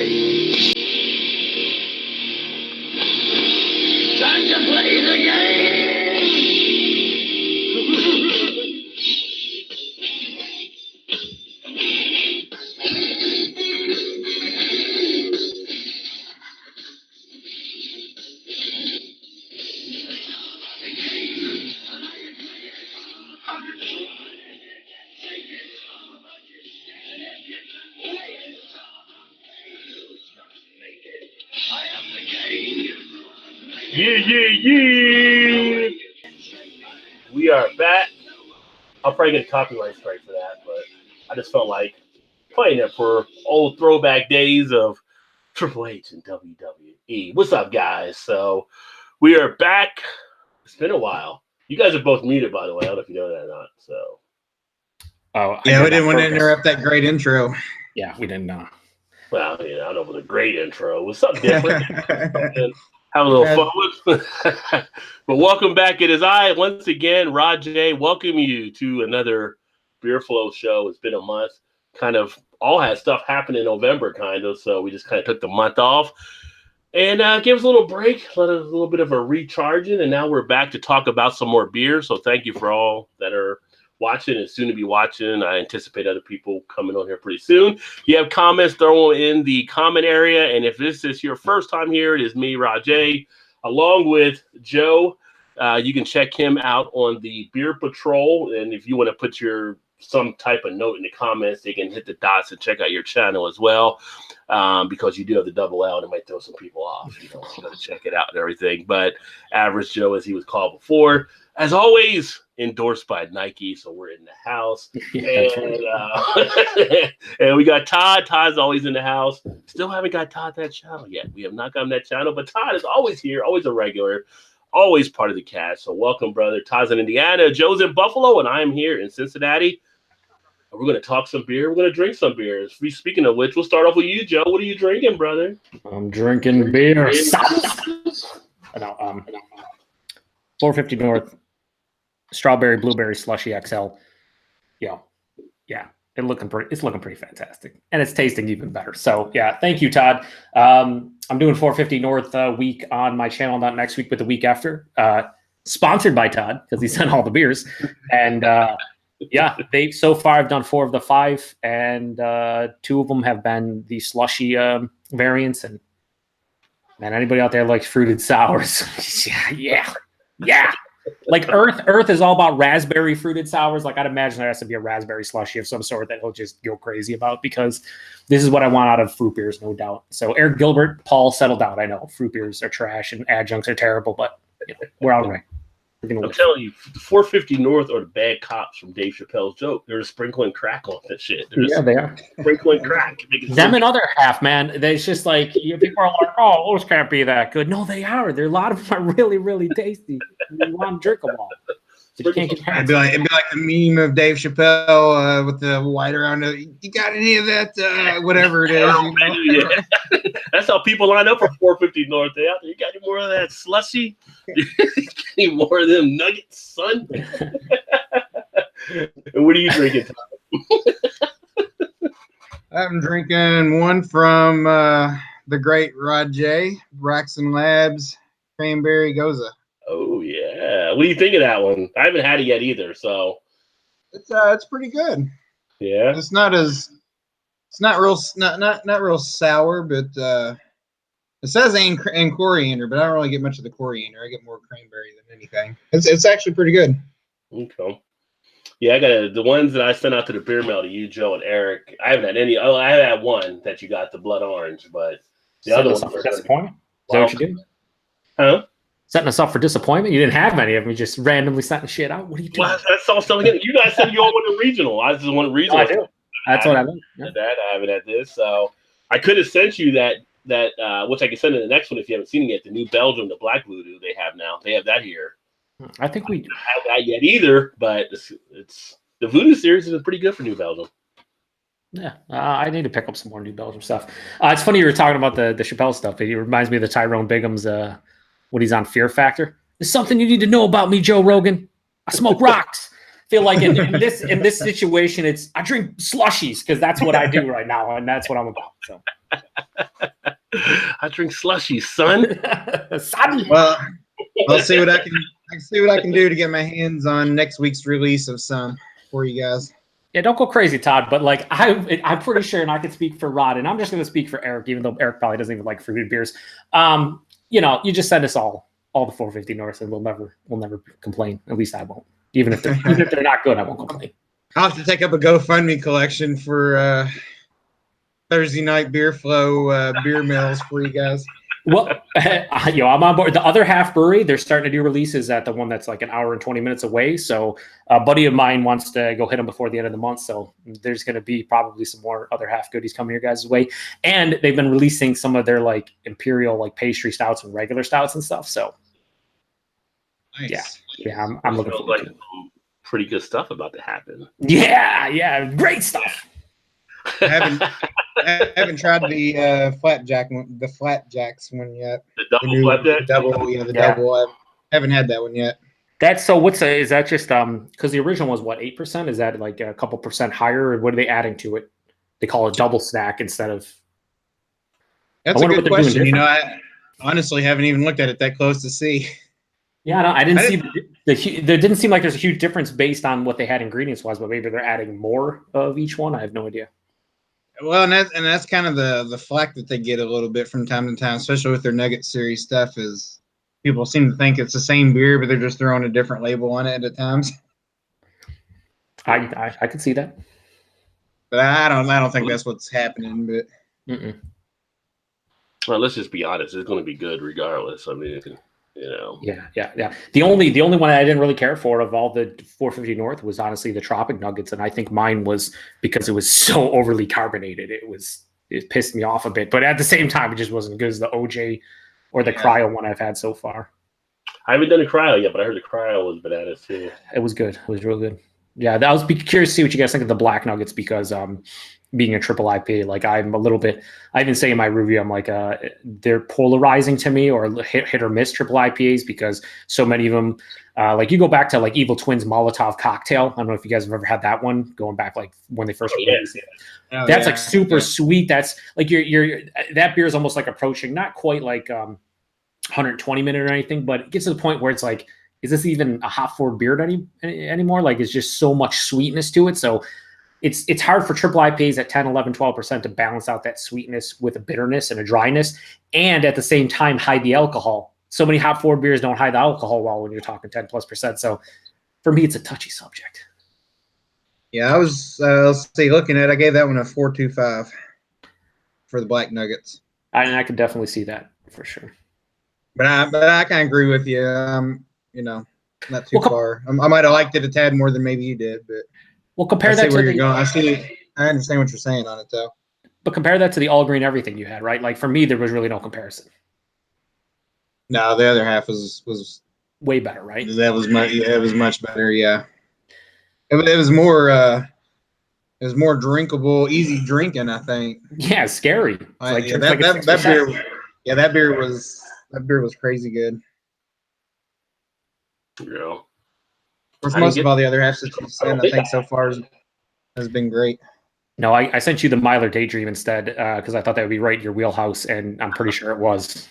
Time to play the game! Yeah. We are back. I'll probably get a copyright strike for that, but I just felt like playing it for old throwback days of Triple H and WWE. What's up, guys? So we are back. It's been a while. You guys are both muted, by the way. I don't know if you know that or not. So. Oh, yeah, we didn't want to interrupt that great intro. Yeah, we didn't know. Well, I don't know if it was a great intro. It was something different. Have a little fun with. But welcome back. It is I, once again, Rod J, welcome you to another Beer Flow show. It's been a month. Kind of all had stuff happen in November, kind of. So we just kind of took the month off and gave us a little break, let us a little bit of a recharging. And now we're back to talk about some more beer. So thank you for all that are watching and soon to be watching. I anticipate other people coming on here pretty soon. You have comments, throw them in the comment area. And if this is your first time here, it is me, Rod J, along with Joe. You can check him out on the Beer Patrol. And if you want to put some type of note in the comments, they can hit the dots and check out your channel as well. Because you do have the double L and it might throw some people off. So you got to check it out and everything. But Average Joe, as he was called before, as always, endorsed by Nike, so we're in the house. Yeah, and we got Todd. Todd's always in the house. Still haven't got Todd that channel yet. We have not gotten that channel, but Todd is always here, always a regular, always part of the cast. So welcome, brother. Todd's in Indiana, Joe's in Buffalo, and I'm here in Cincinnati. We're going to talk some beer. We're going to drink some beer. Speaking of which, we'll start off with you, Joe. What are you drinking, brother? I'm drinking beer. 450 North Strawberry Blueberry Slushy XL. Yeah. It's looking pretty fantastic, and it's tasting even better. So yeah, thank you, Todd. I'm doing 450 North week on my channel, not next week, but the week after. Sponsored by Todd because he sent all the beers, and yeah, so far I've done 4 of the 5, and 2 of them have been the slushy variants. And man, anybody out there likes fruited sours? yeah. Like Earth is all about raspberry fruited sours. Like I'd imagine there has to be a raspberry slushy of some sort that he'll just go crazy about, because this is what I want out of fruit beers, no doubt. So Eric Gilbert, Paul, settle down. I know fruit beers are trash and adjuncts are terrible, but we're all right. I'm telling you, 450 North are the bad cops from Dave Chappelle's joke. They're sprinkling crack on that shit. They are. Sprinkling crack. Them and other half, man. It's just like, people are like, oh, those can't be that good. No, they are. A lot of them are really, really tasty. You want to drink them all. It'd be like the meme of Dave Chappelle with the white around it. You got any of that? Whatever it is. Yeah. That's how people line up for 450 North. They out there. You got any more of that slushy? Any more of them nuggets, son? And what are you drinking, Tom? I'm drinking one from the great Rod J, Braxton Labs Cranberry Goza. Oh yeah, what do you think of that one? I haven't had it yet either, so it's pretty good. Yeah, it's not real sour, but it says and coriander, but I don't really get much of the coriander. I get more cranberry than anything. It's actually pretty good. Okay. Yeah, I got the ones that I sent out to the beer mail to you, Joe, and Eric. I haven't had any. Oh, I had one that you got, the blood orange, but the other ones were disappointing. Is that what you did? Huh? Setting us up for disappointment? You didn't have any of them. You just randomly sent shit out. What are you doing? Well, that's all selling it. You guys said you all wanted regional. I just wanted regional. I do. That's what I meant. Yeah. I haven't had this, so I could have sent you that which I can send in the next one if you haven't seen it yet. The New Belgium, the Black Voodoo they have now. They have that here. I think we don't have that yet either, but it's the Voodoo series is pretty good for New Belgium. Yeah, I need to pick up some more New Belgium stuff. It's funny you were talking about the Chappelle stuff. It reminds me of the Tyrone Bigham's when he's on Fear Factor. There's something you need to know about me, Joe Rogan. I smoke rocks. feel like in this situation, I drink slushies because that's what I do right now, and that's what I'm about. So I drink slushies, son. Son. Well, I'll see what I can see what I can do to get my hands on next week's release of some for you guys. Yeah, don't go crazy, Todd. But like I'm pretty sure, and I can speak for Rod, and I'm just going to speak for Eric, even though Eric probably doesn't even like fruited beers. You just send us all the 450 North, and we'll never complain. At least I won't. Even if they're not good, I won't complain. I'll have to take up a GoFundMe collection for Thursday night beer flow beer mills for you guys. Well, I'm on board. The other half brewery, they're starting to do releases at the one that's like an hour and 20 minutes away. So a buddy of mine wants to go hit them before the end of the month. So there's going to be probably some more other half goodies coming your guys' way. And they've been releasing some of their like imperial like pastry stouts and regular stouts and stuff. So Nice. yeah, I'm looking forward to it. Some pretty good stuff about to happen. Yeah, great stuff. I haven't tried the Flatjacks one yet. The double flapjack? Double. I haven't had that one yet. That's so. Is that just because the original was what 8%? Is that like a couple percent higher? Or what are they adding to it? They call it double stack instead of. That's a good question. I honestly haven't even looked at it that close to see. Yeah, no, I didn't see there didn't seem like there's a huge difference based on what they had ingredients wise, but maybe they're adding more of each one. I have no idea. Well, and that's kind of the flack that they get a little bit from time to time, especially with their Nugget Series stuff, is people seem to think it's the same beer, but they're just throwing a different label on it at times. I could see that, but I don't think that's what's happening. But well, let's just be honest; it's going to be good regardless. I mean, Yeah. The only one I didn't really care for of all the 450 North was honestly the Tropic Nuggets, and I think mine was because it was so overly carbonated. It pissed me off a bit, but at the same time, it just wasn't as good as the OJ or the Cryo one I've had so far. I haven't done a Cryo yet, but I heard the Cryo was bananas too. It was good. It was real good. Yeah, I was curious to see what you guys think of the Black Nuggets because being a triple IPA, like I'm a little bit, I even say in my review, I'm like, they're polarizing to me or hit or miss triple IPAs because so many of them, like you go back to like Evil Twins Molotov Cocktail. I don't know if you guys have ever had that one going back like when they first released it. That's like super sweet. That's like that beer is almost like approaching, not quite like 120 minute or anything, but it gets to the point where it's like, is this even a hop forward beer anymore? Like it's just so much sweetness to it. So it's hard for triple IPAs at 10, 11, 12% to balance out that sweetness with a bitterness and a dryness, and at the same time hide the alcohol. So many hop forward beers don't hide the alcohol well when you're talking 10+%. So for me, it's a touchy subject. Yeah, I was looking at. I gave that one a 4.25 for the Black Nuggets. And I could definitely see that for sure. But I kind of agree with you. Not too far. I might have liked it a tad more than maybe you did, but. Well, compare that to where you're going. I understand what you're saying on it, though. But compare that to the all green everything you had, right? Like for me, there was really no comparison. No, the other half was way better, right? That was it was much better. Yeah, it was more drinkable, easy drinking. I think. Yeah, scary. That beer was crazy good. Yeah. Of course, most of all the other halves that you've said, I think so far has been great. No, I sent you the Myler Daydream instead because I thought that would be right in your wheelhouse, and I'm pretty sure it was.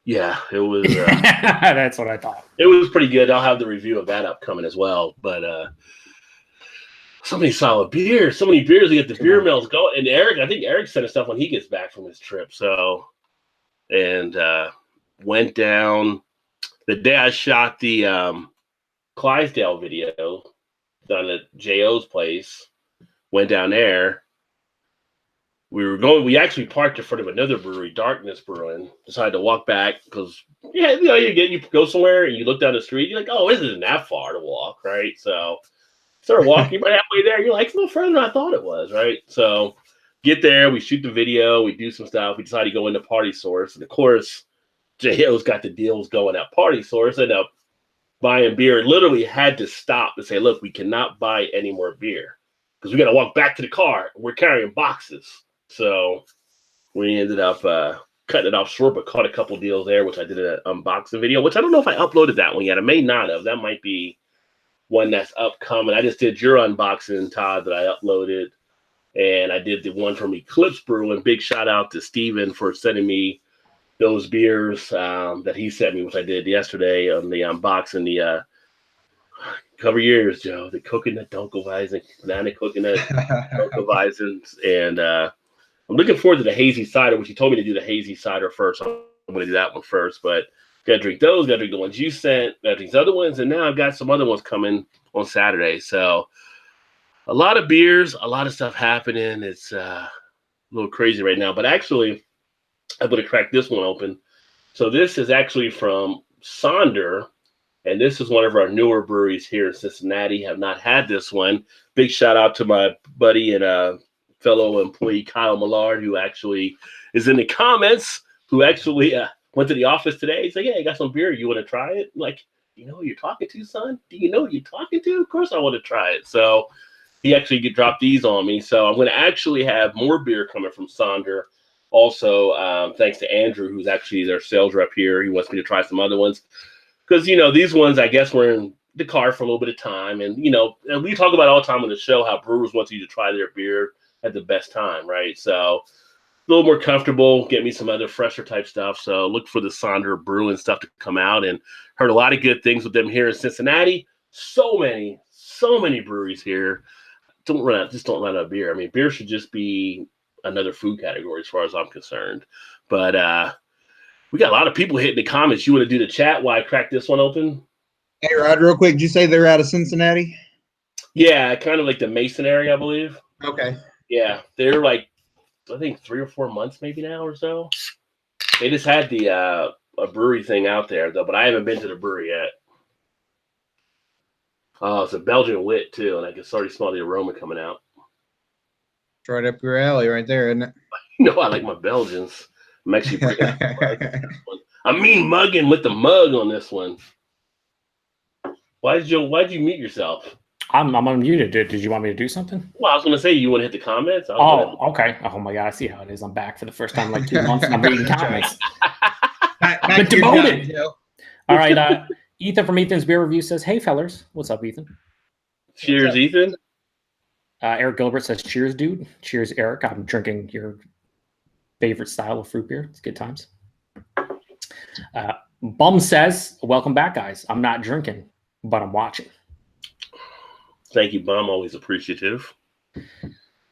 Yeah, it was. That's what I thought. It was pretty good. I'll have the review of that upcoming as well. But so many solid beers, so many beers to get the beer mills going. And I think Eric sent us stuff when he gets back from his trip. So, and went down the day I shot the Clydesdale video done at J.O.'s place. Went down there. We actually parked in front of another brewery, Darkness Brewing. Decided to walk back because you go somewhere and you look down the street, you're like, oh, this isn't that far to walk, right? So started walking right halfway there, you're like, it's a little further than I thought it was, right? So get there, we shoot the video, we do some stuff, we decide to go into Party Source, and of course, J.O.'s got the deals going at Party Source, ended up buying beer. Literally had to stop and say, look, we cannot buy any more beer because we got to walk back to the car. We're carrying boxes. So we ended up cutting it off short, but caught a couple deals there, which I did an unboxing video, which I don't know if I uploaded that one yet. I may not have. That might be one that's upcoming. I just did your unboxing, Todd, that I uploaded, and I did the one from Eclipse Brewing. Big shout out to Steven for sending me those beers that he sent me, which I did yesterday on the unboxing. The cover years, Joe, the coconut Dunkelweizen, banana coconut Dunkelweizens, and I'm looking forward to the hazy cider, which you told me to do the hazy cider first. I'm going to do that one first, but got to drink those, got to drink the ones you sent, got to drink these other ones, and now I've got some other ones coming on Saturday. So a lot of beers, a lot of stuff happening. It's a little crazy right now, but actually I'm going to crack this one open. So this is actually from Sonder, and this is one of our newer breweries here in Cincinnati. Have not had this one. Big shout out to my buddy and fellow employee Kyle Millard, who actually is in the comments, who actually went to the office today. He's like, "Yeah, I got some beer. You want to try it?" I'm like, you know who you're talking to, son? Do you know who you're talking to? Of course I want to try it. So he actually dropped these on me. So I'm going to actually have more beer coming from Sonder. Also, thanks to Andrew, who's actually their sales rep here. He wants me to try some other ones. Because, these ones, I guess, were in the car for a little bit of time. And, and we talk about all the time on the show how brewers want you to try their beer at the best time, right? So a little more comfortable, get me some other fresher type stuff. So look for the Sonder Brewing stuff to come out, and heard a lot of good things with them here in Cincinnati. So many breweries here. Just don't run out of beer. I mean, beer should just be another food category as far as I'm concerned. But we got a lot of people hitting the comments. You want to do the chat while I crack this one open? Hey, Rod, real quick, did you say they're out of Cincinnati? Yeah, kind of like the Mason area, I believe. Okay. Yeah, they're like, I think 3 or 4 months maybe now or so. They just had the a brewery thing out there, though, but I haven't been to the brewery yet. Oh, it's a Belgian wit, too, and I can already smell the aroma coming out. It's right up your alley right there, isn't it? I like my Belgians. I'm actually bringing out the mug on this one. I mean mugging with the mug on this one. Why'd you mute yourself? I'm unmuted. Did you want me to do something? Well, I was going to say, you want to hit the comments? Okay. Oh my God, I see how it is. I'm back for the first time in like 2 months. And I'm reading comments. But demoted. All right. Ethan from Ethan's Beer Review says, "Hey fellers, what's up, Ethan?" Cheers, up, Ethan. Eric Gilbert says, "Cheers, dude." Cheers, Eric. I'm drinking your favorite style of fruit beer. It's good times. Bum says, "Welcome back, guys. I'm not drinking, but I'm watching." Thank you, Bum. Always appreciative.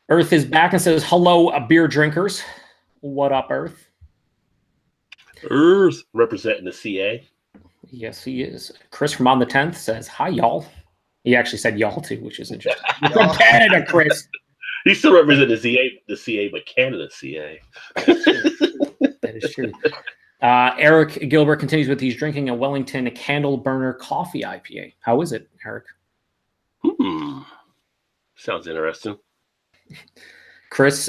Earth is back and says, "Hello, beer drinkers. What up, Earth?" Earth representing the CA. Yes, he is. Chris from On the 10th says, "Hi, y'all." He actually said y'all too, which is interesting. From Canada, Chris. He still represents the CA, but Canada CA. That is true. Eric Gilbert continues with he's drinking a Wellington Candle Burner Coffee IPA. How is it, Eric? Sounds interesting. Chris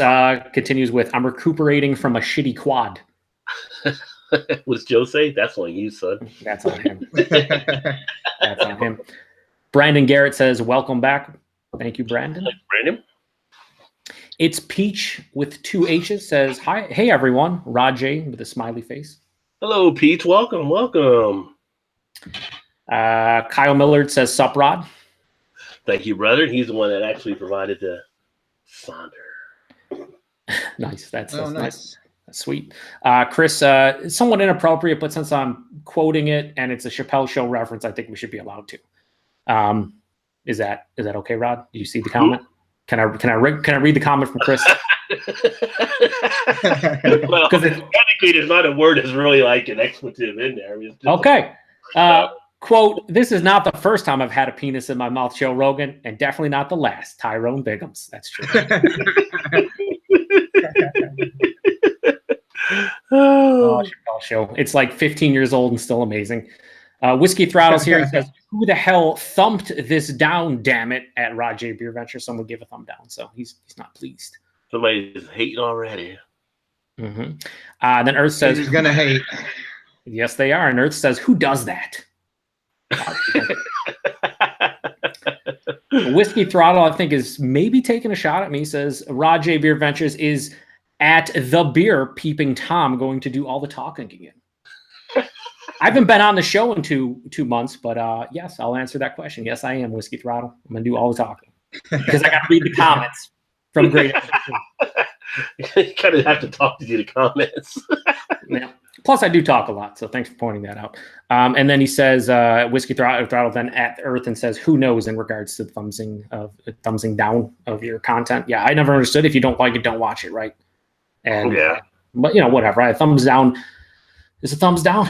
continues with, "I'm recuperating from a shitty quad." What does Joe say? That's on you, son. That's on him. That's on him. Brandon Garrett says, "Welcome back." Thank you, Brandon. Thanks, Brandon. It's Peach with 2 H's says, "Hi, hey everyone." Rajay with a smiley face. Hello, Peach. Welcome. Kyle Millard says, "Sup, Rod." Thank you, brother. He's the one that actually provided the Sonder. Nice. That's nice. That's sweet. Chris, somewhat inappropriate, but since I'm quoting it and it's a Chappelle Show reference, I think we should be allowed to. Is that okay, Rod? Do you see the comment? Can I read the comment from Chris? Well, technically, there's not a word that's really like an expletive in there. I mean, okay. Quote, "This is not the first time I've had a penis in my mouth, Joe Rogan, and definitely not the last. Tyrone Biggums." That's true. Oh, Chappelle Show. It's like 15 years old and still amazing. Whiskey Throttles here. He says, "Who the hell thumped this down, damn it," at Rajay BeerVentures. Someone gave a thumb down, so he's not pleased. Somebody's hating already. Mm-hmm. Then Earth says, "He's gonna hate." Yes, they are. And Earth says, "Who does that?" Whiskey Throttle, I think, is maybe taking a shot at me. He says, "Rajay BeerVentures is at the beer peeping Tom going to do all the talking again." haven't been on the show in two months, but yes, I'll answer that question. Yes, I am Whiskey Throttle. I'm gonna do all the talking because I got to read the comments from great. You kind of have to talk to do the comments. Yeah. Plus, I do talk a lot, so thanks for pointing that out. And then he says, Whiskey Throttle then at Earth and says, "Who knows?" in regards to thumbsing down of your content. Yeah, I never understood. If you don't like it, don't watch it, right? And Yeah. But whatever. Right? Thumbs down is a thumbs down.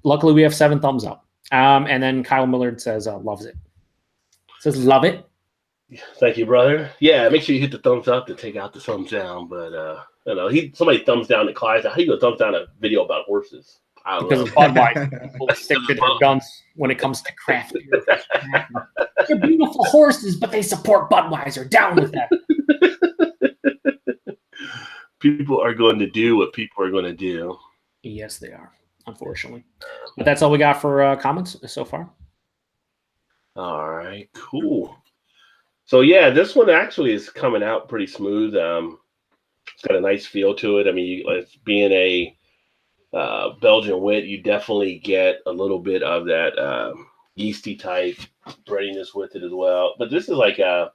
Luckily, we have 7 thumbs up. And then Kyle Millard says, "Loves it." Says, "Love it." Thank you, brother. Yeah, make sure you hit the thumbs up to take out the thumbs down. But somebody thumbs down to Clyde's. How you gonna thumbs down a video about horses? I don't Because know. it's Budweiser. People stick to their guns when it comes to craft beer. They're beautiful horses, but they support Budweiser. Down with that. People are going to do what people are going to do. Yes, they are, unfortunately. But that's all we got for comments so far. All right, cool. So yeah, this one actually is coming out pretty smooth. It's got a nice feel to it. I mean, it's being a Belgian wit, you definitely get a little bit of that yeasty type breadiness with it as well. But this is like it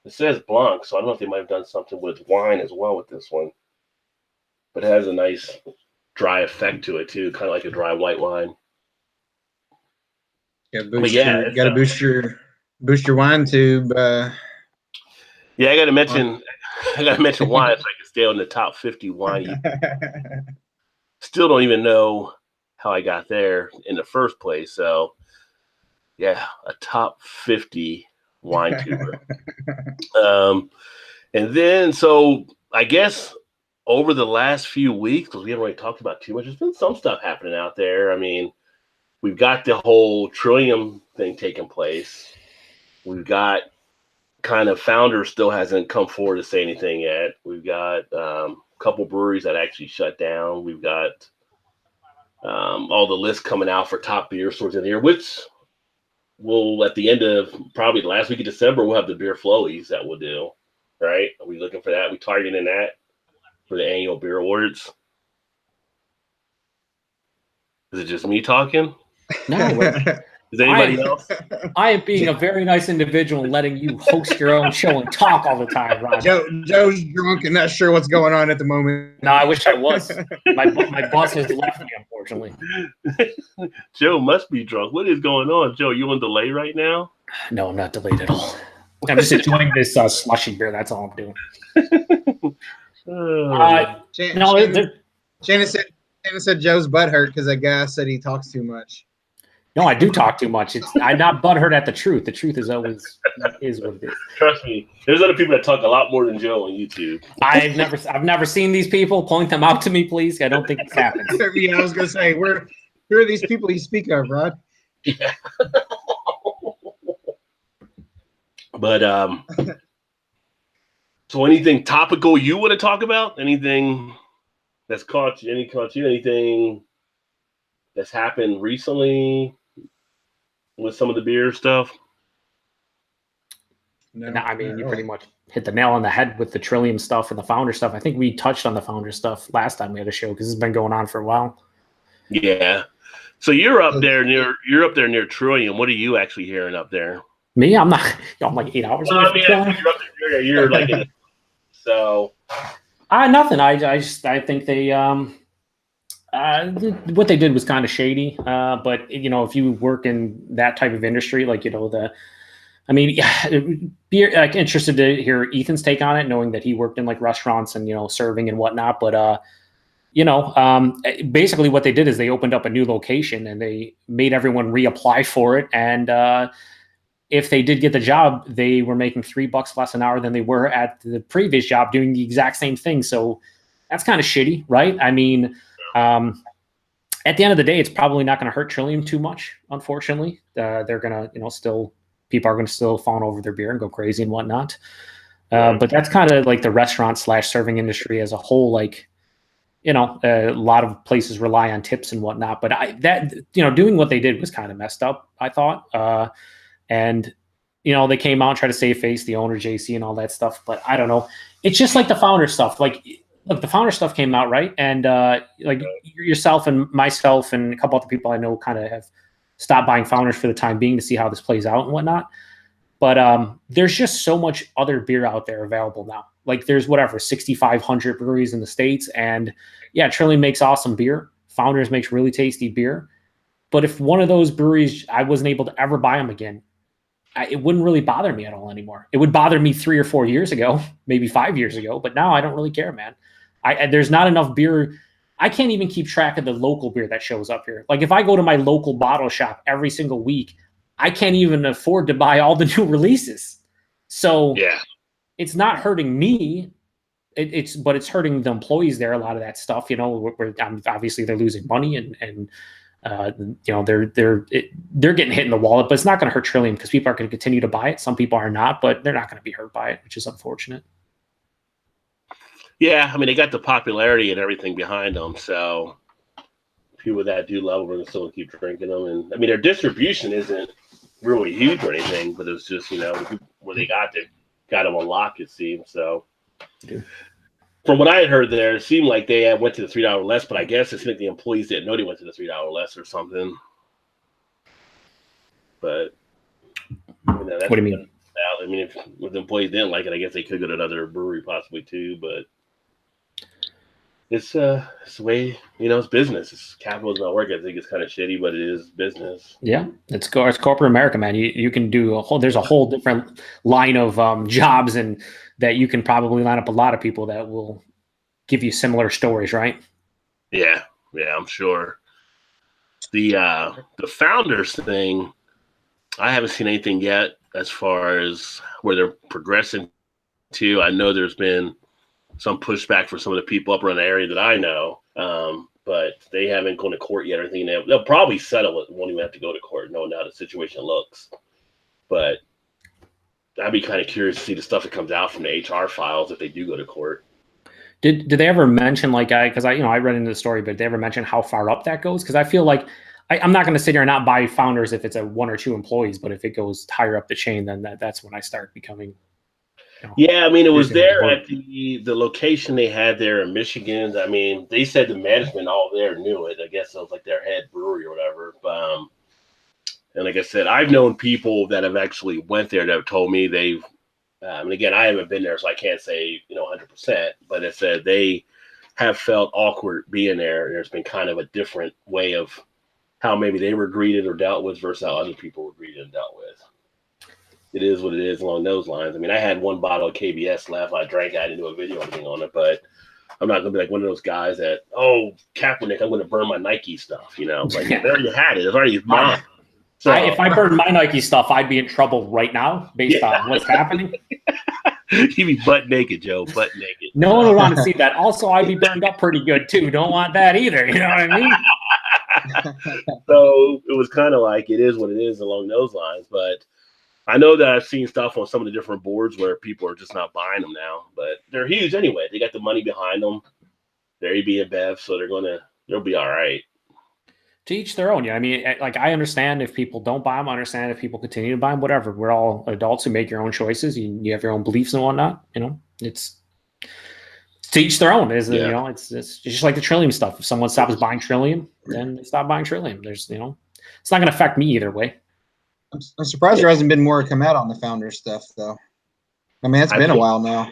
says Blanc, so I don't know if they might have done something with wine as well with this one. But it has a nice dry effect to it too, kind of like a dry white wine. Got to boost your wine tube. Yeah, I got to mention wine so I can stay on the top 50 wine. Still don't even know how I got there in the first place. So, yeah, a top 50 wine tuber. And then, so I guess over the last few weeks, because we haven't really talked about too much, there's been some stuff happening out there. I mean, we've got the whole Trillium thing taking place. We've got kind of Founder still hasn't come forward to say anything yet. We've got a couple breweries that actually shut down. We've got all the lists coming out for top beer stores in the year, which will, at the end of probably the last week of December, we'll have the beer flowies that we'll do, right? Are we looking for that? Are we targeting that for the annual beer awards? Is it just me talking? No. Is anybody else? I am being a very nice individual and letting you host your own show and talk all the time, Roger. Joe's drunk and not sure what's going on at the moment. No, I wish I was. My boss has left me, unfortunately. Joe must be drunk. What is going on, Joe? You on delay right now? No, I'm not delayed at all. I'm just enjoying this slushy beer. That's all I'm doing. Shannon said Joe's butthurt because that guy said he talks too much. No, I do talk too much. I'm not butthurt at the truth. The truth is always is what it is. Trust me, there's other people that talk a lot more than Joe on YouTube. I've never seen these people. Point them out to me, please. I don't think this happens. Yeah, I was gonna say, who are these people you speak of, Rod? Yeah. But so anything topical you want to talk about? Anything that's caught you? Anything that's happened recently with some of the beer stuff? No, I mean, you pretty much hit the nail on the head with the Trillium stuff and the Founder stuff. I think we touched on the Founder stuff last time we had a show because it's been going on for a while. Yeah. So you're up there near Trillium. What are you actually hearing up there? Me? I'm not. I'm like 8 hours. Well, I mean, you're up there. You're like so. Nothing. I think they what they did was kind of shady. But if you work in that type of industry, like beer. Like interested to hear Ethan's take on it, knowing that he worked in like restaurants and serving and whatnot. But basically what they did is they opened up a new location and they made everyone reapply for it. And if they did get the job, they were making $3 less an hour than they were at the previous job doing the exact same thing. So that's kind of shitty, right? I mean, at the end of the day, it's probably not going to hurt Trillium too much. Unfortunately, they're going to, people are going to still fawn over their beer and go crazy and whatnot. But that's kind of like the restaurant/serving industry as a whole. Like, a lot of places rely on tips and whatnot. But doing what they did was kind of messed up, I thought. And they came out and tried to save face, the owner JC and all that stuff. But I don't know. It's just like the Founder stuff. Like, look, the founder stuff came out, right? And like yourself and myself and a couple other people I know kind of have stopped buying founders for the time being to see how this plays out and whatnot. But there's just so much other beer out there available now. Like there's whatever 6,500 breweries in the States, and yeah, Trillium makes awesome beer. Founders makes really tasty beer. But if one of those breweries, I wasn't able to ever buy them again, it wouldn't really bother me at all anymore. It would bother me 3 or 4 years ago, maybe 5 years ago, but now I don't really care, man. There's not enough beer. I can't even keep track of the local beer that shows up here. Like if I go to my local bottle shop every single week, I can't even afford to buy all the new releases. So Yeah. it's not hurting me. But it's hurting the employees there. A lot of that stuff, where obviously they're losing money and they're getting hit in the wallet, but it's not going to hurt Trillium because people are going to continue to buy it. Some people are not, but they're not going to be hurt by it, which is unfortunate. Yeah, I mean, they got the popularity and everything behind them, so people that do love them are going to still keep drinking them. And I mean, their distribution isn't really huge or anything, but it's just when they got them on lock, it seems. So from what I had heard there, it seemed like they went to the $3 less, but I guess it's like the employees didn't know they went to the $3 less or something. But that's what do you mean? I mean, if the employees didn't like it, I guess they could go to another brewery possibly too. But it's the way it's business. It's capitalism at work. I think it's kind of shitty, but it is business. Yeah, it's corporate America, man. You can do there's a whole different line of jobs and that you can probably line up a lot of people that will give you similar stories, right? Yeah, I'm sure. The founders thing, I haven't seen anything yet as far as where they're progressing to. I know there's been some pushback for some of the people up around the area that I know, but they haven't gone to court yet or anything. They'll probably settle it. Won't even have to go to court, knowing how the situation looks. But I'd be kind of curious to see the stuff that comes out from the HR files if they do go to court. Did they ever mention because I read into the story, but did they ever mention how far up that goes? Because I feel like I'm not going to sit here and not buy founders if it's a 1 or 2 employees, but if it goes higher up the chain, then that's when I start becoming. Yeah, I mean, it was there at the location they had there in Michigan. I mean, they said the management all there knew it. I guess it was like their head brewery or whatever. And like I said, I've known people that have actually went there that have told me they've. And again, I haven't been there, so I can't say 100%. But it said they have felt awkward being there. There's been kind of a different way of how maybe they were greeted or dealt with versus how other people were greeted and dealt with. It is what it is along those lines. I mean, I had 1 bottle of KBS left. I drank it. I didn't do a video or anything on it, but I'm not going to be like one of those guys that, Kaepernick, I'm going to burn my Nike stuff. Like they already had it. It's already mine. So, if I burned my Nike stuff, I'd be in trouble right now based on what's happening. You'd be butt naked, Joe, butt naked. No one would want to see that. Also, I'd be burned up pretty good too. Don't want that either. You know what I mean? So it was kind of like it is what it is along those lines. But I know that I've seen stuff on some of the different boards where people are just not buying them now. But they're huge anyway. They got the money behind them. They're AB and Bev, so they'll be all right. To each their own. Yeah, I mean, like I understand if people don't buy them. I understand if people continue to buy them. Whatever. We're all adults who make your own choices. You have your own beliefs and whatnot. It's to each their own. It's just like the Trillium stuff. If someone stops buying Trillium, then they stop buying Trillium. There's it's not going to affect me either way. I'm surprised there hasn't been more come out on the founder stuff though. I mean, it's been a while now.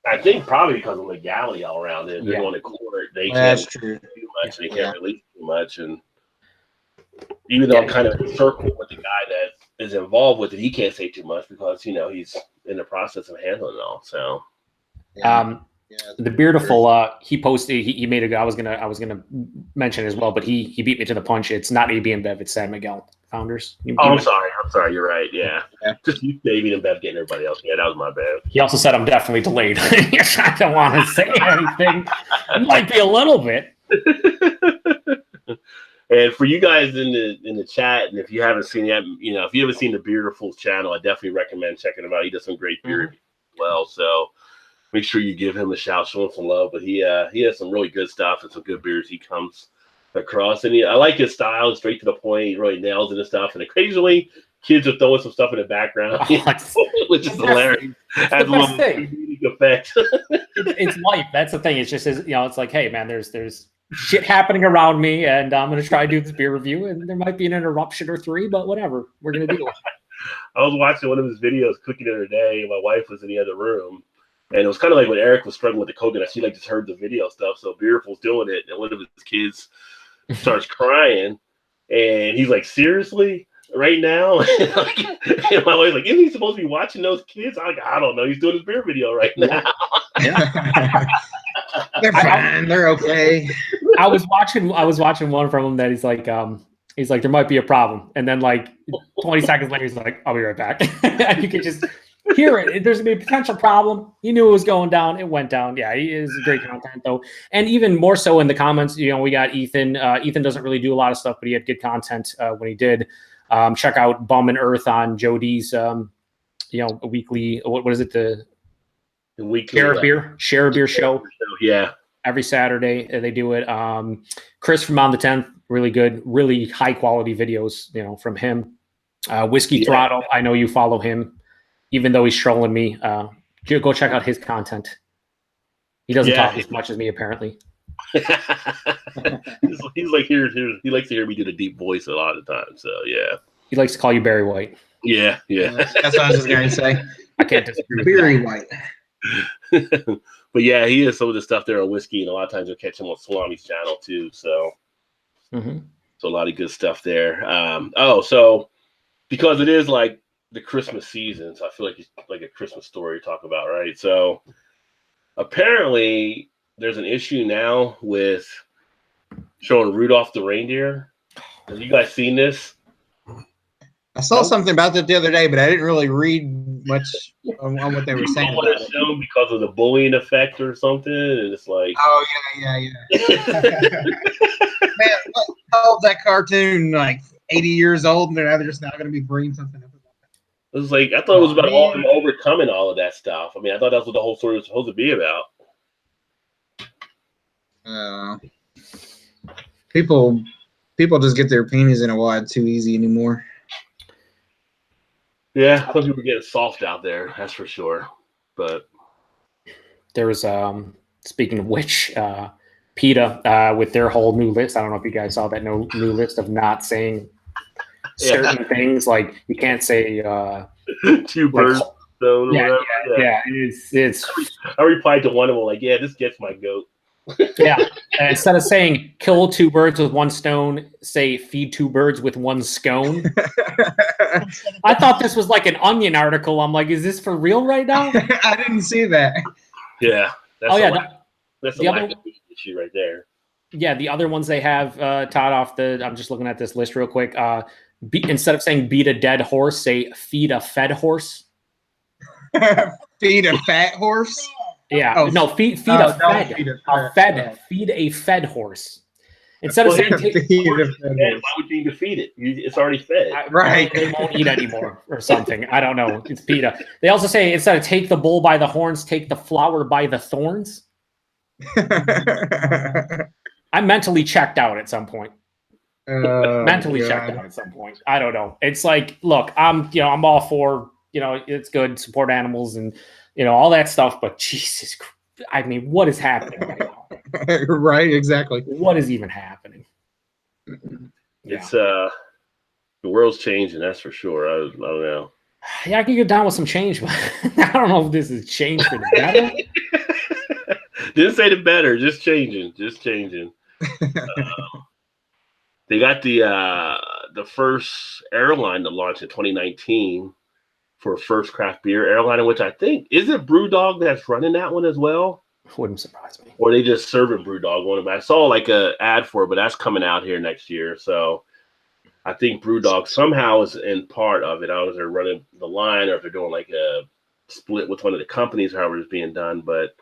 I think probably because of legality all around it. They're going to court. They can't do too much. They can't release too much. And even though I'm kind of in a circle with the guy that is involved with it, he can't say too much because, he's in the process of handling it all. So, the Beautiful, he posted, he made I was gonna mention as well, but he beat me to the punch. It's not AB and Bev, it's San Miguel founders. I'm sorry. You're right. Yeah. Just you, AB and Bev getting everybody else. Yeah, that was my bad. He also said I'm definitely delayed. I don't want to say anything. It might be a little bit. And for you guys in the chat, and if you haven't seen yet, if you haven't seen the Beautiful channel, I definitely recommend checking him out. He does some great beer as well. So make sure you give him a shout, show him some love. But he has some really good stuff and some good beers he comes across. And I like his style, straight to the point. He really nails it and stuff. And occasionally kids are throwing some stuff in the background, which is hilarious. As a little effect. It's life. That's the thing. It's just, it's like, hey, man, there's shit happening around me, and I'm going to try to do this beer review, and there might be an interruption or three, but whatever. We're going to deal with it. I was watching one of his videos cooking the other day, and my wife was in the other room. And it was kind of like when Eric was struggling with the coconut. She just heard the video stuff. So Beautiful's doing it, and one of his kids starts crying, and he's like, "Seriously, right now?" And my wife's like, "Isn't he supposed to be watching those kids?" I'm like, "I don't know. He's doing his beer video right now." They're fine. They're okay. I was watching one from him that he's like, there might be a problem, and then like 20 seconds later, he's like, "I'll be right back." You could just hear it. There's gonna be a potential problem. He knew it was going down. It went down. Yeah, he is great content though, and even more so in the comments. We got Ethan. Ethan doesn't really do a lot of stuff, but he had good content when he did. Check out Bum and Earth on Joe D's. A weekly. What is it? The weekly Share a beer show. Yeah, every Saturday they do it. Chris from On the 10th, really good, really high quality videos. From him. Whiskey Throttle. I know you follow him. Even though he's trolling me, go check out his content. He doesn't talk as much as me, apparently. he's like here. He likes to hear me do the deep voice a lot of the time. So yeah, he likes to call you Barry White. Yeah. That's what I was going to say. I can't disagree. Barry White. But yeah, he has some of the stuff there on whiskey, and a lot of times you'll catch him on Salami's channel too. So, So a lot of good stuff there. So because it is like the Christmas season, so I feel like it's like a Christmas story to talk about, right? So apparently there's an issue now with showing Rudolph the reindeer. Have you guys seen this? I saw something about that the other day, but I didn't really read much on what they were saying about it. Because of the bullying effect or something, and it's like, oh yeah. Man, how old that cartoon? Like 80 years old, and they're just now going to be bringing something up. It was like, I thought it was about all them overcoming all of that stuff. I mean, I thought that's what the whole story was supposed to be about. People just get their panties in a wad too easy anymore. Yeah, some people are getting soft out there, that's for sure. But there was, speaking of which, PETA with their whole new list. I don't know if you guys saw that new list of not saying certain things, like you can't say two birds. Yeah. It's. I replied to one of them like, "Yeah, this gets my goat." Yeah. Instead of saying kill two birds with one stone, say feed two birds with one scone. I thought this was like an Onion article. I'm like, is this for real right now? I didn't see that. Yeah. That's a lack of issue right there. Yeah, the other ones they have, Todd, I'm just looking at this list real quick. Instead of saying beat a dead horse, say feed a fed horse. Feed a fat horse? Yeah, feed a fed horse. Instead of saying why would you need to feed it? It's already fed. Right. They won't eat anymore or something. I don't know. It's PETA. They also say instead of take the bull by the horns, take the flower by the thorns. I mentally checked out at some point. Checked out at some point. I don't know. It's like, look, I'm all for, it's good, support animals and, all that stuff, but Jesus Christ, I mean, what is happening right now? Right, exactly. What is even happening? It's the world's changing, that's for sure. I don't know. Yeah, I can get down with some change, but I don't know if this is change for the better. Didn't say the better, just changing. They got the first airline to launch in 2019 for first craft beer airline, in which I think, is it BrewDog that's running that one as well? Wouldn't surprise me. Or they just serving BrewDog one. I saw like a ad for it, but that's coming out here next year. So I think BrewDog somehow is in part of it. I don't know if they're running the line or if they're doing like a split with one of the companies, however it's being done. But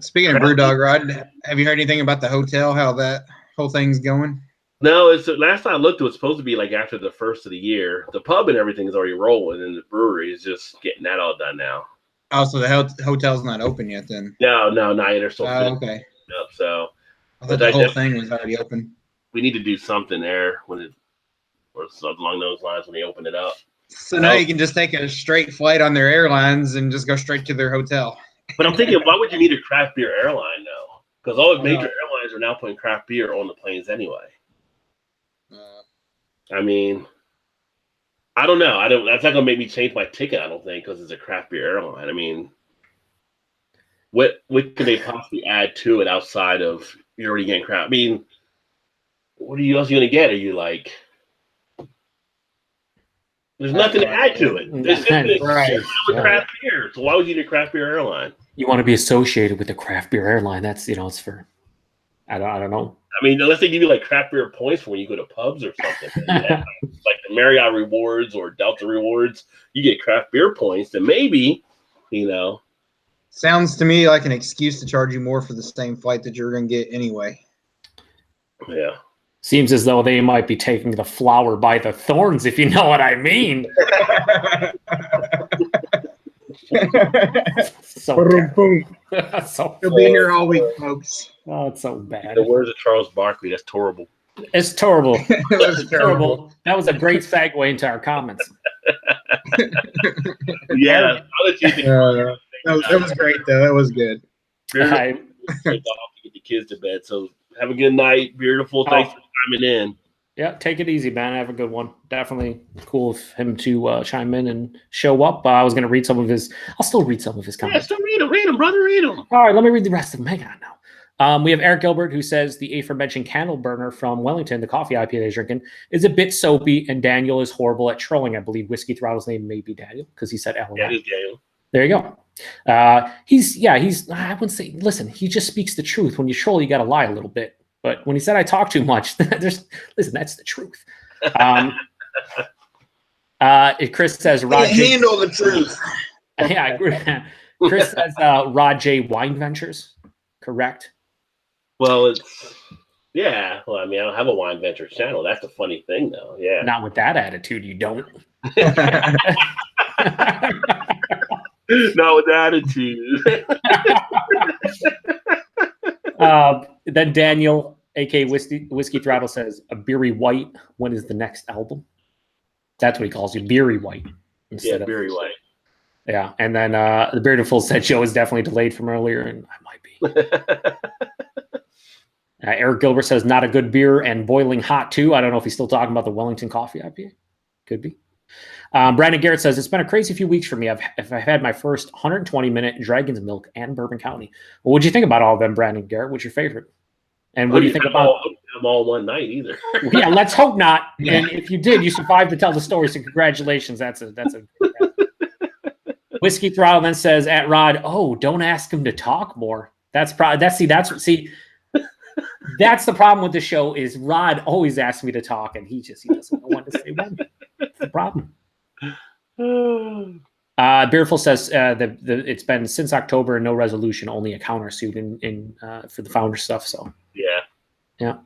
speaking of BrewDog, Rod, have you heard anything about the hotel? How that whole thing's going? No, it's last time I looked, it was supposed to be like after the first of the year. The pub and everything is already rolling, and the brewery is just getting that all done now. Oh, so the hotel's not open yet then? No, not yet. They're still okay. Up, so I thought the whole thing was already open. We need to do something there or something along those lines when they open it up. So now you can just take a straight flight on their airlines and just go straight to their hotel. But I'm thinking, why would you need a craft beer airline now? Because all the major airlines are now putting craft beer on the planes anyway. I mean, I don't know. That's not gonna make me change my ticket. I don't think because it's a craft beer airline. I mean, what could they possibly add to it outside of you're already getting craft? I mean, what else are you gonna get? Are you like? There's nothing to add to it. There's craft beer. So why would you need a craft beer airline? You want to be associated with a craft beer airline. That's it's for. I don't know. I mean, unless they give you like craft beer points for when you go to pubs or something, like the Marriott rewards or Delta rewards, you get craft beer points. Then maybe, Sounds to me like an excuse to charge you more for the same flight that you're going to get anyway. Yeah. Seems as though they might be taking the flower by the thorns, if you know what I mean. He'll be here all week, folks. Oh, it's so bad. The words of Charles Barkley. That's terrible. It's terrible. It's terrible. That was a great segue into our comments. Yeah. That was great, though. That was good. To get the kids to bed. So have a good night. Beautiful. Thanks for chiming in. Yeah, take it easy, man. Have a good one. Definitely cool of him to chime in and show up. I was going to read some of his. I'll still read some of his comments. Yeah, still read them, brother. Read them. All right, let me read the rest of them. Hang on now. We have Eric Gilbert, who says the aforementioned Candle Burner from Wellington, the coffee IPA he's drinking, is a bit soapy, and Daniel is horrible at trolling. I believe Whiskey Throttle's name may be Daniel because he said L. Yeah, it is Daniel. There you go. He's. I wouldn't say. Listen, he just speaks the truth. When you troll, you got to lie a little bit. But when he said I talk too much, listen, that's the truth. Chris says Rod J. Handle the truth. Yeah, I agree. Chris says Rod J. Wine Ventures. Correct. Well, yeah. Well, I mean, I don't have a Wine Ventures channel. That's the funny thing, though. Yeah. Not with that attitude, you don't. Not with attitude. Then Daniel, aka Whiskey Throttle, says a beery white. When is the next album? That's what he calls you, beery white. Yeah, beery white. Yeah, and then the Bearded said show is definitely delayed from earlier, and I might be. Eric Gilbert says not a good beer and boiling hot too. I don't know if he's still talking about the Wellington Coffee IPA. Could be. Brandon Garrett says it's been a crazy few weeks for me. I've had my first 120-minute Dragon's Milk and Bourbon County. Well, what'd you think about all of them, Brandon Garrett? What's your favorite? And what do you think about them all one night either? Yeah, let's hope not. Yeah. And if you did, you survived to tell the story. So congratulations. That's a Whiskey Throttle then says at Rod, oh, don't ask him to talk more. That's the problem with the show is Rod always asks me to talk and he doesn't know what to say when. That's the problem. Beerful says that it's been since October and no resolution, only a countersuit in for the founder stuff. So yeah.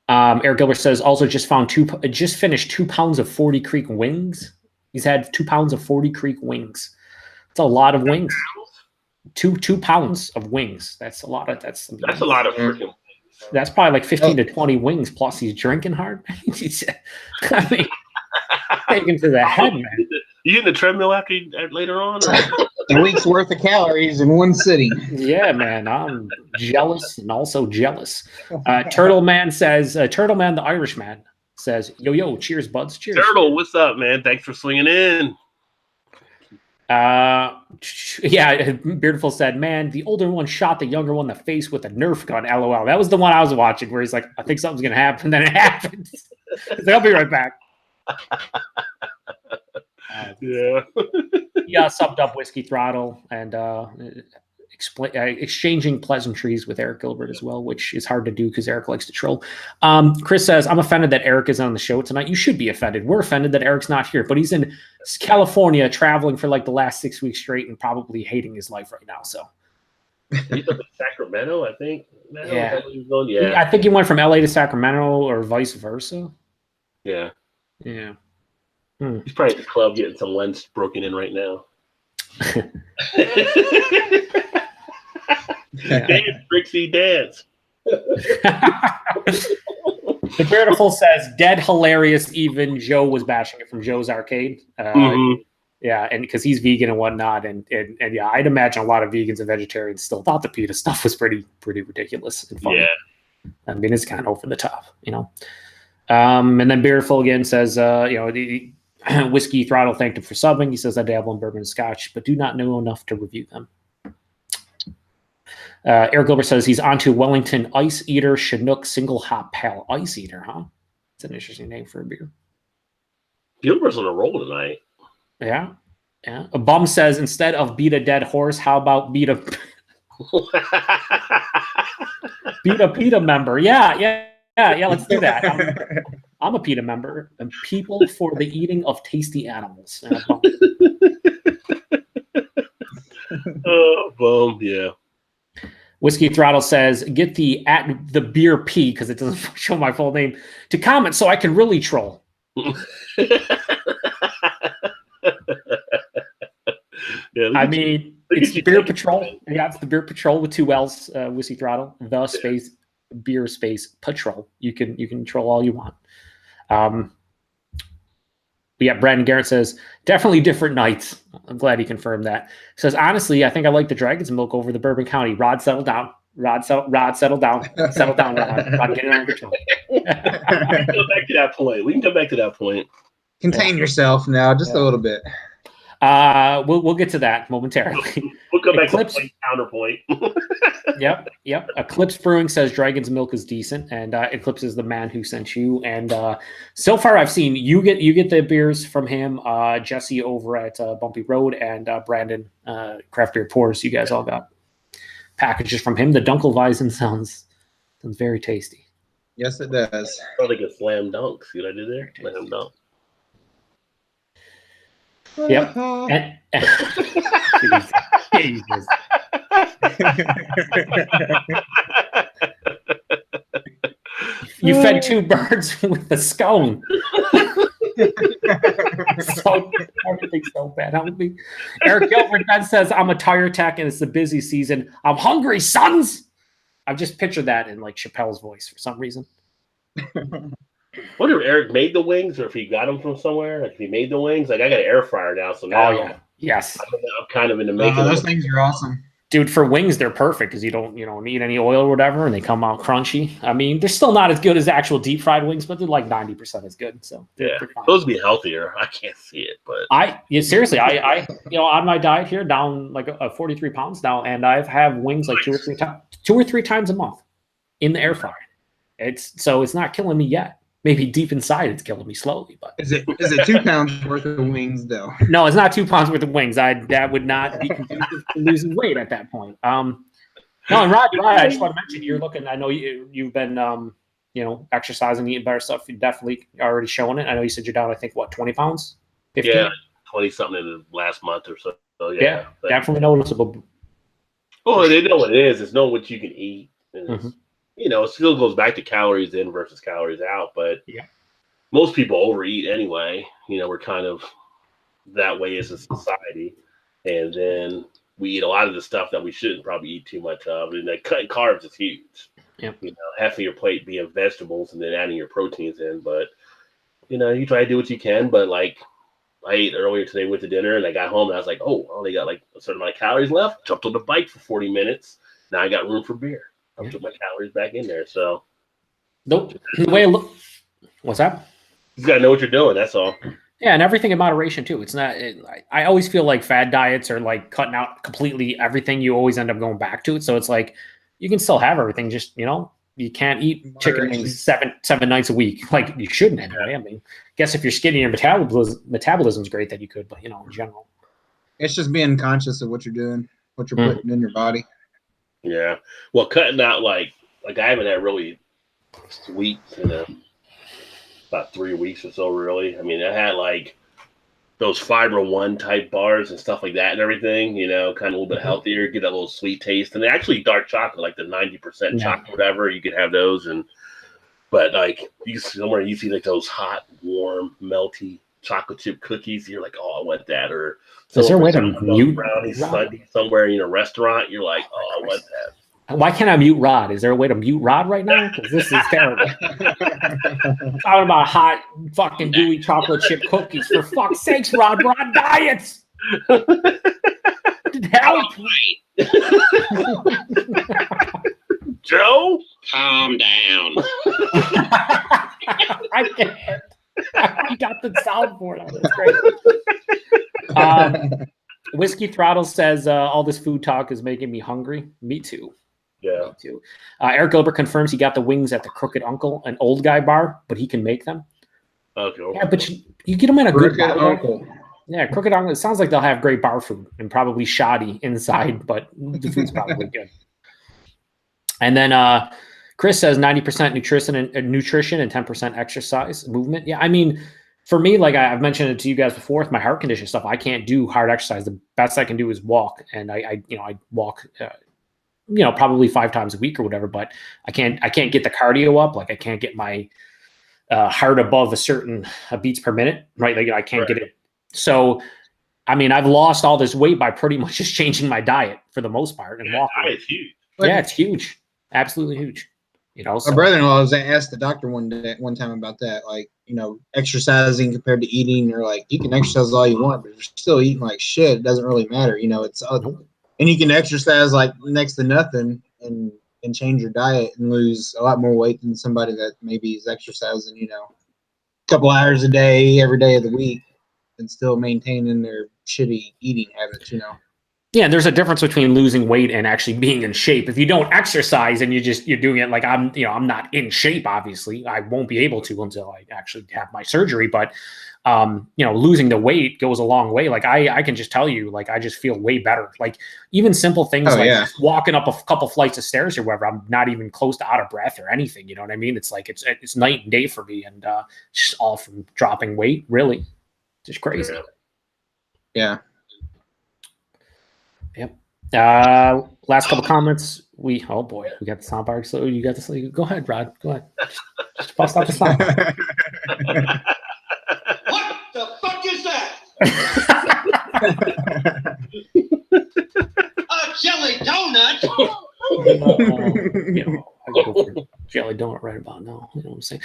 Eric Gilbert says also just finished 2 pounds of 40 Creek wings. He's had 2 pounds of 40 Creek wings. It's a lot of wings. 2 pounds of wings. That's a lot of a lot of freaking wings. That's probably like 15 to 20 wings. Plus he's drinking hard. I mean, taken to the head, man. You getting the treadmill later on? A week's worth of calories in one sitting. Yeah, man. I'm jealous and also jealous. Turtle Man the Irishman says, yo, cheers, buds. Cheers. Turtle, what's up, man? Thanks for swinging in. Yeah, Beardful said, man, the older one shot the younger one in the face with a Nerf gun. LOL. That was the one I was watching where he's like, I think something's going to happen. Then it happens. He's like, I'll be right back. Yeah. He summed up Whiskey Throttle and exchanging pleasantries with Eric Gilbert as well, which is hard to do because Eric likes to troll. Chris says, I'm offended that Eric is on the show tonight. You should be offended. We're offended that Eric's not here, but he's in California traveling for like the last 6 weeks straight and probably hating his life right now. So he's up in Sacramento, I think. Yeah. I think he went from LA to Sacramento or vice versa. Yeah. Yeah. He's probably at the club getting some lens broken in right now. Dance, Trixie, dance. The Beautiful says, dead hilarious. Even Joe was bashing it from Joe's Arcade. Yeah, and because he's vegan and whatnot, and yeah, I'd imagine a lot of vegans and vegetarians still thought the PETA stuff was pretty ridiculous and funny. Yeah, I mean, it's kind of over the top, And then Beautiful again says, the Whiskey Throttle thanked him for subbing. He says, I dabble in bourbon and scotch, but do not know enough to review them. Eric Gilbert says he's onto Wellington Ice Eater Chinook Single Hop Pale Ice Eater, huh? It's an interesting name for a beer. Gilbert's on a roll tonight. Yeah. A bum says, instead of beat a dead horse, how about beat a PETA member? Yeah. Let's do that. I'm a PETA member. And people for the eating of tasty animals. Oh, boom, yeah. Whiskey Throttle says, get the beer P, because it doesn't show my full name, to comment so I can really troll. Yeah, I mean, it's Beer Patrol. Yeah, it's the Beer Patrol with 2 L's, Whiskey Throttle, the space, beer space patrol. You can troll all you want. But yeah, Brandon Garrett says, definitely different nights. I'm glad he confirmed that. He says, honestly, I think I like the Dragon's Milk over the Bourbon County. Rod, settle down. Rod, settle down. Settle down, Rod. Rod, get it under control. We can go back to that point. Contain yourself now, just a little bit. We'll get to that momentarily. We'll go back Eclipse, to counterpoint. Yep. Eclipse Brewing says Dragon's Milk is decent, and Eclipse is the man who sent you. And so far, I've seen you get the beers from him, Jesse over at Bumpy Road, and Brandon Craft Beer Pours. You guys all got packages from him. The Dunkelweizen sounds very tasty. Yes, it does. Sounds like a slam dunk. See what I did there? Slam dunk. Yep. Jesus. You fed 2 birds with a scone. So everything's so bad. Eric Gilbert then says, I'm a tire tech and it's the busy season. I'm hungry, sons. I've just pictured that in like Chappelle's voice for some reason. I wonder if Eric made the wings or if he got them from somewhere. Like if he made the wings, like I got an air fryer now, so now yes, I'm kind of into making those things are awesome, dude. For wings, they're perfect because you don't need any oil or whatever, and they come out crunchy. I mean, they're still not as good as actual deep fried wings, but they're like 90% as good. So they're supposed to be healthier. I can't see it, but seriously, I on my diet here down like 43 pounds now, and I have wings like 2 or 3 times a month in the air fryer. It's not killing me yet. Maybe deep inside it's killing me slowly, but is it 2 pounds worth of wings though? No, it's not 2 pounds worth of wings. That would not be conducive to losing weight at that point. No, and Rod, I just want to mention you're looking. I know you've been exercising, eating better stuff. You definitely already showing it. I know you said you're down. I think 20 pounds. 15? Yeah, 20 something in the last month or so. So yeah, definitely noticeable. Well, they know what it is. It's knowing what you can eat. And it still goes back to calories in versus calories out, but most people overeat anyway. We're kind of that way as a society. And then we eat a lot of the stuff that we shouldn't probably eat too much of. And cutting carbs is huge. Yep. Half of your plate being vegetables and then adding your proteins in. But, you try to do what you can. But like I ate earlier today, went to dinner, and I got home and I was like, I only got like a certain amount of calories left. Jumped on the bike for 40 minutes. Now I got room for beer. I put my calories back in there. So, nope. The way what's that? You gotta know what you're doing. That's all. Yeah, and everything in moderation too. It's not. I always feel like fad diets are like cutting out completely everything. You always end up going back to it. So it's like you can still have everything. Just you can't eat chicken wings seven nights a week like you shouldn't anyway. I mean, I guess if you're skinny and your metabolism's great, that you could. But in general, it's just being conscious of what you're doing, what you're putting in your body. Yeah. Well, cutting out like I haven't had really sweets in about 3 weeks or so, really. I mean, I had like those Fiber One type bars and stuff like that and everything, kind of a little bit healthier, get that little sweet taste. And actually dark chocolate, like the 90% chocolate, whatever, you could have those. But like you see like those hot, warm, melty chocolate chip cookies, you're like, I want that. Or is there a way to mute brownies Sunday somewhere in a restaurant? You're like, I want that. Why can't I mute Rod? Is there a way to mute Rod right now? Because this is terrible. Talking about hot fucking gooey chocolate chip cookies. For fuck's sakes, Rod, we're on diets. Help. Joe, Calm down. I can't. I got the soundboard on. That's great. Whiskey Throttle says all this food talk is making me hungry. Me too. yeah, Me too. Eric Gilbert confirms he got the wings at the Crooked Uncle, an old guy bar, but he can make them. okay. Yeah, but you get them in a good Crooked bar. Uncle. Yeah, Crooked Uncle. It sounds like they'll have great bar food and probably shoddy inside, but the food's probably good. And then Chris says 90% nutrition and 10% exercise movement. Yeah, I mean, for me, like I've mentioned it to you guys before, with my heart condition stuff, I can't do hard exercise. The best I can do is walk, and I walk, probably 5 times a week or whatever. But I can't get the cardio up. Like I can't get my heart above a certain beats per minute, right? Like I can't get it. So, I mean, I've lost all this weight by pretty much just changing my diet for the most part and walking. It's huge. Yeah, it's huge, absolutely huge. So. My brother-in-law was asked the doctor one time about that, like, exercising compared to eating, or like you can exercise all you want, but if you're still eating like shit, it doesn't really matter. It's and you can exercise like next to nothing and change your diet and lose a lot more weight than somebody that maybe is exercising, a couple hours a day, every day of the week, and still maintaining their shitty eating habits, Yeah, there's a difference between losing weight and actually being in shape. If you don't exercise and you're doing it like I'm not in shape, obviously. I won't be able to until I actually have my surgery. But losing the weight goes a long way. Like I can just tell you, like I just feel way better. Like even simple things just walking up a couple flights of stairs or whatever, I'm not even close to out of breath or anything. You know what I mean? It's like it's night and day for me, and just all from dropping weight, really. Just crazy. Yeah. Yep. Last couple comments. Oh boy, we got the soundbar. So you got this. Go ahead, Rod. Go ahead. Just bust out the soundbar. What the fuck is that? A jelly donut? I go for jelly donut right about now. You know what I'm saying?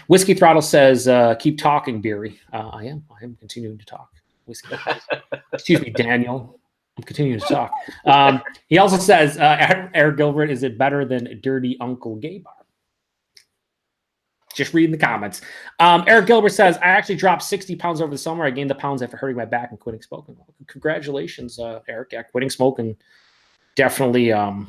Whiskey Throttle says, "Keep talking, Beery." I am continuing to talk. Whiskey. Excuse me, Daniel. I'm continuing to talk. He also says, Eric Gilbert, is it better than Dirty Uncle Gay Bar? Just reading the comments. Eric Gilbert says, I actually dropped 60 pounds over the summer. I gained the pounds after hurting my back and quitting smoking. Congratulations, Eric. Yeah, quitting smoking. Definitely a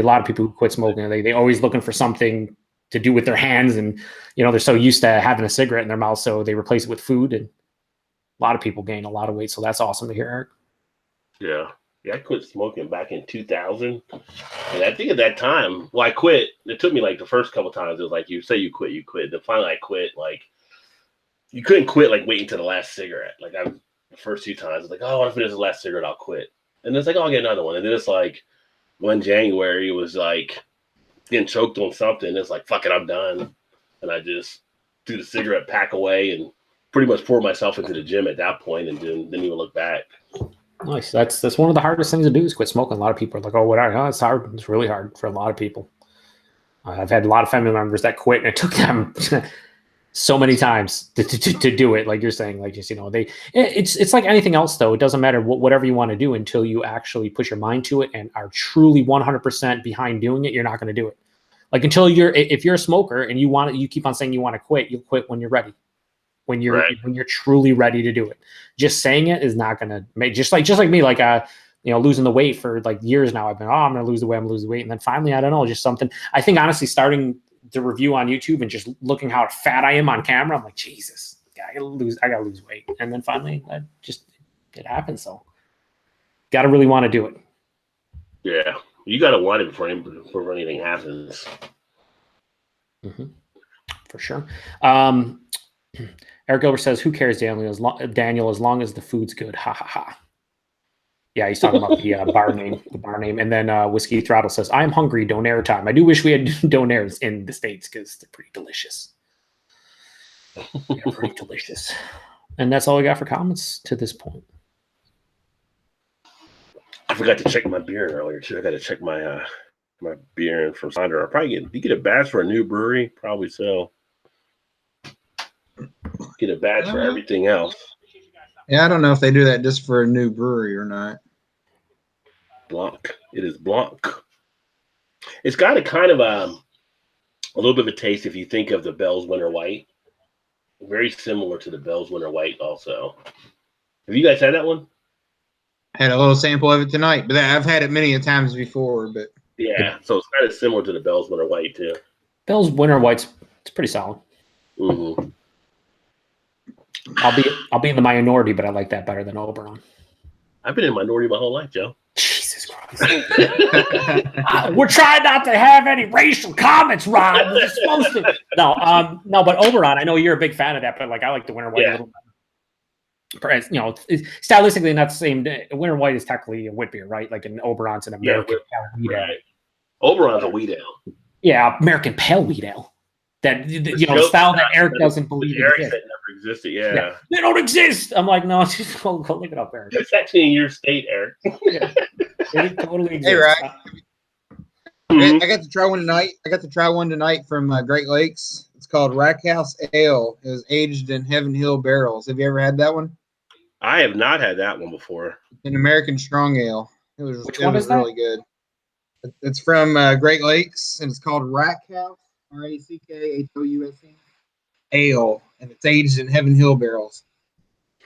lot of people who quit smoking. They always looking for something to do with their hands. And, they're so used to having a cigarette in their mouth. So they replace it with food. And a lot of people gain a lot of weight. So that's awesome to hear, Eric. Yeah, I quit smoking back in 2000. And I think at that time, I quit. It took me like the first couple times. It was like, you say you quit. Then finally I quit. Like, you couldn't quit, like, waiting to the last cigarette. Like, the first 2 times, I was like, oh, if it is the last cigarette, I'll quit. And it's like, oh, I'll get another one. And then it's like, one January, it was like getting choked on something. It's like, fuck it, I'm done. And I just threw the cigarette pack away and pretty much poured myself into the gym at that point and didn't even look back. Nice. That's one of the hardest things to do is quit smoking. A lot of people are like, oh, whatever. It's hard. It's really hard for a lot of people. I've had a lot of family members that quit, and it took them so many times to do it. Like you're saying, like just it's like anything else though. It doesn't matter whatever you want to do until you actually put your mind to it and are truly 100% behind doing it. You're not going to do it. Like if you're a smoker and you keep on saying you want to quit, you'll quit when you're ready. When you're truly ready to do it. Just saying it is not going to make, just like me, like losing the weight for like years now. I've been, I'm going to lose the weight. I'm going to lose the weight. And then finally, I don't know, just something. I think honestly, starting the review on YouTube and just looking how fat I am on camera, I'm like, Jesus, I gotta lose weight. And then finally, it happens. So got to really want to do it. Yeah. You got to want it before anything happens. Mm-hmm. For sure. Eric Gilbert says, who cares, Daniel, as long as the food's good. Ha, ha, ha. Yeah, he's talking about the bar name. And then Whiskey Throttle says, I'm hungry, donair time. I do wish we had donairs in the States because they're pretty delicious. Pretty delicious. And that's all we got for comments to this point. I forgot to check my beer in earlier too. I got to check my my beer in from Sonder. I'll probably get a batch for a new brewery. Probably so. Get a batch for everything else. Yeah, I don't know if they do that just for a new brewery or not. Blanc. It is Blanc. It's got a kind of a little bit of a taste if you think of the Bell's Winter White. Very similar to the Bell's Winter White also. Have you guys had that one? I had a little sample of it tonight, but I've had it many a times before. But Yeah, so it's kind of similar to the Bell's Winter White too. Bell's Winter White's it's pretty solid. Mm-hmm. I'll be in the minority, but I like that better than Oberon. I've been in minority my whole life, Joe. Jesus Christ. We're trying not to have any racial comments, Rod. We're supposed to. No, but Oberon, I know you're a big fan of that, but like I like the Winter White a little better. You know, it's stylistically not the same. Winter White is technically a wheat beer, right? Like an Oberon's an American pale wheat ale. Right. Oberon's a wheat ale. Yeah, American pale wheat ale. That style that Eric doesn't believe Eric exists. said never existed. Yeah, they don't exist. I'm like, no, just go look it up, Eric. It's actually in your state, Eric. Yeah. It totally exists. Hey, right. I got to try one tonight from Great Lakes. It's called Rack House Ale. It was aged in Heaven Hill barrels. Have you ever had that one? I have not had that one before. An American Strong Ale. It was really good. It's from Great Lakes, and it's called Rack House. RACKHOUSE ale, and it's aged in Heaven Hill barrels.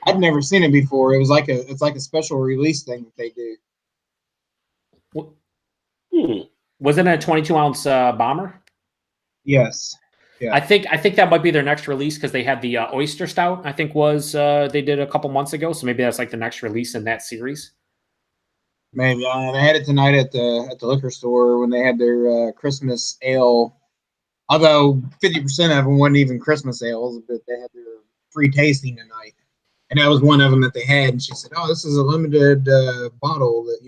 I'd never seen it before. It's like a special release thing that they do. Was it a 22-ounce bomber? Yes. Yeah. I think that might be their next release because they had the oyster stout. I think they did a couple months ago, so maybe that's like the next release in that series. Maybe they had it tonight at the liquor store when they had their Christmas ale. Although 50% of them wasn't even Christmas ales, but they had their free tasting tonight. And that was one of them that they had. And she said, oh, this is a limited bottle that,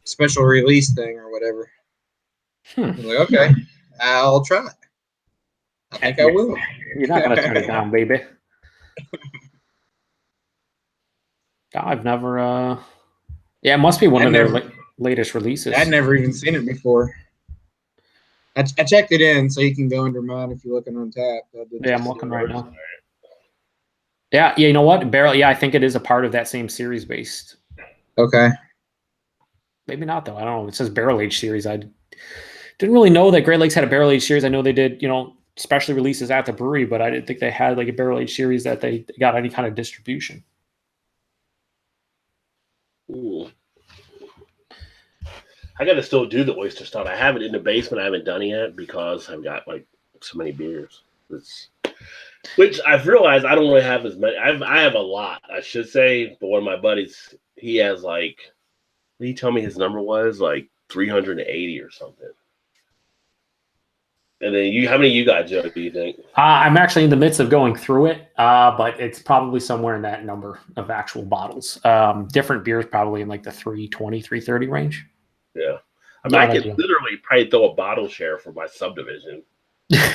special release thing or whatever. I was like, okay, I'll try it. I think I will. You're not going to turn it down, baby. I've never... Yeah, it must be one of their latest releases. I'd never even seen it before. I checked it in, so you can go under mine if you're looking on tap. Yeah, I'm looking right now. Yeah, you know what? Barrel. Yeah, I think it is a part of that same series based. Okay. Maybe not though. I don't know. It says barrel age series. I didn't really know that Great Lakes had a barrel age series. I know they did, special releases at the brewery, but I didn't think they had like a barrel age series that they got any kind of distribution. Ooh. I got to still do the oyster stout. I have it in the basement. I haven't done it yet because I've got like so many beers. Which I've realized I don't really have as many. I have a lot, I should say. But one of my buddies, he has like, what did he tell me his number was? Like 380 or something. And then how many you got, Joe, do you think? I'm actually in the midst of going through it, but it's probably somewhere in that number of actual bottles. Different beers probably in like the 320, 330 range. Yeah. I mean, I could literally probably throw a bottle share for my subdivision.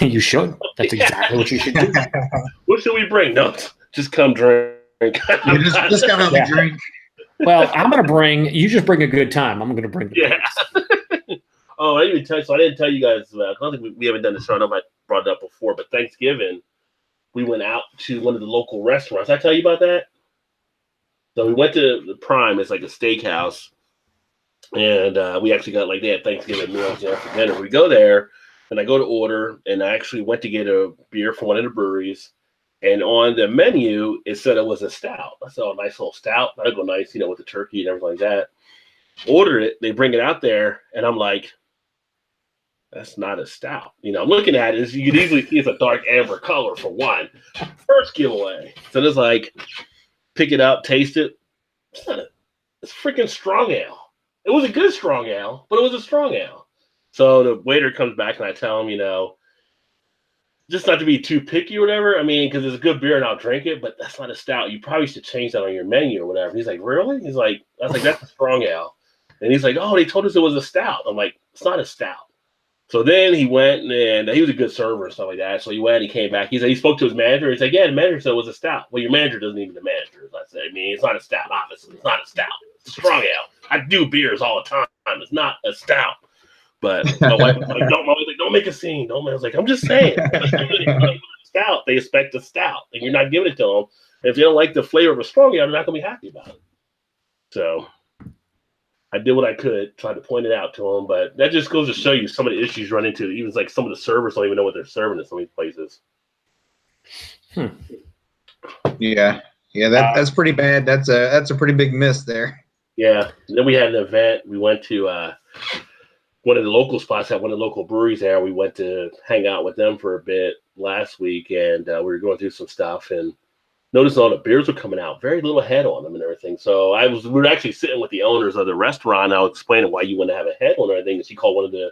You should. That's exactly what you should do. What should we bring? No, just come drink. Just come out and drink. Well, you just bring a good time. I'm going to bring the Oh, I didn't tell you guys about, I don't think we haven't done this show. I know I brought it up before, but Thanksgiving, we went out to one of the local restaurants. Did I tell you about that? So we went to the Prime. It's like a steakhouse. And we actually got they had Thanksgiving meals after dinner. We go there, and I go to order, and I actually went to get a beer from one of the breweries. And on the menu, it said it was a stout. I saw a nice little stout. That'd go nice, with the turkey and everything like that. Ordered it. They bring it out there, and I'm like, that's not a stout. I'm looking at it. You can easily see it's a dark amber color for one. First giveaway. So it's like, pick it up, taste it. It's freaking strong ale. It was a good strong ale, but it was a strong ale. So the waiter comes back and I tell him, just not to be too picky or whatever. I mean, because it's a good beer and I'll drink it, but that's not a stout. You probably should change that on your menu or whatever. He's like, really? He's like, I was like, that's a strong ale. And he's like, oh, they told us it was a stout. I'm like, it's not a stout. So then he went and he was a good server and stuff like that. So he went, he came back. He said he spoke to his manager. He's like, yeah, the manager said it was a stout. Well, your manager doesn't even the manager. I said, I mean, it's not a stout. Obviously, it's not a stout. strong ale. I do beers all the time. It's not a stout. But my wife was like, don't make a scene. I was like, I'm just saying. Stout, they expect a stout, and you're not giving it to them. And if they don't like the flavor of a strong ale, they're not going to be happy about it. So I did what I could, tried to point it out to them. But that just goes to show you some of the issues you run into. Even like some of the servers don't even know what they're serving in some of these places. Yeah, that's pretty bad. That's a pretty big miss there. Yeah. And then we had an event. We went to one of the local spots at one of the local breweries there. We went to hang out with them for a bit last week, and we were going through some stuff and noticed all the beers were coming out, very little head on them and everything. So we were actually sitting with the owners of the restaurant. I was explaining why you wouldn't have a head on or anything. And she called one of the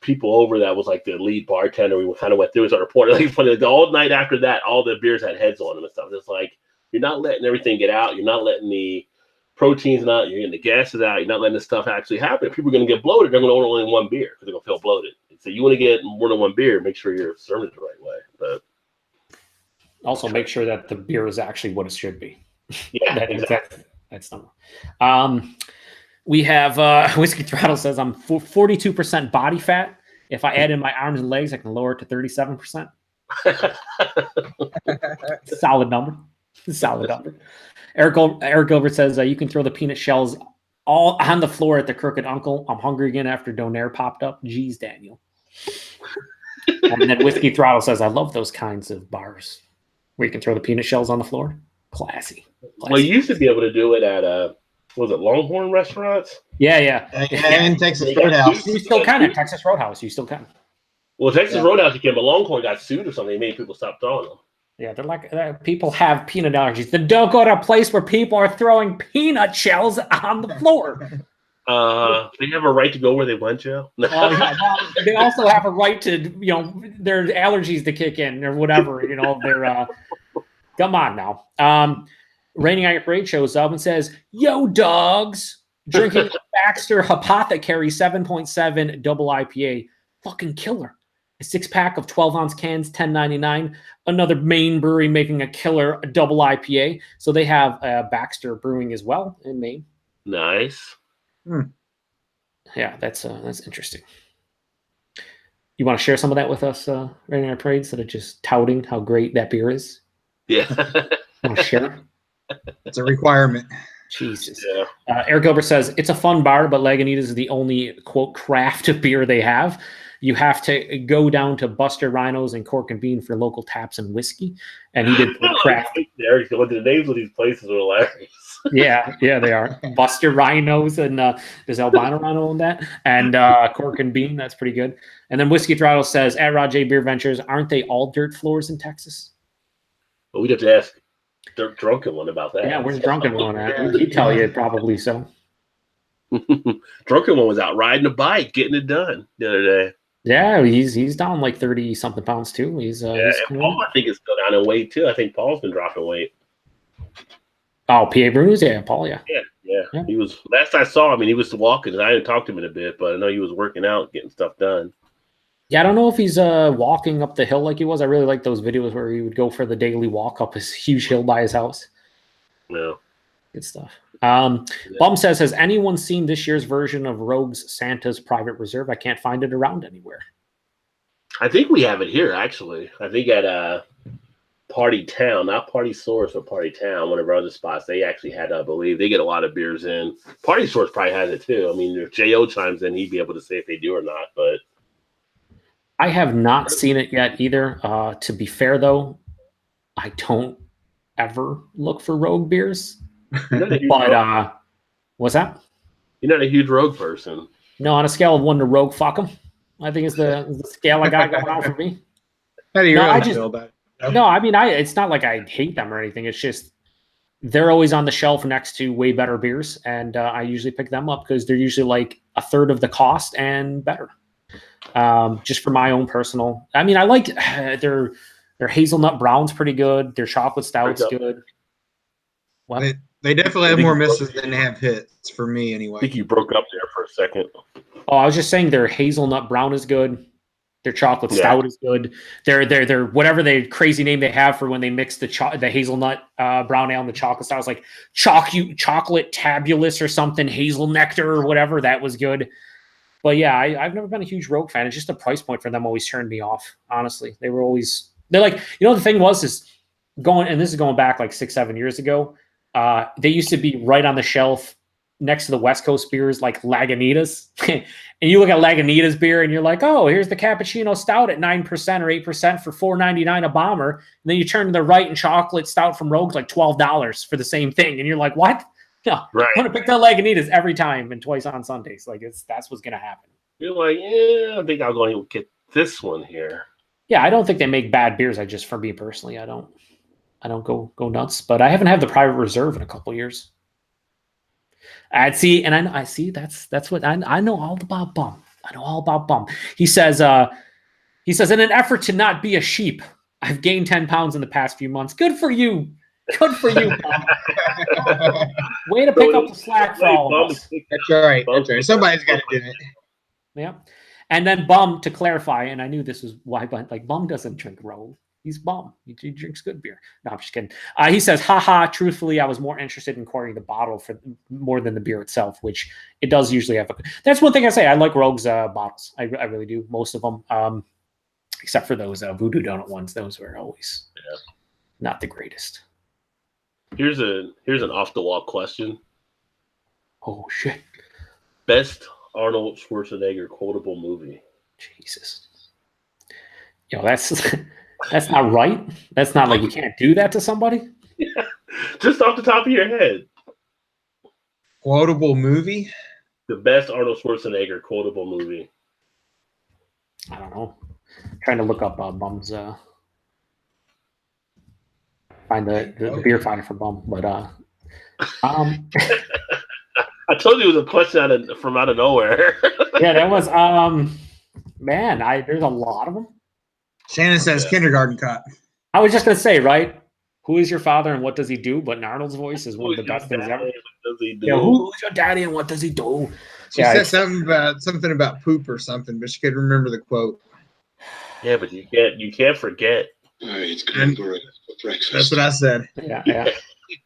people over that was like the lead bartender. We kind of went through and started reporting. Like, funny, all night after that, all the beers had heads on them and stuff. It's like, you're not letting everything get out. You're not letting the proteins out, you're getting the gases out, you're not letting this stuff actually happen. If people are going to get bloated, they're going to order only one beer because they're going to feel bloated. So you want to get more than one beer, make sure you're serving it the right way. But also make sure that the beer is actually what it should be. Yeah, that's number. We have Whiskey Throttle says I'm 42% body fat. If I add in my arms and legs, I can lower it to 37%. Solid number. Solid number. Eric Gilbert says you can throw the peanut shells all on the floor at the Crooked Uncle. I'm hungry again after Donaire popped up. Jeez, Daniel. And then Whiskey Throttle says, I love those kinds of bars where you can throw the peanut shells on the floor. Classy. Well, you used to be able to do it at was it Longhorn restaurants? Yeah. And Texas Roadhouse. You still can at Texas Roadhouse. You still can. Well, Texas Roadhouse you can, but Longhorn got sued or something. They made people stop throwing them. Yeah, they're like people have peanut allergies. Then don't go to a place where people are throwing peanut shells on the floor. They have a right to go where they want, Joe. They also have a right to, their allergies to kick in or whatever. They're come on now. Raining on Your Parade shows up and says, "Yo, dogs, drinking Baxter Apothecary 7.7 double IPA, fucking killer." A 6-pack of 12-ounce cans, $10.99. Another Maine brewery making a killer double IPA. So they have Baxter Brewing as well in Maine. Nice. Yeah, that's interesting. You want to share some of that with us, Raining on Your Parade, instead of just touting how great that beer is? Yeah. Want to share? It's a requirement. Jesus. Yeah. Eric Gilbert says, it's a fun bar, but Lagunitas is the only, quote, craft beer they have. You have to go down to Buster Rhinos and Cork and Bean for local taps and whiskey. And he did craft. The names of these places are hilarious. Yeah, they are. Buster Rhinos and there's Albino Rhino in that. And Cork and Bean, that's pretty good. And then Whiskey Throttle says, at Rod J BeerVentures, aren't they all dirt floors in Texas? Well, we'd have to ask Drunken One about that. Yeah, where's Drunken One at? He'd tell you probably so. Drunken One was out riding a bike, getting it done the other day. Yeah, he's down like 30-something pounds too. He's Paul, I think, is still down in weight too. I think Paul's been dropping weight. Oh, PA Bruce, yeah, Paul, yeah. He was last I saw him. He was walking. I didn't talk to him in a bit, but I know he was working out, getting stuff done. Yeah, I don't know if he's walking up the hill like he was. I really like those videos where he would go for the daily walk up his huge hill by his house. Yeah, good stuff. Bum says, has anyone seen this year's version of Rogue's Santa's Private Reserve? I can't find it around anywhere. I think we have it here, actually. I think at Party Town, not Party Source, but Party Town, one of our other spots, they actually had, I believe, they get a lot of beers in. Party Source probably has it too. I mean, if J.O. chimes in, he'd be able to say if they do or not, but I have not seen it yet either. To be fair, though, I don't ever look for Rogue beers. But what's that? You're not a huge Rogue person. No, on a scale of 1 to Rogue, fuck them. I think it's the scale I got going on for me. How do you really feel about it? No, I mean, it's not like I hate them or anything. It's just they're always on the shelf next to way better beers, and I usually pick them up because they're usually like a third of the cost and better. Just for my own personal. I mean, I like their hazelnut brown's pretty good. Their chocolate stout's good. What? They definitely have more misses than they have hits for me, anyway. I think you broke up there for a second. Oh, I was just saying their hazelnut brown is good. Their chocolate stout is good. Their whatever the crazy name they have for when they mix the hazelnut brown ale and the chocolate stout. It's like chocolate tabulous or something, hazel nectar or whatever. That was good. But yeah, I've never been a huge Rogue fan. It's just the price point for them always turned me off. Honestly, they're like, the thing is and this is going back like 6-7 years ago. They used to be right on the shelf next to the West Coast beers like Lagunitas. And you look at Lagunitas beer and you're like, oh, here's the cappuccino stout at 9% or 8% for $4.99 a bomber. And then you turn to the right and chocolate stout from Rogue's like $12 for the same thing. And you're like, what? No, right. I'm going to pick that Lagunitas every time and twice on Sundays. Like that's what's going to happen. You're like, yeah, I think I'm going to get this one here. Yeah, I don't think they make bad beers. For me personally, I don't go nuts, but I haven't had the Private Reserve in a couple years. I see that's what I know all about Bum. I know all about Bum. He says, in an effort to not be a sheep, I've gained 10 pounds in the past few months. Good for you. Good for you, Bum. Way to pick up the slack for all of us. That's right. That's right. Somebody's got to do it. Yeah. And then Bum, to clarify, and I knew this was why, but like Bum doesn't drink Rogue. He's Bum. He drinks good beer. No, I'm just kidding. He says, haha, truthfully, I was more interested in querying the bottle for more than the beer itself, which it does usually have. That's one thing I say. I like Rogue's bottles. I really do. Most of them, except for those Voodoo Donut ones. Those were always not the greatest. Here's an off-the-wall question. Oh, shit. Best Arnold Schwarzenegger quotable movie. Jesus. That's not right. That's not like you can't do that to somebody. Yeah. Just off the top of your head. Quotable movie? The best Arnold Schwarzenegger quotable movie. I don't know. I'm trying to look up Bum's find the beer finder for Bum, but I told you it was a question from out of nowhere. Yeah, that was man, there's a lot of them. Shannon says Kindergarten Cop. I was just gonna say, right? Who is your father and what does he do? But in Arnold's voice is one of the best things ever. What does he do? Yeah, who's your daddy and what does he do? She said something about poop or something, but she couldn't remember the quote. Yeah, but you can't forget. It's going for breakfast. That's what I said. Yeah.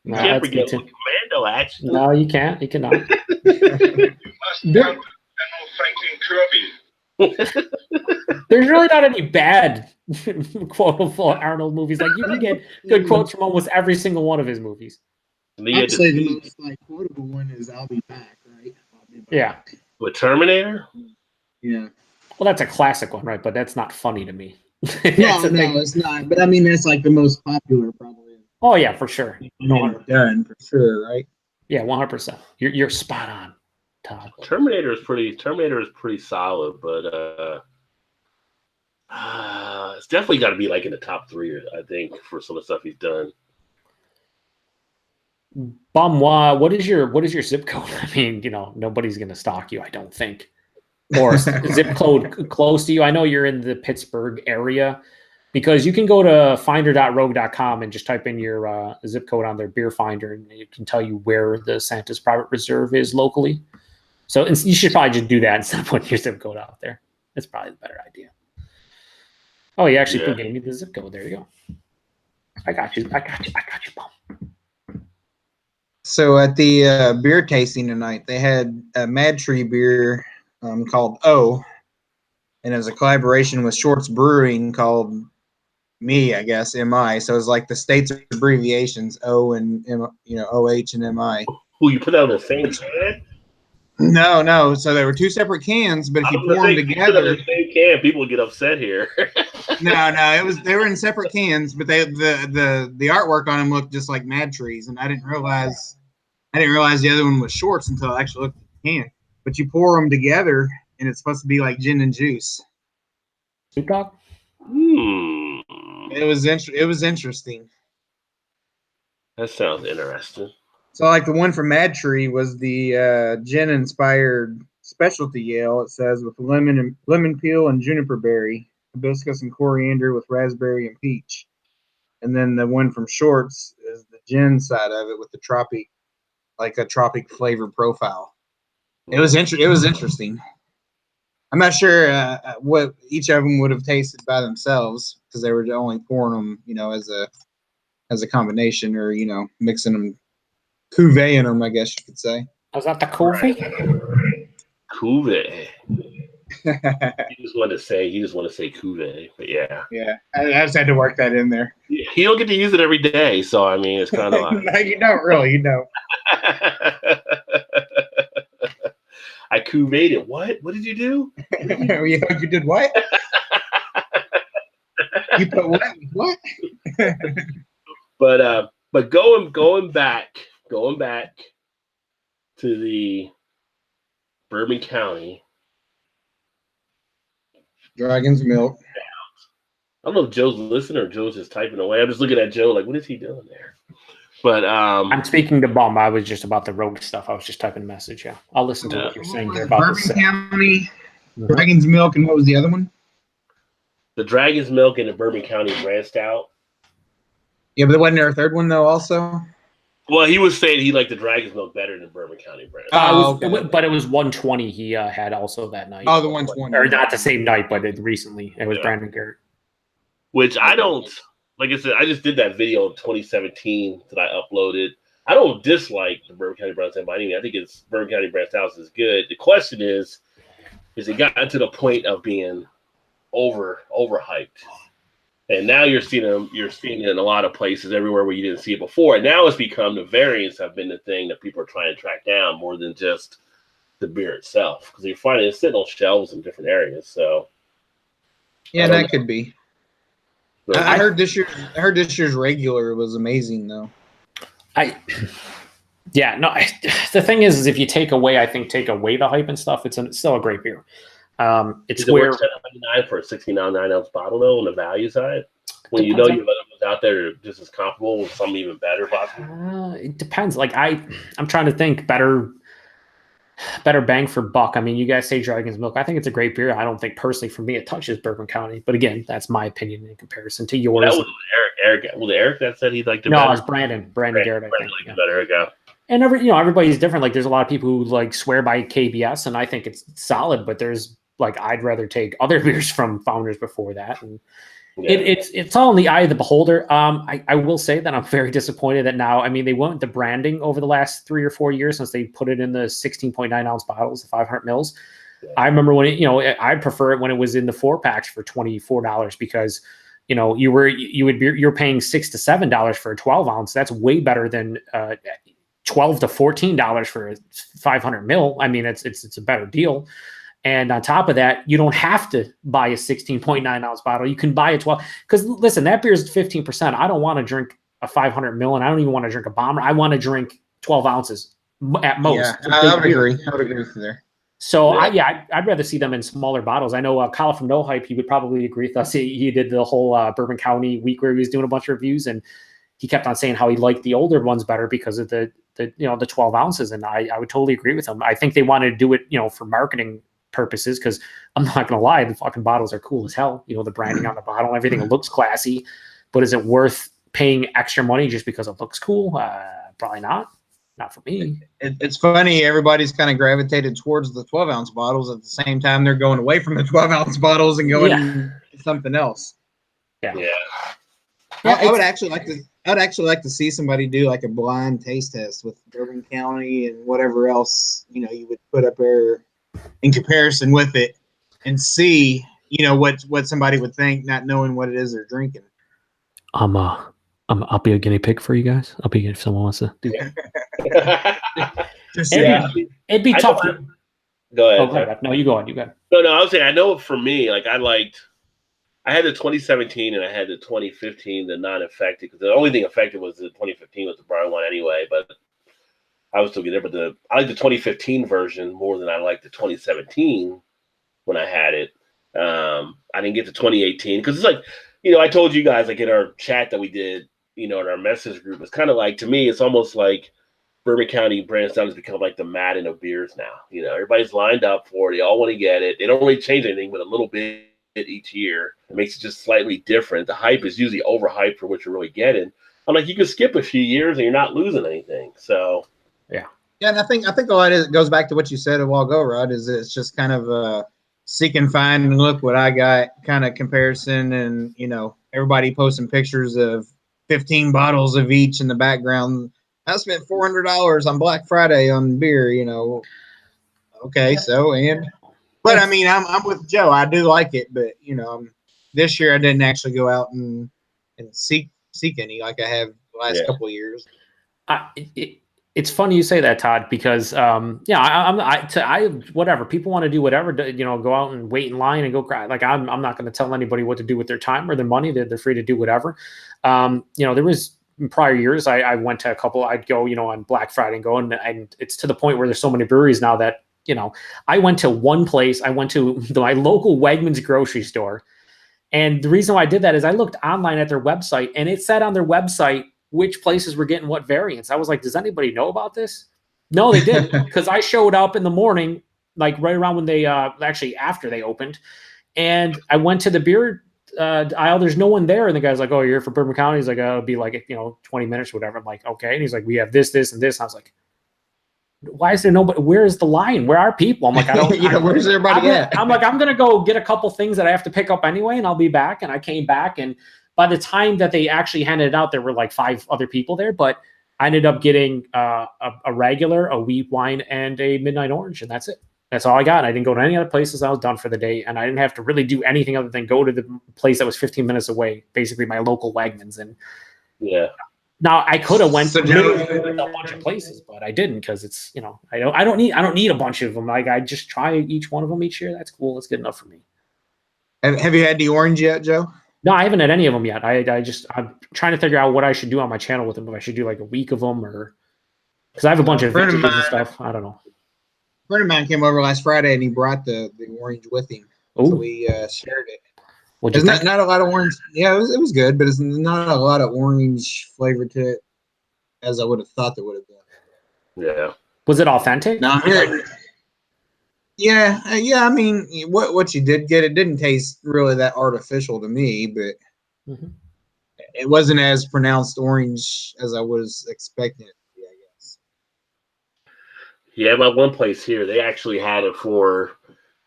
You can't forget Commando action. No, you can't. You cannot. You must have Franklin Kirby. There's really not any bad quotable Arnold movies. Like you can get good quotes from almost every single one of his movies. Actually, the most quotable one is "I'll be back," right? Yeah. With Terminator. Yeah. Well, that's a classic one, right? But that's not funny to me. No, it's not. But I mean, that's like the most popular, probably. Oh yeah, for sure. Done for sure, right? Yeah, 100%. You're spot on, Todd. Terminator is pretty solid, but it's definitely got to be like in the top 3, I think, for some of the stuff he's done. Bum, what is your zip code? I mean, nobody's gonna stalk you, I don't think. Or zip code close to you. I know you're in the Pittsburgh area, because you can go to finder.rogue.com and just type in your zip code on their beer finder, and it can tell you where the Santa's Private Reserve is locally. So you should probably just do that instead of putting your zip code out there. That's probably the better idea. Oh, you actually gave me the zip code. There you go. I got you, Bum. So at the beer tasting tonight, they had a Mad Tree beer called O, and it was a collaboration with Shorts Brewing called I guess MI. So it's like the state's abbreviations O and OH and MI. Who you put out the same can? No. So there were 2 separate cans, but if you pour them together, the same can, people would get upset here. No. They were in separate cans, but the artwork on them looked just like Mad Trees, and I didn't realize the other one was Shorts until I actually looked at the can. But you pour them together, and it's supposed to be like gin and juice. Snoop Dogg? It was interesting. That sounds interesting. So, like the one from Mad Tree was the gin-inspired specialty ale. It says with lemon peel and juniper berry, hibiscus and coriander with raspberry and peach. And then the one from Shorts is the gin side of it with the tropic flavor profile. It was interesting. I'm not sure what each of them would have tasted by themselves because they were only pouring them, as a combination or mixing them, cuvee in them, I guess you could say. Was that the coffee? Cuvee. You just want to say cuvee, but yeah. Yeah, I just had to work that in there. You don't get to use it every day, so I mean, it's kind of like No, you don't really. You don't. I cuvee it. What? What did you do? You did what? You put what? What? But going back to the Bourbon County Dragon's milk. I don't know if Joe's listening or Joe's just typing away. I'm just looking at Joe like, what is he doing there? But I'm speaking to Bum. I was just about the rogue stuff. I was just typing a message. Yeah, I'll listen to what you're saying there about Bourbon County, Dragon's milk, and what was the other one? The Dragon's milk and the Bourbon County brand stout. Yeah, but wasn't there a third one though? Also. Well, he was saying he liked the Dragon's milk better than Bourbon County brand. But it was 120 he had also that night. Oh, the 120. Or not the same night, but recently. It was Brandon Garrett. Which I don't, like I said, I just did that video in 2017 that I uploaded. I don't dislike the Bourbon County brand stout by any means. I think it's Bourbon County brand stout is good. The question is it got to the point of being overhyped. And now you're seeing it in a lot of places everywhere where you didn't see it before. And now it's become the variants have been the thing that people are trying to track down more than just the beer itself. Because you're finding it sitting on shelves in different areas. So yeah, that could be. So, I heard this year's regular was amazing though. The thing is if you take away the hype and stuff, it's still a great beer. It's where $10.99 for a 69.9-ounce bottle though on the value side. When you know you let them out there just as comparable with some even better possibly. It depends. Like I'm trying to think better bang for buck. I mean, you guys say Dragon's Milk. I think it's a great beer. I don't think personally for me it touches Bourbon County, but again, that's my opinion in comparison to yours. That was Eric. Was it Eric that said he liked it? No, better? It was Brandon Garrett. I think. Liked it better. Okay. And everybody's different. Like there's a lot of people who like swear by KBS, and I think it's solid. But there's like I'd rather take other beers from Founders before that, and it's all in the eye of the beholder. I will say that I'm very disappointed that now. I mean, they went with the branding over the last 3 or 4 years since they put it in the 16.9-ounce bottles, the 500 mils. Yeah. I remember when I'd prefer it when it was in the 4-packs for $24 because you're paying $6 to $7 for a 12-ounce. That's way better than $12 to $14 for a 500 mil. I mean, it's a better deal. And on top of that, you don't have to buy a 16.9-ounce bottle. You can buy a 12. Because listen, that beer is 15%. I don't want to drink a 500 mil, and I don't even want to drink a bomber. I want to drink 12 ounces at most. Yeah, I would agree. I would agree with you there. So I'd rather see them in smaller bottles. I know Kyle from No Hype, he would probably agree with us. He did the whole Bourbon County week where he was doing a bunch of reviews, and he kept on saying how he liked the older ones better because of the 12 ounces. And I would totally agree with him. I think they wanted to do it, for marketing purposes, because I'm not gonna lie, the fucking bottles are cool as hell. The branding on the bottle, everything looks classy. But is it worth paying extra money just because it looks cool? Probably not. Not for me. It's funny. Everybody's kind of gravitated towards the 12-ounce bottles. At the same time, they're going away from the 12-ounce bottles and going to something else. Yeah. I would actually like to see somebody do like a blind taste test with Bourbon County and whatever else you would put up there in comparison with it, and see what somebody would think, not knowing what it is they're drinking. I'll be a guinea pig for you guys. I'll be if someone wants to do that. It'd be tough. Go ahead. Oh, go ahead. No, you go on. You go. No, I was saying I know for me, like I had the 2017 and I had the 2015, the non-affected, because the only thing affected was the 2015 was the brown one anyway, but I was still getting there. But I like the 2015 version more than I like the 2017 when I had it. I didn't get to 2018 because it's like, I told you guys like in our chat that we did, in our message group, it's kind of like, to me, it's almost like Bourbon County brand style has become like the Madden of beers now. Everybody's lined up for it. They all want to get it. They don't really change anything but a little bit each year. It makes it just slightly different. The hype is usually overhyped for what you're really getting. I'm like, you can skip a few years and you're not losing anything. So yeah, and I think a lot of it goes back to what you said a while ago, Rod. Is it's just kind of seek and find and look what I got kind of comparison, and everybody posting pictures of 15 bottles of each in the background. I spent $400 on Black Friday on beer. Okay, but I mean, I'm with Joe. I do like it, but this year I didn't actually go out and seek any like I have the last couple of years. It's funny you say that, Todd, because I whatever people want to do, whatever, go out and wait in line and go cry. Like I'm not going to tell anybody what to do with their time or their money. They're free to do whatever. There was in prior years I went to a couple. I'd go on Black Friday and go, and it's to the point where there's so many breweries now that I went to one place. I went to my local Wegmans grocery store, and the reason why I did that is I looked online at their website, and it said on their website which places were getting what variants. I was like, does anybody know about this? No, they didn't, because I showed up in the morning, like right around when they actually after they opened, and I went to the beer aisle. There's no one there, and the guy's like, "Oh, you're here for Bourbon County?" He's like, "Oh, it'll be like 20 minutes or whatever." I'm like, "Okay," and he's like, "We have this, this, and this." And I was like, "Why is there nobody? Where's the line? Where are people?" I'm like, "I don't." Where's everybody at? I'm like, I'm gonna go get a couple things that I have to pick up anyway, and I'll be back. And I came back, and by the time that they actually handed it out, there were like 5 other people there, but I ended up getting a regular, a wheat wine, and a midnight orange, and that's it. That's all I got. I didn't go to any other places. I was done for the day, and I didn't have to really do anything other than go to the place that was 15 minutes away, basically my local Wegmans. And now I could have went to a bunch of places, but I didn't, because it's I don't need a bunch of them. Like I just try each one of them each year. That's cool. That's good enough for me. Have you had the orange yet, Joe? No, I haven't had any of them yet. I'm trying to figure out what I should do on my channel with them. If I should do like a week of them, or because I have a bunch of vintages and stuff. I don't know. A friend of mine came over last Friday and he brought the orange with him. Ooh. So we shared it. What'd you There's think? not a lot of orange. Yeah, it was good, but it's not a lot of orange flavor to it as I would have thought there would have been. Yeah. Was it authentic? No, yeah. I mean, what you did get, it didn't taste really that artificial to me, but it wasn't as pronounced orange as I was expecting it to be, I guess. Yeah, my one place here, they actually had it for.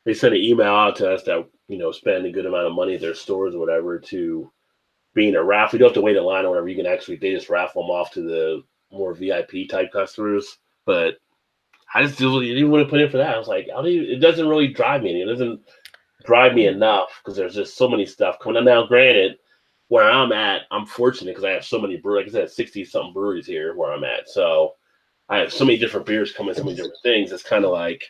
They sent an email out to us that spend a good amount of money at their stores or whatever to be in a raffle. You don't have to wait in line or whatever. You can actually they just raffle them off to the more VIP type customers, but. I just didn't want to put in for that. I was like, it doesn't really drive me. It doesn't drive me enough because there's just so many stuff coming up. Now, granted, where I'm at, I'm fortunate because I have so many breweries. Like I said, 60-something breweries here where I'm at. So I have so many different beers coming, so many different things. It's kind of like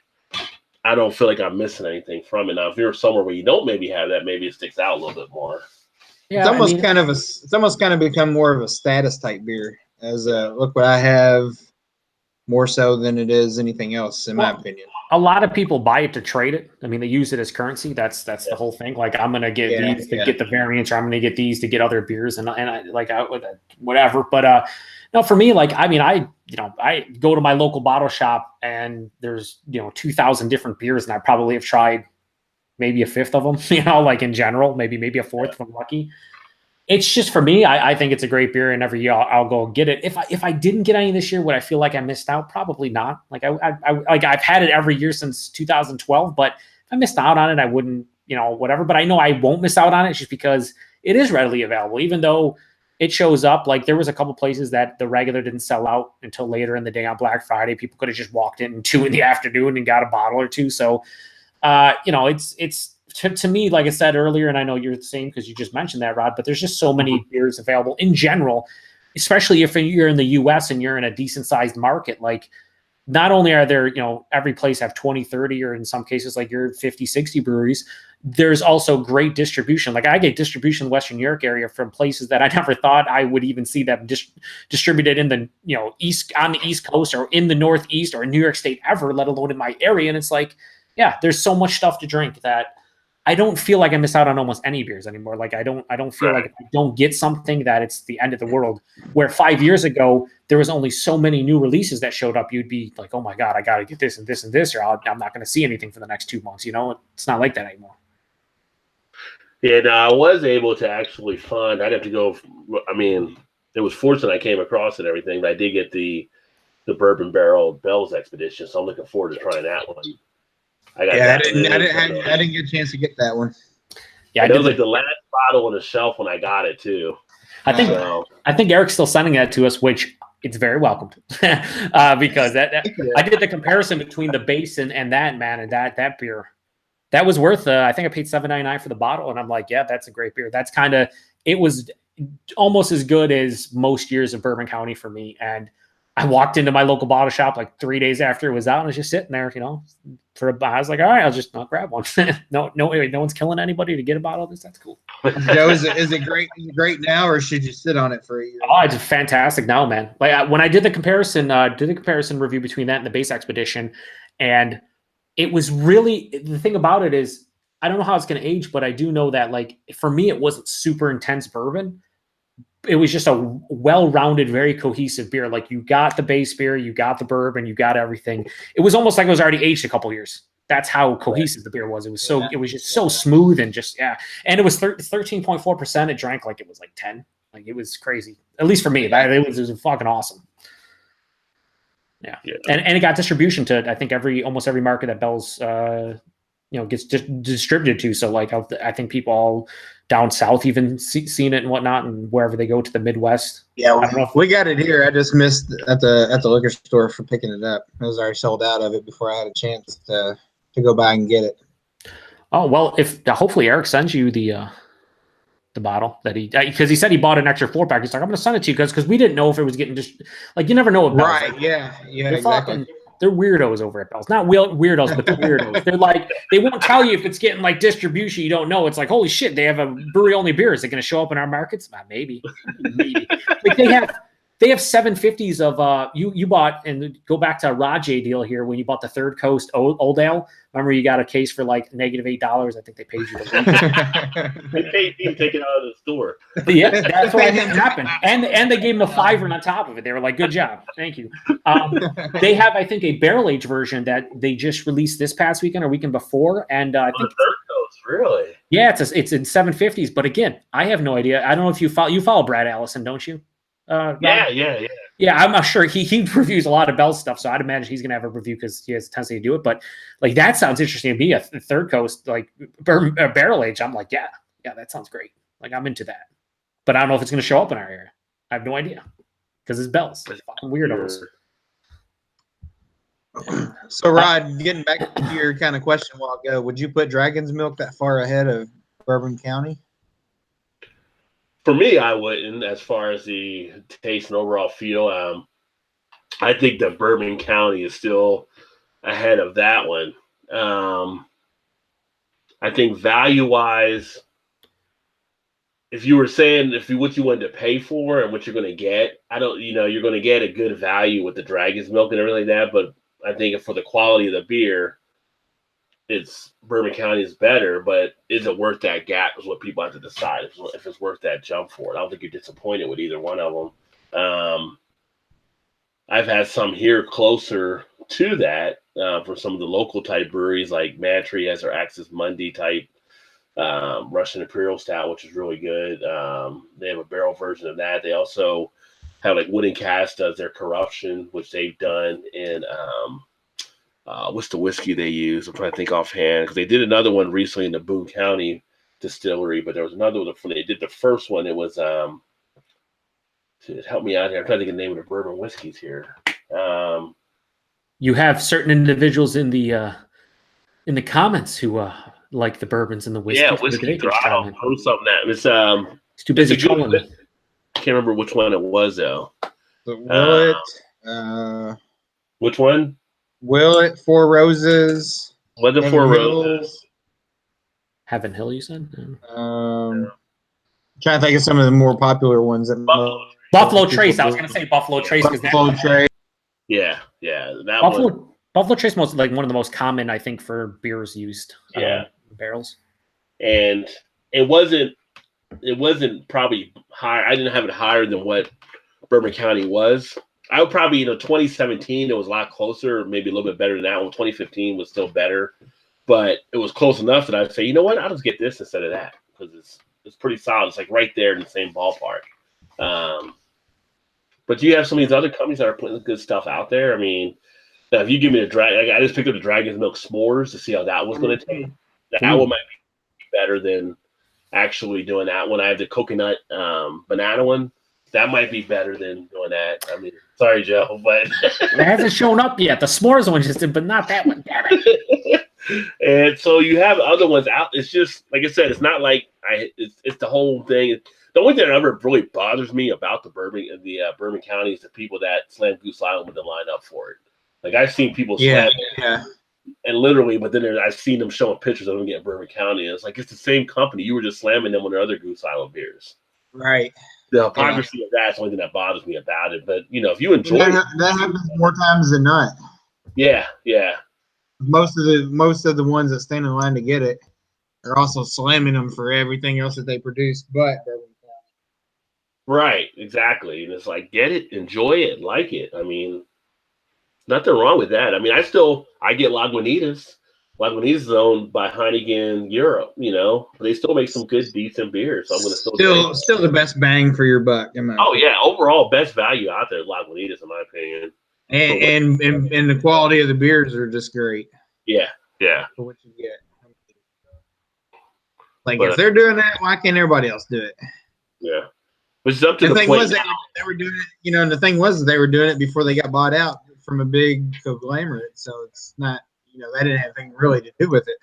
I don't feel like I'm missing anything from it. Now, if you're somewhere where you don't maybe have that, maybe it sticks out a little bit more. Yeah, it's almost kind of become more of a status type beer. As look what I have. More so than it is anything else, in my opinion. A lot of people buy it to trade it. I mean, they use it as currency. That's the whole thing. Like, I'm gonna get these to get the variants, or I'm gonna get these to get other beers, and I whatever. But no, for me, like, I mean, I go to my local bottle shop, and there's 2,000 different beers, and I probably have tried maybe a fifth of them. Like in general, maybe a fourth if I'm lucky. It's just for me. I think it's a great beer, and every year I'll go get it. If I didn't get any this year, would I feel like I missed out? Probably not. Like I've had it every year since 2012, but if I missed out on it, I wouldn't, whatever. But I know I won't miss out on it just because it is readily available. Even though it shows up, like there was a couple places that the regular didn't sell out until later in the day on Black Friday. People could have just walked in 2 PM and got a bottle or two. So, it's. To me, like I said earlier, and I know you're the same because you just mentioned that, Rod, but there's just so many beers available in general, especially if you're in the US and you're in a decent sized market. Like, not only are there, every place have 20, 30, or in some cases, like your 50, 60 breweries, there's also great distribution. Like I get distribution in the Western New York area from places that I never thought I would even see them distributed in the, East, on the East Coast or in the Northeast or in New York State ever, let alone in my area. And it's like, yeah, there's so much stuff to drink that I don't feel like I miss out on almost any beers anymore. Like I don't feel like if I don't get something that it's the end of the world. Where 5 years ago there was only so many new releases that showed up, you'd be like, oh my god, I got to get this and this and this, or I'm not going to see anything for the next 2 months. It's not like that anymore. Yeah, no, I was able to actually find. I'd have to go. I mean, it was fortunate I came across it and everything, but I did get the Bourbon Barrel Bell's Expedition, so I'm looking forward to trying that one. I got Yeah, that. I didn't get a chance to get that one. Yeah, that was like the last bottle on the shelf when I got it too. I think Eric's still sending that to us, which it's very welcomed because I did the comparison between the base and that, man, and that beer. That was worth, I think I paid $7.99 for the bottle, and I'm like, yeah, that's a great beer. That's it was almost as good as most years of Bourbon County for me. And I walked into my local bottle shop like 3 days after it was out, and I was just sitting there, I was like, all right, I'll grab one. no one's killing anybody to get a bottle of this. That's cool. Joe, is it great? Is it great now, or should you sit on it for a year? Oh, it's fantastic now, man. Like when I did the comparison review between that and the base expedition, and it was really, the thing about it is, I don't know how it's going to age, but I do know that, like, for me, it wasn't super intense bourbon. It was just a well-rounded, very cohesive beer. Like, you got the base beer, you got the bourbon, you got everything. It was almost like it was already aged a couple years. That's how cohesive the beer was. It was it was just so smooth and just, yeah. And it was 13.4%. It drank like it was like 10. Like, it was crazy. At least for me, it was fucking awesome. Yeah. And it got distribution to, I think, almost every market that Bell's gets distributed to. So, like, I think people all down south even seen it and whatnot, and wherever they go to the Midwest. Yeah, we got it here. I just missed at the liquor store for picking it up. I was already sold out of it before I had a chance to go by and get it. Oh, well, if hopefully Eric sends you the bottle that because he said he bought an extra 4-pack. He's like, I'm going to send it to you because we didn't know if it was getting just like, you never know what Bell's right. like. Yeah, exactly. They're weirdos over at Bell's. Not weirdos, but they're weirdos. They're like, they won't tell you if it's getting like distribution. You don't know. It's like, holy shit, they have a brewery only beer. Is it going to show up in our markets? Maybe. Like they have 750s of you bought, and go back to a Rajay deal here when you bought the Third Coast Old Ale. Remember, you got a case for like -$8. I think they paid you. They paid me to take it out of the store. Yeah, that's what I think happened. And they gave him a $5 on top of it. They were like, good job. Thank you. They have, I think, a barrel age version that they just released this past weekend or weekend before. And I think Third Coast, really? Yeah, it's in 750s. But again, I have no idea. I don't know if you follow Brad Allison, don't you? Yeah, I'm not sure. He reviews a lot of Bell stuff, so I'd imagine he's gonna have a review because he has a tendency to do it. But like, that sounds interesting to me. A Third Coast like barrel age. I'm like, yeah, that sounds great. Like, I'm into that. But I don't know if it's gonna show up in our area. I have no idea because it's Bell's. It's fucking weirdos. So, Rod, getting back to your kind of question a while ago, would you put Dragon's Milk that far ahead of Bourbon County? For me, I wouldn't, as far as the taste and overall feel. I think that Bourbon County is still ahead of that one. I think value-wise, if you were saying what you wanted to pay for and what you're going to get, you're going to get a good value with the Dragon's Milk and everything like that. But I think for the quality of the beer, Bourbon County is better, but is it worth that gap is what people have to decide if it's worth that jump for it. I don't think you're disappointed with either one of them. I've had some here closer to that for some of the local type breweries, like Mantry has their Axis Monday type Russian Imperial Stout, which is really good. They have a barrel version of that. They also have, like, Wooden Cast does their Corruption, which they've done in what's the whiskey they use? I'm trying to think offhand because they did another one recently in the Boone County distillery, but there was another one when they did the first one. It was help me out here. I'm trying to think of the name of the bourbon whiskeys here. You have certain individuals in the comments who like the bourbons and the whiskey. Yeah, whiskey. I'll post something that it's too busy trolling. I can't remember which one it was though. Which one? Willet, Four Roses. Was it Four Roses? Heaven Hill, you said? Trying to think of some of the more popular ones. Buffalo Trace. I was going to say Buffalo Trace. Buffalo Trace. Yeah. That Buffalo Trace was like one of the most common, I think, for beers used. Barrels. And it wasn't probably higher. I didn't have it higher than what Bourbon County was. I would probably, 2017, it was a lot closer, maybe a little bit better than that one. 2015 was still better, but it was close enough that I'd say, you know what, I'll just get this instead of that because it's pretty solid. It's like right there in the same ballpark. But you have some of these other companies that are putting good stuff out there. I mean, Now, if you give me a I just picked up the Dragon's Milk S'mores to see how that was going to taste. That one might be better than actually doing that one. I have the coconut banana one. That might be better than doing that. I mean, sorry, Joe, but it hasn't shown up yet. The s'mores one just did, but not that one. Damn it. And so you have other ones out. It's just like I said. It's not like it's the whole thing. The only thing that ever really bothers me about the Bourbon County is the people that slam Goose Island when they line up for it. Like I've seen people slam it, and literally, but then I've seen them showing pictures of them getting Bourbon County. And it's like it's the same company. You were just slamming them with their other Goose Island beers. Right. The hypocrisy of that's the only thing that bothers me about it. But if you enjoy that happens more times than not. Yeah. Most of the ones that stand in line to get it are also slamming them for everything else that they produce, but Right, exactly. And it's like, get it, enjoy it, like it. I mean, nothing wrong with that. I mean, I get Lagunitas. Lagunitas is owned by Heineken Europe, but they still make some good, decent beers. So I'm going to still the best bang for your buck. Oh yeah, overall best value out there, Lagunitas, in my opinion. And the quality of the beers are just great. Yeah. For what you get. If they're doing that, why can't everybody else do it? Yeah. Which is up to the thing point. Was they were doing it, and the thing was they were doing it before they got bought out from a big conglomerate. So it's not, that didn't have anything really to do with it.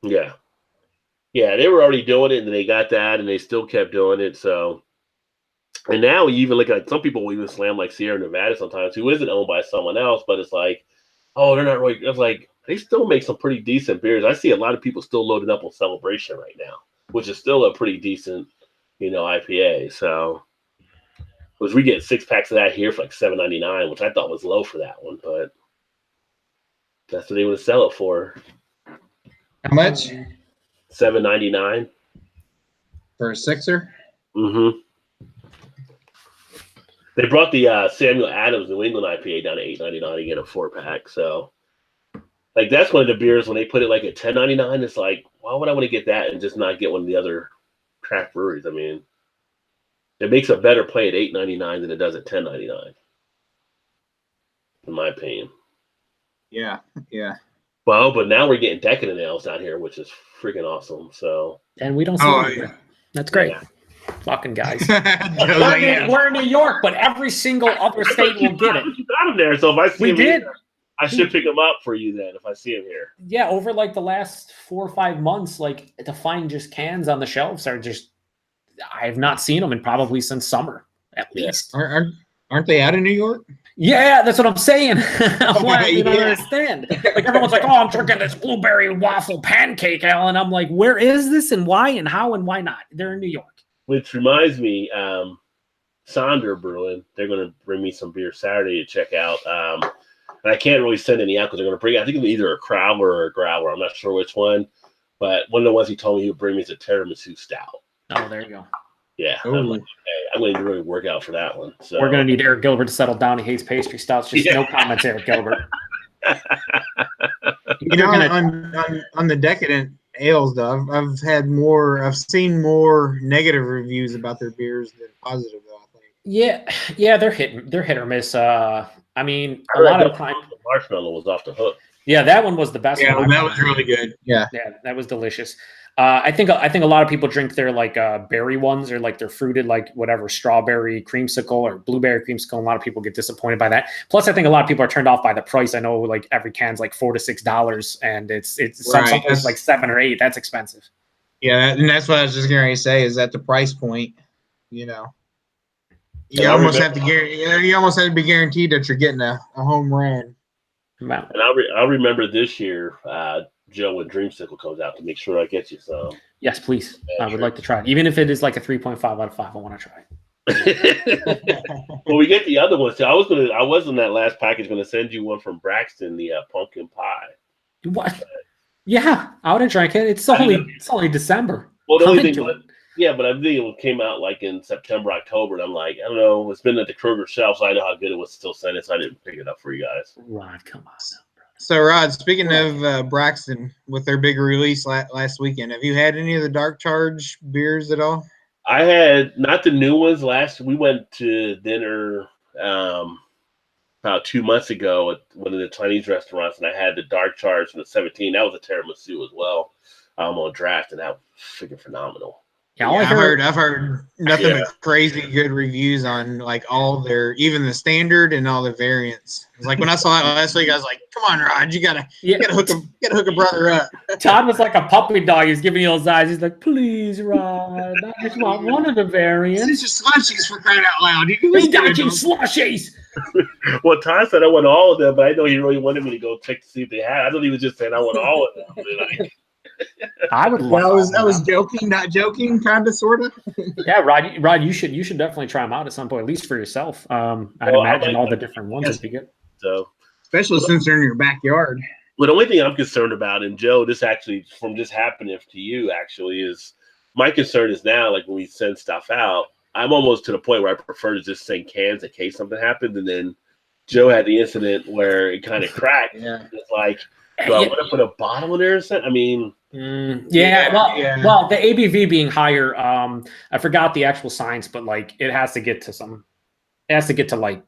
Yeah. Yeah, they were already doing it, and they got that, and they still kept doing it. So, and now you even look at some people will even slam like Sierra Nevada sometimes, who isn't owned by someone else, but it's like, oh, they're not really. It's like they still make some pretty decent beers. I see a lot of people still loading up on Celebration right now, which is still a pretty decent, IPA. So, which we get 6-packs of that here for like $7.99, which I thought was low for that one, but that's what they would sell it for. How much? $7.99 for a sixer. Mm-hmm. They brought the Samuel Adams New England IPA down to $8.99 to get a 4-pack. So, like, that's one of the beers when they put it like at $10.99. It's like, why would I want to get that and just not get one of the other craft breweries? I mean, it makes a better play at $8.99 than it does at $10.99, in my opinion. Yeah. Well, but now we're getting decadent ales down here, which is freaking awesome. So, and we don't see it. That's great. Yeah. Fucking guys. We're in New York, but every single other state will get it. You got them there, so if I see them here, I should pick them up for you then if I see them here. Yeah, over like the last 4 or 5 months, like to find just cans on the shelves are just. I have not seen them in probably since summer, at least. Aren't they out of New York? Yeah, that's what I'm saying. I don't understand. Like everyone's like, "Oh, I'm drinking this blueberry waffle pancake ale," and I'm like, "Where is this, and why, and how, and why not?" They're in New York. Which reminds me, Sonder Brewing, they're going to bring me some beer Saturday to check out. And I can't really send any out because they're going to bring, I think, either a Crowler or a Growler. I'm not sure which one. But one of the ones he told me he would bring me is a tiramisu stout. Oh, there you go. Yeah. I'm like, okay, I'm going to really work out for that one. So we're going to need Eric Gilbert to settle down. He hates pastry stouts. Just no comments, Eric Gilbert. On the decadent ales though, I've seen more negative reviews about their beers than positive though, I think. Yeah, they're hit or miss. I mean, a lot of the time the marshmallow was off the hook. Yeah, that one was the best one. That was really good. Yeah, that was delicious. I think a lot of people drink their like berry ones or like their fruited like whatever strawberry creamsicle or blueberry creamsicle. A lot of people get disappointed by that. Plus, I think a lot of people are turned off by the price. I know like every can's like $4 to $6, and it's sometimes like $7 or $8. That's expensive. Yeah, and that's what I was just going to say is at the price point, you almost have to be guaranteed that you're getting a home run. Wow. And I'll remember this year. Joe, when Dreamsicle comes out, to make sure I get you some. Yes, please. I would like to try it. Even if it is like a 3.5 out of 5, I want to try it. Well, we get the other ones too. I was in that last package going to send you one from Braxton, the pumpkin pie. What? Yeah, I would have drank it. It's only December. Well, the only thing, but I think it came out like in September, October, and I'm like, I don't know. It's been at the Kroger shelf, so I know how good it was to still send it, so I didn't pick it up for you guys. Rod, come on. So, Rod, speaking of Braxton, with their big release last weekend, have you had any of the Dark Charge beers at all? I had not the new ones. We went to dinner about 2 months ago at one of the Chinese restaurants, and I had the dark charge from the 17. That was a tiramisu as well. On draft, and that was freaking phenomenal. Yeah, I've heard nothing but crazy good reviews on like all their, even the standard and all the variants. It's like when I saw it last week, I was like, "Come on, Rod, you gotta hook a brother up." Todd was like a puppy dog. He was giving me those eyes. He's like, "Please, Rod, I just want one of the variants." It's just slushies for crying out loud. You can We got you slushies. Well, Todd said I want all of them, but I know he really wanted me to go check to see if they had. I thought he was just saying I want all of them. I would. I was joking, not joking, kind of, sort of. Yeah, Rod, you should definitely try them out at some point, at least for yourself. I'd imagine all the different ones would be good. So, especially since they're in your backyard. Well, the only thing I'm concerned about, and Joe, this actually from just happening to you, actually, is my concern is now, like when we send stuff out, I'm almost to the point where I prefer to just send cans in case something happens. And then Joe had the incident where it kind of cracked. Yeah. It's like, do I want to put a bottle in there or something? I mean, well, the ABV being higher, I forgot the actual science, but like it has to get to like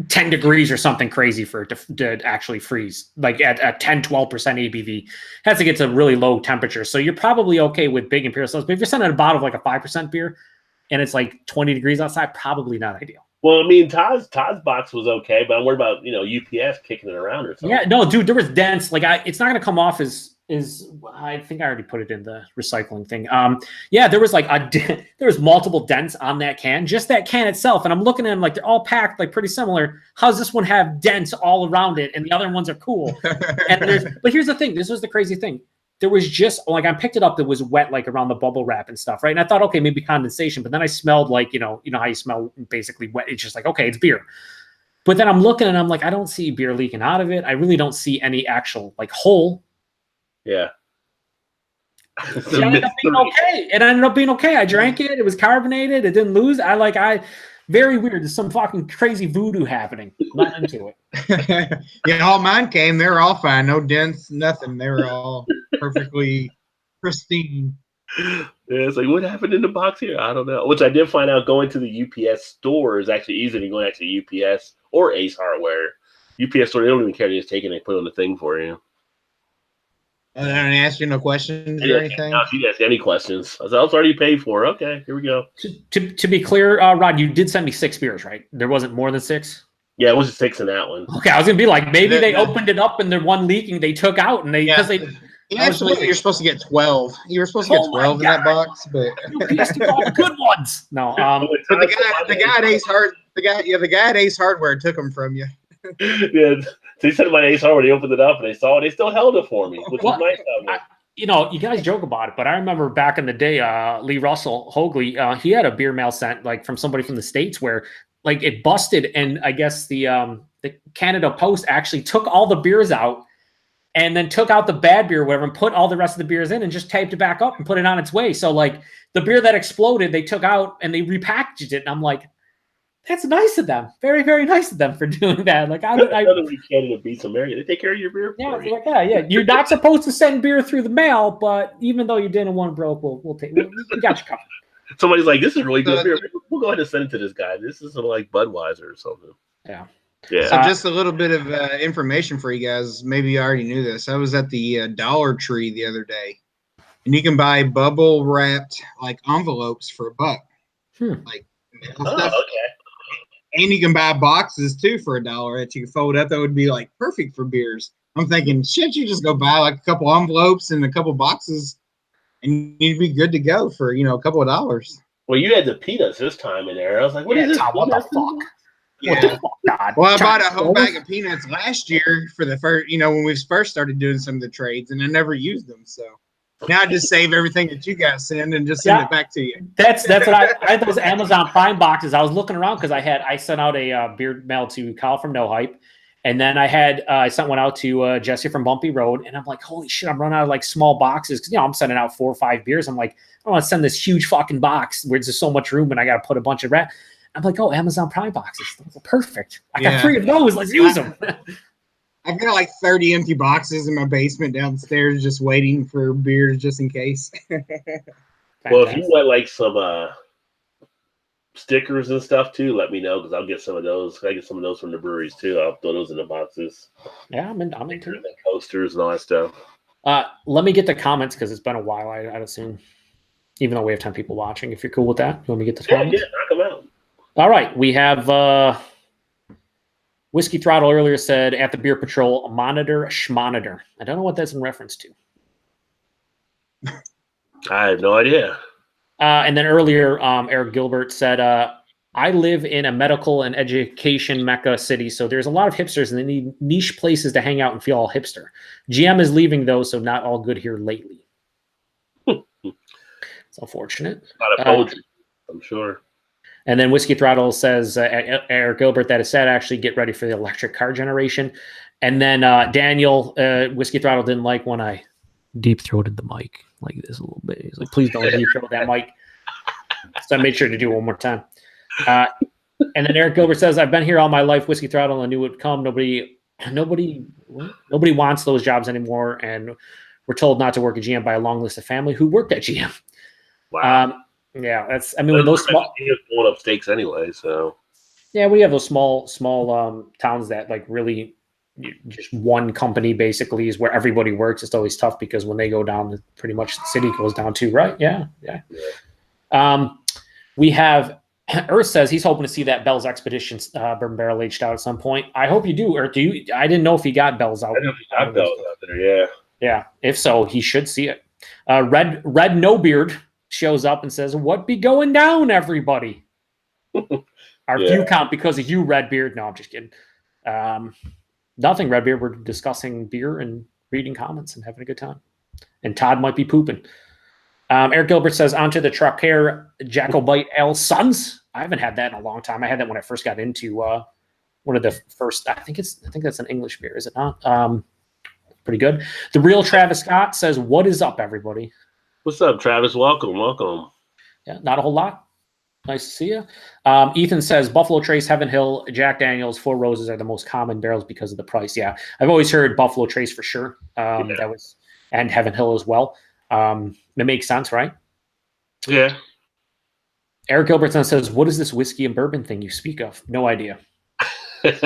10 degrees or something crazy for it to actually freeze. Like at 10, 12% ABV, it has to get to really low temperature. So you're probably okay with big imperial styles. But if you're sending a bottle of like a 5% beer and it's like 20 degrees outside, probably not ideal. Well, I mean, Todd's box was okay, but I'm worried about, UPS kicking it around or something. Yeah, no, dude, there was dents. Like it's not going to come off as I think I already put it in the recycling thing. Yeah, there was like there was multiple dents on that can, just that can itself. And I'm looking at them like they're all packed like pretty similar. How does this one have dents all around it and the other ones are cool? But here's the thing. This was the crazy thing. There was just like I picked it up. That was wet, like around the bubble wrap and stuff, right? And I thought, okay, maybe condensation. But then I smelled like you know how you smell basically wet. It's just like okay, it's beer. But then I'm looking and I'm like, I don't see beer leaking out of it. I really don't see any actual like hole. Yeah. It ended up being okay. It ended up being okay. I drank it. It was carbonated. It didn't lose. Very weird. There's some fucking crazy voodoo happening. Not into it. Yeah, all mine came. They were all fine. No dents, nothing. They were all perfectly pristine. Yeah, it's like, what happened in the box here? I don't know. Which I did find out going to the UPS store is actually easier than going actually UPS or Ace Hardware. UPS store, they don't even care. They just take it and they put it on the thing for you. And I didn't ask you no questions or anything? No, she didn't ask any questions. I was already paid for. Okay, here we go. To be clear, Rod, you did send me 6 beers, right? There wasn't more than 6? Yeah, it was 6 in that one. Okay, I was going to be like, maybe they opened it up and the one leaking they took out. And you're supposed to get 12. You were supposed to get 12 in that box, but UPS took all the good ones. No, but the guy at Ace Hardware took them from you. Yeah, so he said about Ace Hardware, they opened it up and they saw it. They still held it for me, which was nice of them. You guys joke about it, but I remember back in the day, Lee Russell Hoagley, he had a beer mail sent like from somebody from the States where like it busted, and I guess the Canada Post actually took all the beers out and then took out the bad beer, or whatever, and put all the rest of the beers in and just taped it back up and put it on its way. So like the beer that exploded, they took out and they repackaged it, and I'm like, that's nice of them. Very, very nice of them for doing that. Like I Canada beats America. They take care of your beer. Yeah. You're not supposed to send beer through the mail, but even though you didn't want broke, we got you covered. Somebody's like, this is really good beer. We'll go ahead and send it to this guy. This isn't like Budweiser or something. Yeah. Yeah. So just a little bit of information for you guys. Maybe you already knew this. I was at the Dollar Tree the other day, and you can buy bubble wrapped like envelopes for $1. Like stuff. Okay. And you can buy boxes too for $1 that you can fold up. That would be like perfect for beers. I'm thinking, shit, you just go buy like a couple envelopes and a couple boxes, and you'd be good to go for a couple of dollars. Well, you had the peanuts this time in there. I was like, what is this? Tom, what the fuck? Yeah. What the fuck, God? Well, I bought a whole bag of peanuts last year for the first, when we first started doing some of the trades, and I never used them. So now I just save everything that you guys send and just send it back to you. That's what I had those Amazon Prime boxes. I was looking around because I sent out a beer mail to Kyle from No Hype, and then I sent one out to Jesse from Bumpy Road, and I'm like, holy shit, I'm running out of like small boxes because I'm sending out 4 or 5 beers. I'm like, I don't want to send this huge fucking box where there's so much room and I got to put a bunch of I'm like, oh, Amazon Prime boxes, those are perfect. I got 3 of those. Let's use them. I've got like 30 empty boxes in my basement downstairs just waiting for beers just in case. Well, if you want like some stickers and stuff too, let me know because I'll get some of those. I get some of those from the breweries too. I'll throw those in the boxes. Yeah, I'm into it. Coasters and all that stuff. Let me get the comments because it's been a while. I'd assume, even though we have 10 people watching, if you're cool with that, you want me to get the comments? Yeah, knock them out. All right, we have Whiskey Throttle earlier said at the Beer Patrol, monitor schmonitor. I don't know what that's in reference to. I have no idea. And then earlier, Eric Gilbert said, I live in a medical and education mecca city, so there's a lot of hipsters and they need niche places to hang out and feel all hipster. GM is leaving, though, so not all good here lately. It's unfortunate. A lot of poetry, I'm sure. And then Whiskey Throttle says, Eric Gilbert, that is sad. Actually, get ready for the electric car generation. And then Daniel, Whiskey Throttle didn't like when I deep-throated the mic like this a little bit. He's like, please don't deep-throat that mic. So I made sure to do it one more time. And then Eric Gilbert says, I've been here all my life, Whiskey Throttle, and I knew it would come. Nobody wants those jobs anymore. And we're told not to work at GM by a long list of family who worked at GM. Wow. Yeah, that's, I mean, with those small, going up stakes anyway, so. Yeah, we have those small towns that like really just one company basically is where everybody works. It's always tough because when they go down, pretty much the city goes down too, right? Yeah. We have Earth says he's hoping to see that Bell's Expedition bourbon barrel aged out at some point. I hope you do. Earth, do you? I didn't know if he got Bell's out. I know if he got Bell's out there. Yeah. Yeah. If so, he should see it. Red No Beard shows up and says, "What be going down, everybody?" Our view count because of you, Redbeard. No, I'm just kidding. Nothing, Redbeard. We're discussing beer and reading comments and having a good time. And Todd might be pooping. Eric Gilbert says, onto the Traquair Jacobite Ale Sons. I haven't had that in a long time. I had that when I first got into one of the first. I think that's an English beer, is it not? Pretty good. The Real Travis Scott says, what is up, everybody? What's up, Travis? Welcome. Yeah, not a whole lot. Nice to see you. Ethan says Buffalo Trace, Heaven Hill, Jack Daniels, Four Roses are the most common barrels because of the price. Yeah, I've always heard Buffalo Trace for sure. That was, and Heaven Hill as well. It makes sense, right? Yeah. Eric Gilbertson says, "What is this whiskey and bourbon thing you speak of?" No idea. I'm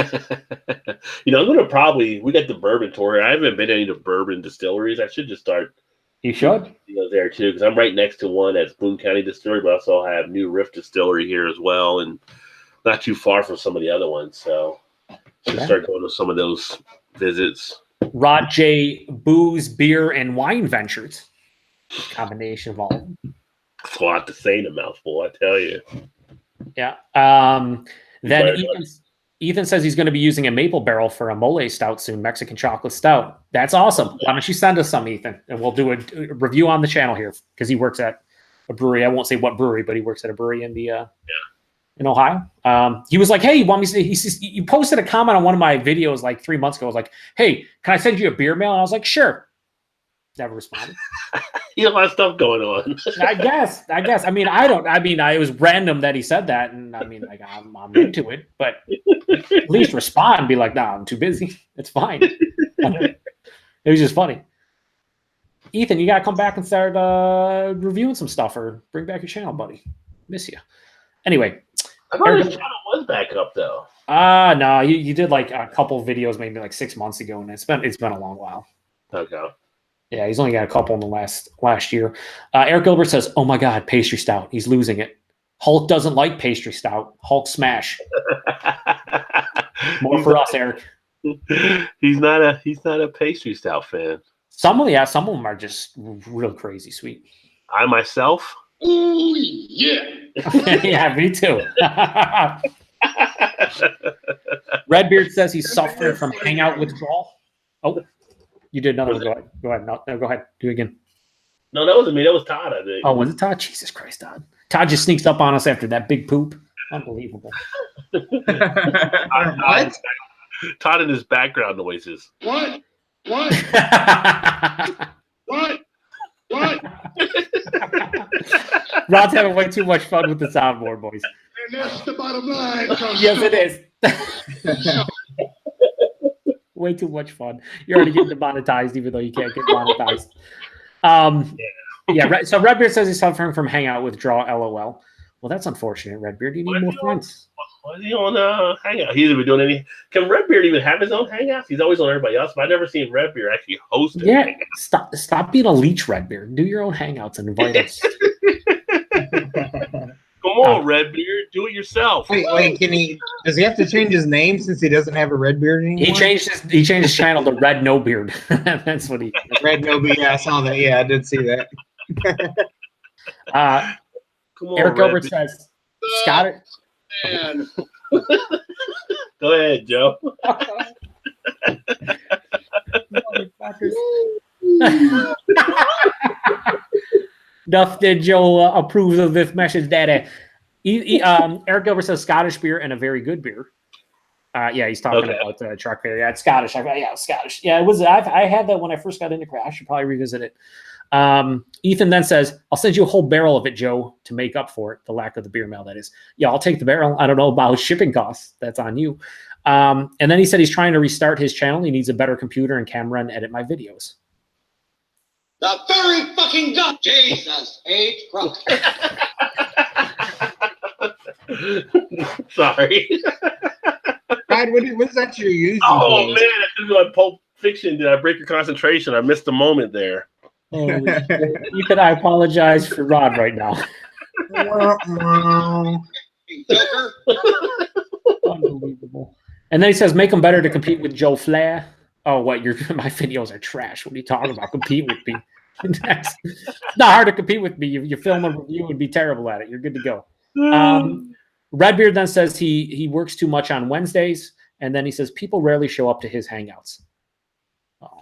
gonna we got the bourbon tour. I haven't been to any of the bourbon distilleries. I should just start. You should. There too, because I'm right next to one at Boone County Distillery, but I also have New Riff Distillery here as well, and not too far from some of the other ones. So should start going to some of those visits. Rod J. Booze, Beer, and Wine Ventures. Combination of all. It's a lot to say in a mouthful, I tell you. Yeah. Then Ethan says he's going to be using a maple barrel for a mole stout soon, Mexican chocolate stout. That's awesome. Why don't you send us some, Ethan? And we'll do a review on the channel here because he works at a brewery. I won't say what brewery, but he works at a brewery in in Ohio. He was like, "Hey, you want me to?" He says, "You posted a comment on one of my videos like 3 months ago. I was like, hey, can I send you a beer mail?" And I was like, "Sure." Never responded. You have a lot of stuff going on. I guess. I mean, it was random that he said that, and I mean, like, I'm into it, but at least respond. Be like, "Nah, I'm too busy. It's fine." It was just funny. Ethan, you gotta come back and start reviewing some stuff, or bring back your channel, buddy. Miss you. Anyway, I thought his channel was back up though. No, you did like a couple of videos maybe like 6 months ago, and it's been a long while. Okay. Yeah, he's only got a couple in the last year. Eric Gilbert says, "Oh my God, pastry stout. He's losing it. Hulk doesn't like pastry stout. Hulk smash." More for us, Eric. He's not a pastry stout fan. Some of them are just real crazy sweet. I myself. Ooh, yeah. Yeah, me too. Redbeard says he's suffering from hangout withdrawal. Oh. You did another one. Go ahead. No, go ahead. Do it again. No, that wasn't me. That was Todd, I think. Oh, was it Todd? Jesus Christ, Todd. Todd just sneaks up on us after that big poop. Unbelievable. What? Todd and his background noises. What? Rod's having way too much fun with the soundboard, boys. And that's the bottom line. Yes, it is. Way too much fun. You're already getting demonetized, even though you can't get monetized. So Redbeard says he's suffering from hangout withdrawal. LOL. Well, that's unfortunate, Redbeard. You need Why is more he friends. Why is he on Hangout? He's been doing any. Can Redbeard even have his own Hangouts? He's always on everybody else, but I've never seen Redbeard actually host a Yeah, Hangout. stop being a leech, Redbeard. Do your own Hangouts and invite us. Come on, Redbeard, do it yourself. Wait, does he have to change his name since he doesn't have a red beard anymore? He changed his channel to Red No Beard. That's what he. Red no beard. Yeah, I saw that. Yeah, I did see that. Come on, Eric Gilbert Redbeard. says, Scott. Man. Go ahead, Joe. Duff did Joe approves of this message that Eric Gilbert says Scottish beer and a very good beer. Yeah, he's talking about truck beer. Yeah, it's Scottish. It's Scottish. Yeah, it was. I had that when I first got into craft. I should probably revisit it. Ethan then says, I'll send you a whole barrel of it, Joe, to make up for it, the lack of the beer mail, that is. Yeah, I'll take the barrel. I don't know about shipping costs. That's on you. And then he said he's trying to restart his channel. He needs a better computer and camera and edit my videos. The very fucking gun. Jesus H. Crook. Sorry. God, what is that you're using? Oh, man. I couldn't do my Pulp Fiction. Did I break your concentration? I missed a moment there. Ethan, I apologize for Rod right now. Joker. Unbelievable. And then he says, make them better to compete with Joe Flair. Oh, what? My videos are trash. What are you talking about? Compete with me. It's not hard to compete with me. You film a review and be terrible at it. You're good to go. Redbeard then says he works too much on Wednesdays. And then he says people rarely show up to his hangouts.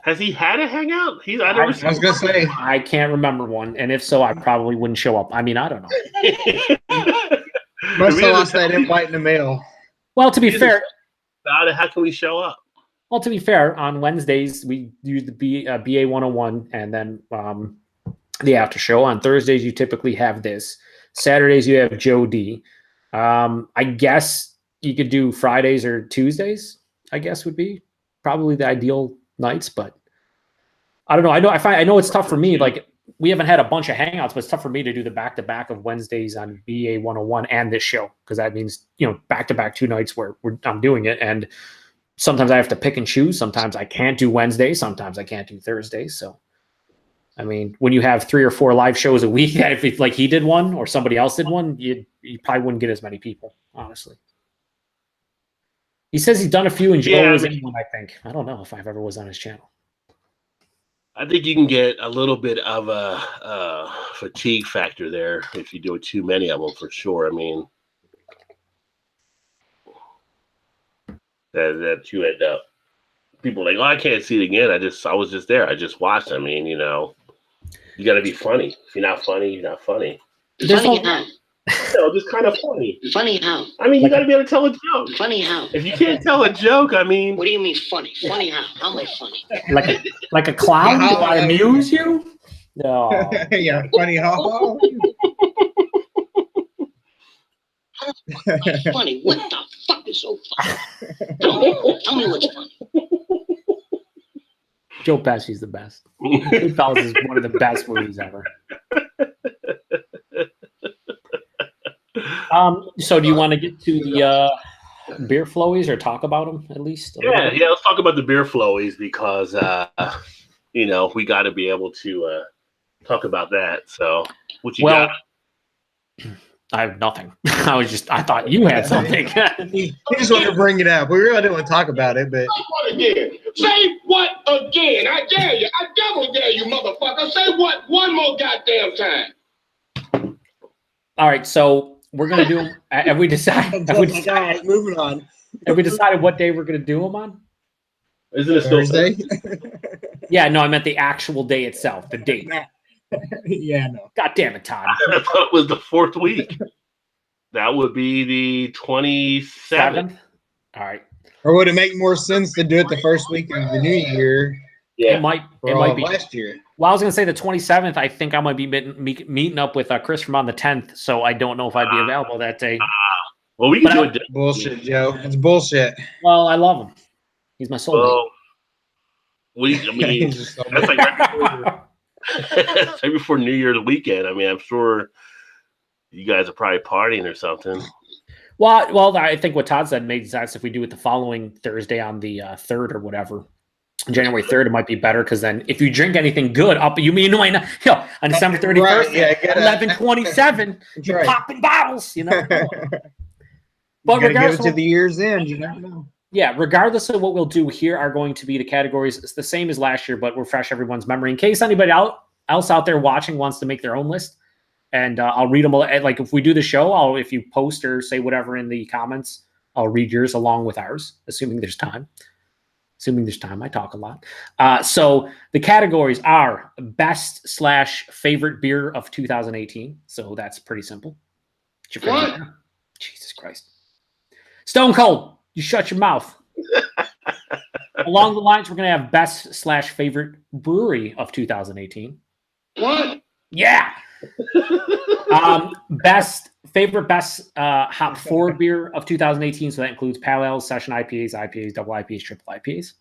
Has he had a hangout? I was going to say. I can't remember one. And if so, I probably wouldn't show up. I mean, I don't know. Must have lost that invite in the mail. Well, to be fair. How can we show up? Well, to be fair, on Wednesdays, we use the BA 101 and then the after show. On Thursdays, you typically have this. Saturdays, you have Joe D. I guess you could do Fridays or Tuesdays, I guess would be probably the ideal nights, but I don't know. I know it's tough for me. Like, we haven't had a bunch of hangouts, but it's tough for me to do the back-to-back of Wednesdays on BA 101 and this show, because that means, back-to-back 2 nights where I'm doing it. And sometimes I have to pick and choose. Sometimes I can't do Wednesday. Sometimes I can't do Thursday. So, I mean, when you have 3 or 4 live shows a week, if like he did one or somebody else did one, you probably wouldn't get as many people, honestly. He says he's done a few, and Joe was in one, I think. I don't know if I've ever was on his channel. I think you can get a little bit of a fatigue factor there if you do too many of them, for sure. I mean, that you end up, people are like, oh, I can't see it again. I was just there. I just watched. I mean, you got to be funny. If you're not funny, you're not funny. Funny how? Just kind of funny. Funny how? I mean, you got to be able to tell a joke. Funny how? If you can't tell a joke, I mean. What do you mean funny? Funny how? How am I funny? Like a clown? Do I amuse you? No. Yeah, funny how? Funny? What the fuck is so funny? Tell me what's funny. Joe Pesci's the best. Goodfellas is one of the best movies ever. So do you want to get to the beer flowies or talk about them at least? Yeah. Let's talk about the beer flowies because we got to be able to talk about that. So what you got? I have nothing. I thought you had something. He just wanted to bring it up. We really didn't want to talk about it, but. What again? Say what again? I dare you. I double dare you, motherfucker. Say what one more goddamn time. All right, so we're gonna do. Have we decided? Moving on. Have we decided what day we're gonna do them on? Isn't it still Thursday? Yeah, no, I meant the actual day itself, the date. Yeah, no. God damn it, Todd. I thought it was the 4th week. That would be the 27th. All right. Or would it make more sense to do it the first week of the new year? Yeah. It might be last year. Well, I was gonna say the 27th. I think I might be meeting up with Chris from on the 10th, so I don't know if I'd be available that day. Well, we can do it. Bullshit, Joe. It's bullshit. Well, I love him. He's my soulmate. That's like right before New Year's weekend. I mean, I'm sure you guys are probably partying or something. Well, I think what Todd said made sense. If we do it the following Thursday on the 3rd or whatever, January 3rd, it might be better because then if you drink anything good, on December 31st, Right, yeah, 11/27, you're right. popping bottles, you know. But But you gotta give regardless it to of the year's end. You never know. Yeah, regardless of what we'll do, here are going to be the categories. It's the same as last year, but refresh everyone's memory in case anybody else out there watching wants to make their own list. And I'll read them. Like if we do the show, if you post or say whatever in the comments, I'll read yours along with ours, assuming there's time. I talk a lot. So the categories are best/favorite beer of 2018. So that's pretty simple. It's your favorite beer. Jesus Christ. Stone Cold, you shut your mouth. Along the lines, we're going to have best/favorite brewery of 2018. What? Yeah. Best hop forward beer of 2018. So that includes pale ales, session IPAs, double IPAs, triple IPAs.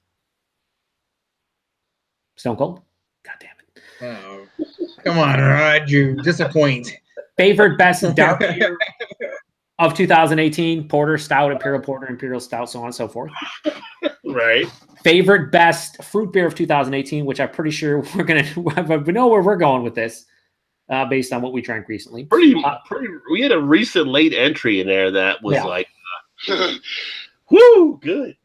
Stone Cold. God damn it. Oh, come on, Rod. You disappoint. Favorite best dark beer of 2018: porter, stout, imperial stout, so on and so forth. Right. Favorite best fruit beer of 2018, which I'm pretty sure we know where we're going with this, based on what we drank recently. Pretty. We had a recent late entry in there that was like, whoo, good.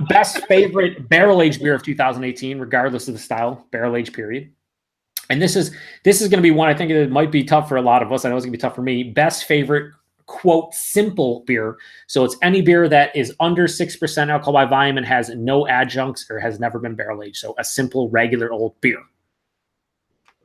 Best favorite barrel aged beer of 2018, regardless of the style, barrel aged period. And this is going to be one I think it might be tough for a lot of us. I know it's going to be tough for me. Best favorite, quote, simple beer. So it's any beer that is under 6% alcohol by volume and has no adjuncts or has never been barrel aged. So a simple, regular old beer.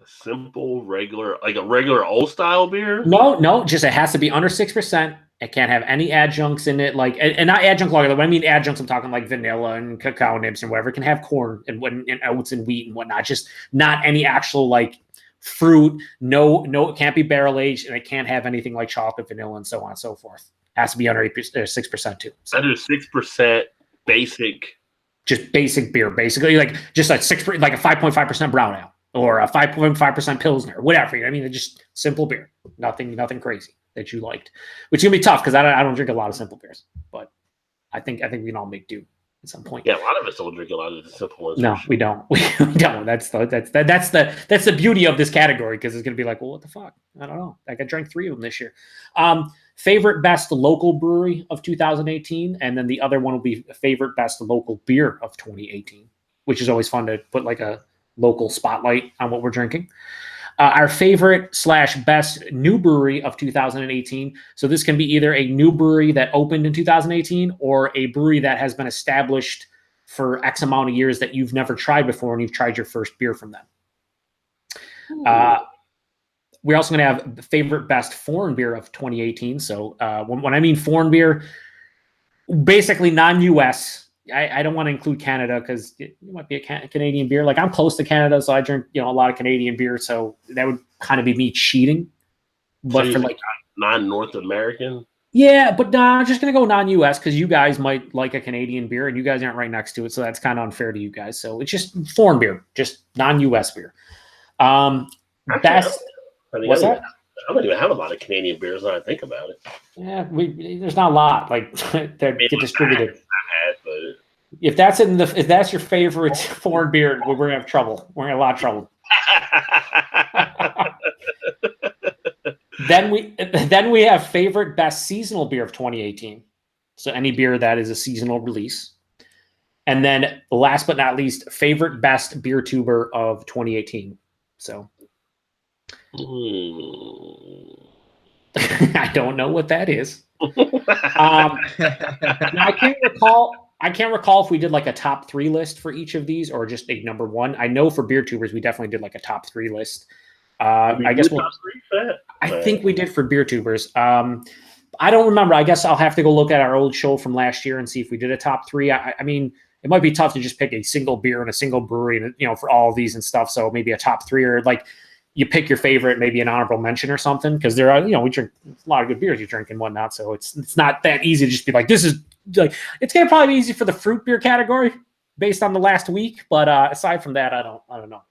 A simple, regular, like a regular old style beer? No, just it has to be under 6%. It can't have any adjuncts in it, and not adjunct lager. When I mean adjuncts, I'm talking like vanilla and cacao nibs and whatever. It can have corn and oats and wheat and whatnot. Just not any actual like fruit. No, it can't be barrel aged, and it can't have anything like chocolate, vanilla, and so on and so forth. It has to be under 6% too. So. Under 6%, basic. Just basic beer, basically like just like 6%, like a 5.5% brown ale or a 5.5% pilsner, whatever. I mean, just simple beer, nothing crazy that you liked, which is gonna be tough because I don't drink a lot of simple beers, but I think we can all make do at some point. Yeah, a lot of us don't drink a lot of the simple ones. No, we don't. We don't. That's the beauty of this category because it's gonna be like, well, what the fuck? I don't know. Like I drank 3 of them this year. Favorite best local brewery of 2018, and then the other one will be favorite best local beer of 2018, which is always fun to put like a local spotlight on what we're drinking. Our favorite/best new brewery of 2018. So this can be either a new brewery that opened in 2018 or a brewery that has been established for X amount of years that you've never tried before and you've tried your first beer from them. We're also going to have favorite best foreign beer of 2018. So when I mean foreign beer, basically non-US. I don't want to include Canada because it might be a Canadian beer. Like I'm close to Canada, so I drink a lot of Canadian beer. So that would kind of be me cheating. But so for like non-North American, yeah, but I'm just gonna go non-US because you guys might like a Canadian beer and you guys aren't right next to it, so that's kind of unfair to you guys. So it's just foreign beer, just non-US beer. Best. What's that? I don't even have a lot of Canadian beers when I think about it. Yeah, there's not a lot like that get distributed. But if that's your favorite foreign beer, we're gonna have trouble. We're gonna have a lot of trouble. Then we have favorite best seasonal beer of 2018. So any beer that is a seasonal release. And then last but not least, favorite best beer tuber of 2018. So I don't know what that is. Now I can't recall if we did like a top 3 list for each of these or just a number 1. I know for beer tubers, we definitely did like a top 3 list. I guess I think we did for beer tubers. I don't remember. I guess I'll have to go look at our old show from last year and see if we did a top 3. I mean, it might be tough to just pick a single beer and a single brewery, and for all of these and stuff. So maybe a top 3 or like you pick your favorite, maybe an honorable mention or something. Because there are, we drink a lot of good beers you drink and whatnot. So it's not that easy to just be like, this is like, it's going to probably be easy for the fruit beer category based on the last week. But aside from that, I don't know.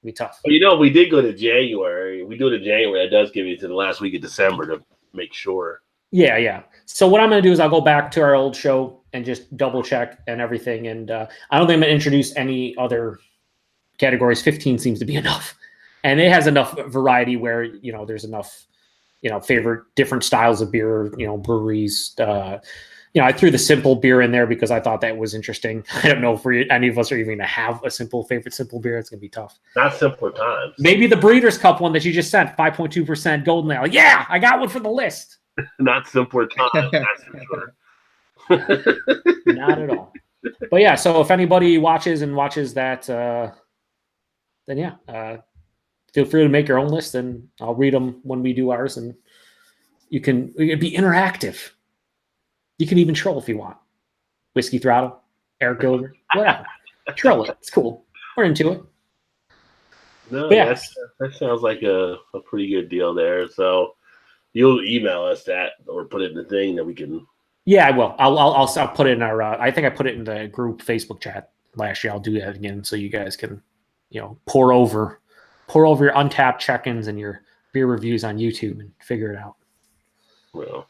be tough. Well, if we did go to January, we do it in January. That does give you to the last week of December to make sure. Yeah. So what I'm going to do is I'll go back to our old show and just double check and everything. And I don't think I'm going to introduce any other categories. 15 seems to be enough. And it has enough variety where, there's enough, favorite different styles of beer, breweries. I threw the simple beer in there because I thought that was interesting. I don't know if any of us are even going to have a favorite simple beer. It's going to be tough. Not Simpler Times. Maybe the Breeders' Cup one that you just sent, 5.2% Golden Ale. Yeah, I got one for the list. Not Simpler Times, that's for sure. Not at all. But yeah, so if anybody watches that, then yeah, feel free to make your own list, and I'll read them when we do ours, and we can be interactive. You can even troll if you want. Whiskey Throttle, Eric Gilbert, whatever. Troll it. It's cool. We're into it. No, yeah. that sounds like a pretty good deal there. So you'll email us that or put it in the thing that we can. Yeah, I will. I'll put it in our. I think I put it in the group Facebook chat last year. I'll do that again so you guys can, pour over your Untapped check-ins and your beer reviews on YouTube and figure it out. Well,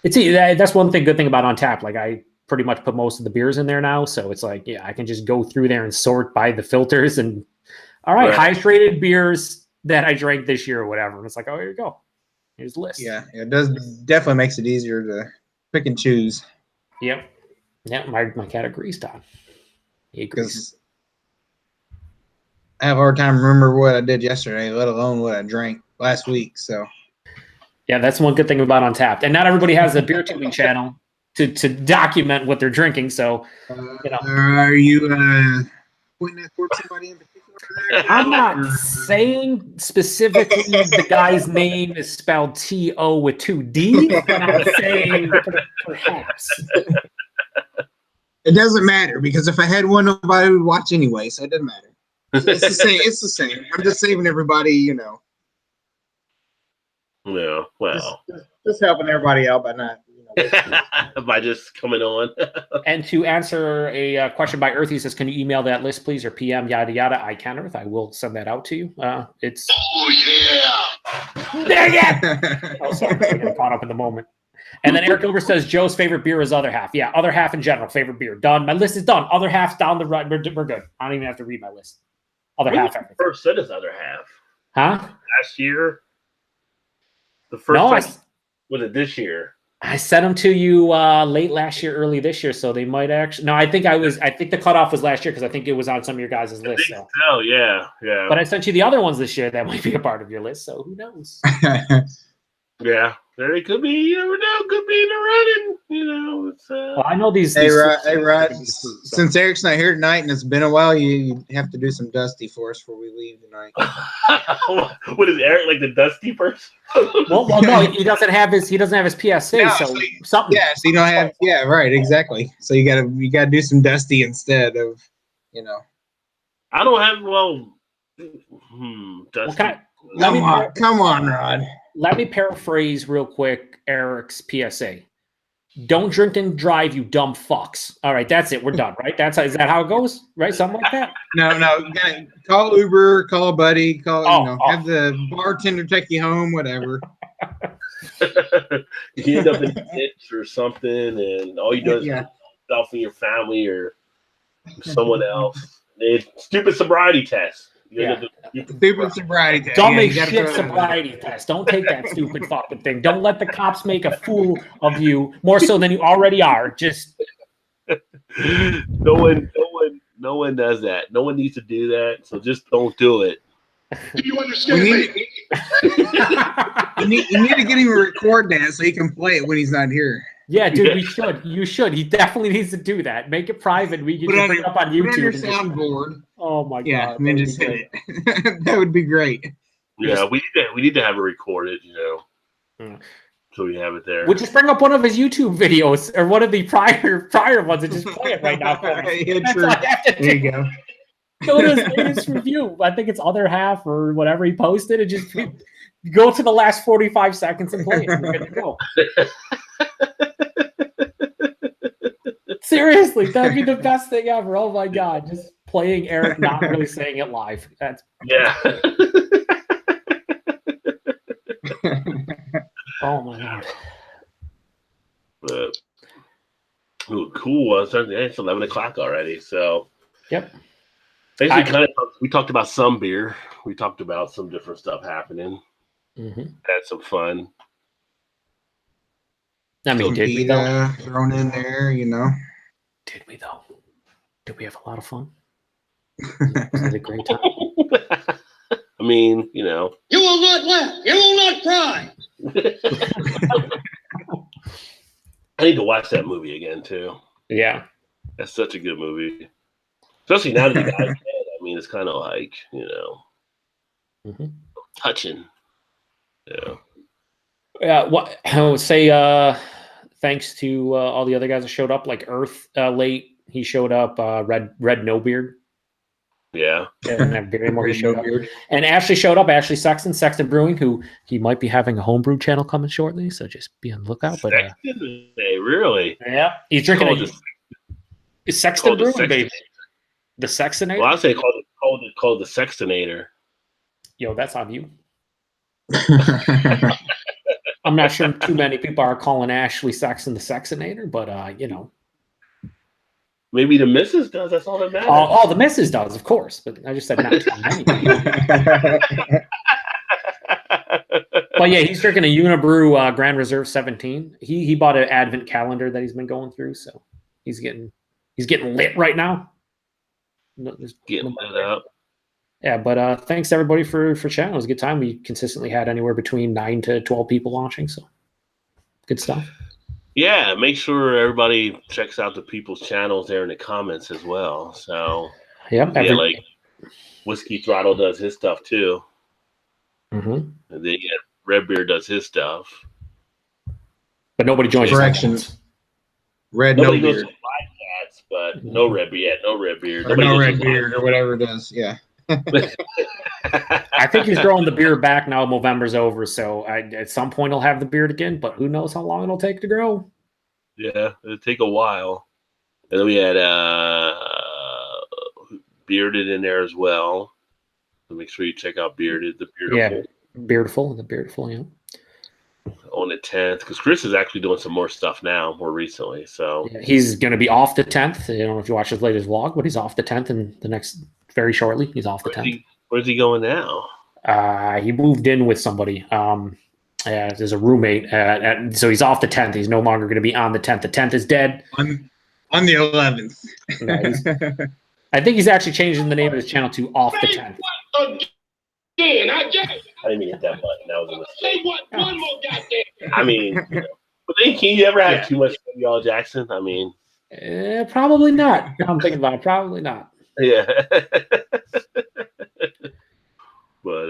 that's one good thing about Untapped. Like I pretty much put most of the beers in there now, so it's like I can just go through there and sort by the filters and highest rated beers that I drank this year or whatever. And it's like, oh, here you go. Here's the list. Yeah, it does definitely makes it easier to pick and choose. Yep. Yeah, my cat agrees, Todd. He agrees. I have a hard time remember what I did yesterday, let alone what I drank last week. So yeah, that's one good thing about Untapped. And not everybody has a beer tubing channel to document what they're drinking. So are you pointing that towards somebody in particular? I'm not saying specifically the guy's name is spelled T-O with 2 D's, but I'm saying perhaps. It doesn't matter because if I had one, nobody would watch anyway, so it doesn't matter. It's the same. It's the same. I'm just saving everybody, Yeah, well. Just helping everybody out by not, by just coming on. And to answer a question by Earth, he says, can you email that list, please, or PM, yada, yada. I can, Earth. I will send that out to you. It's... Oh, yeah! Dang it! Oh, sorry. I got caught up in the moment. And then Eric Gilbert says, Joe's favorite beer is Other Half. Yeah, Other Half in general, favorite beer. Done. My list is done. Other Half's down the road. We're good. I don't even have to read my list. Other Half. First said his Other Half. Huh? Last year? The first time, was it this year? I sent them to you late last year, early this year, so they might actually. No, I think the cutoff was last year because I think it was on some of your guys' list. So. Oh yeah. But I sent you the other ones this year that might be a part of your list, so who knows? Yeah, there it could be. You never know. Could be in the running. It's. Well, I know these. Hey, Rod. Since Eric's not here tonight and it's been a while, you have to do some Dusty for us before we leave tonight. What is Eric, like the Dusty person? well, no, he doesn't have his PSA, no, so something. Yeah, so you don't have. Yeah, right, exactly. So you gotta do some Dusty instead of, I don't have Dusty. Come on, Rod. Let me paraphrase real quick Eric's PSA. Don't drink and drive, you dumb fucks. All right, that's it. We're done, right? Is that how it goes? Right? Something like that? No. You gotta call Uber, call a buddy, have the bartender take you home, whatever. You end up in a ditch or something, and all you do is yourself and your family or someone else. Stupid sobriety test. Stupid sobriety test. Don't make shit sobriety test. Don't take that stupid fucking thing. Don't let the cops make a fool of you more so than you already are. Just no one does that. No one needs to do that. So just don't do it. Do you understand me? You need to get him to record that so he can play it when he's not here. Yeah, dude, we should. You should. He definitely needs to do that. Make it private. We can just bring it up on YouTube. Put it on your soundboard. Oh my god! Yeah, and then just hit it. That would be great. Yeah, we need to have it recorded. So we have it there. We'll just bring up one of his YouTube videos or one of the prior ones and just play it right now. Yeah, true. There you go. Go to his latest review. I think it's Other Half or whatever he posted, and just go to the last 45 seconds and play it. We're good to go. Seriously, that'd be the best thing ever. Oh my god! Just playing Eric, not really saying it live. That's Yeah. oh my god. But, ooh, cool. It's 11 o'clock already. So, Yep. basically, we talked about some beer. We talked about some different stuff happening. Mm-hmm. Had some fun. I mean, did we though? Thrown in there, you know. Did we though? Did we have a lot of fun? Was it a great time? I mean, you know. You will not laugh. You will not cry. I need to watch that movie again too. Yeah. That's such a good movie. Especially now that the guy's dead. I mean, it's kind of like, you know, touching. Yeah. Yeah. What I would say, thanks to all the other guys that showed up, like Earth late. He showed up, Red No Beard. Yeah. Didn't have beer anymore. He showed up. And Ashley showed up, Ashley Sexton Brewing, who he might be having a homebrew channel coming shortly. So just be on the lookout. But really? Yeah. He's drinking it's Sexton Brewing, baby. The Sextonator? Well, I'd say called the Sextonator. Yo, that's on you. I'm not sure too many people are calling Ashley Sexton the Sextonator, but you know. Maybe the missus does. That's all that matters. Oh, the missus does, of course. But I just said not too many. But yeah, he's drinking a Unibrew Grand Reserve 17. He bought an Advent calendar that he's been going through, so he's getting lit right now. Getting lit up. Yeah, but thanks everybody for chatting. It was a good time. We consistently had anywhere between 9 to 12 people watching, so good stuff. Yeah, make sure everybody checks out the people's channels there in the comments as well. So yep, like Whiskey Throttle does his stuff too. And then Red Beard does his stuff. But nobody joins. Corrections. Nobody goes to podcasts, but no Red Beard. No Red Beard. Or no Red Beard or whatever it is. Yeah. I think he's growing the beard back now. November's over, so at some point he'll have the beard again. But who knows how long it'll take to grow? Yeah, it'll take a while. And then we had Bearded in there as well. So make sure you check out Bearded, the Beardful. Yeah, Beardful, yeah. On the 10th, because Chris is actually doing some more stuff now, more recently. So yeah, he's going to be off the 10th. I don't know if you watched his latest vlog, but he's off the 10th and the next very shortly. He's off the 10th. Where's he going now? He moved in with somebody. There's a roommate, so he's off the 10th. He's no longer going to be on the 10th. The 10th is dead. On the 11th. No, I think he's actually changing the name of his channel to Off the 10th. Again, I didn't even hit that button. That was a mistake. Say what? One more goddamn. I mean, but then can you ever have too much Samuel Jackson? I mean, probably not. I'm thinking about it. Probably not. Yeah. But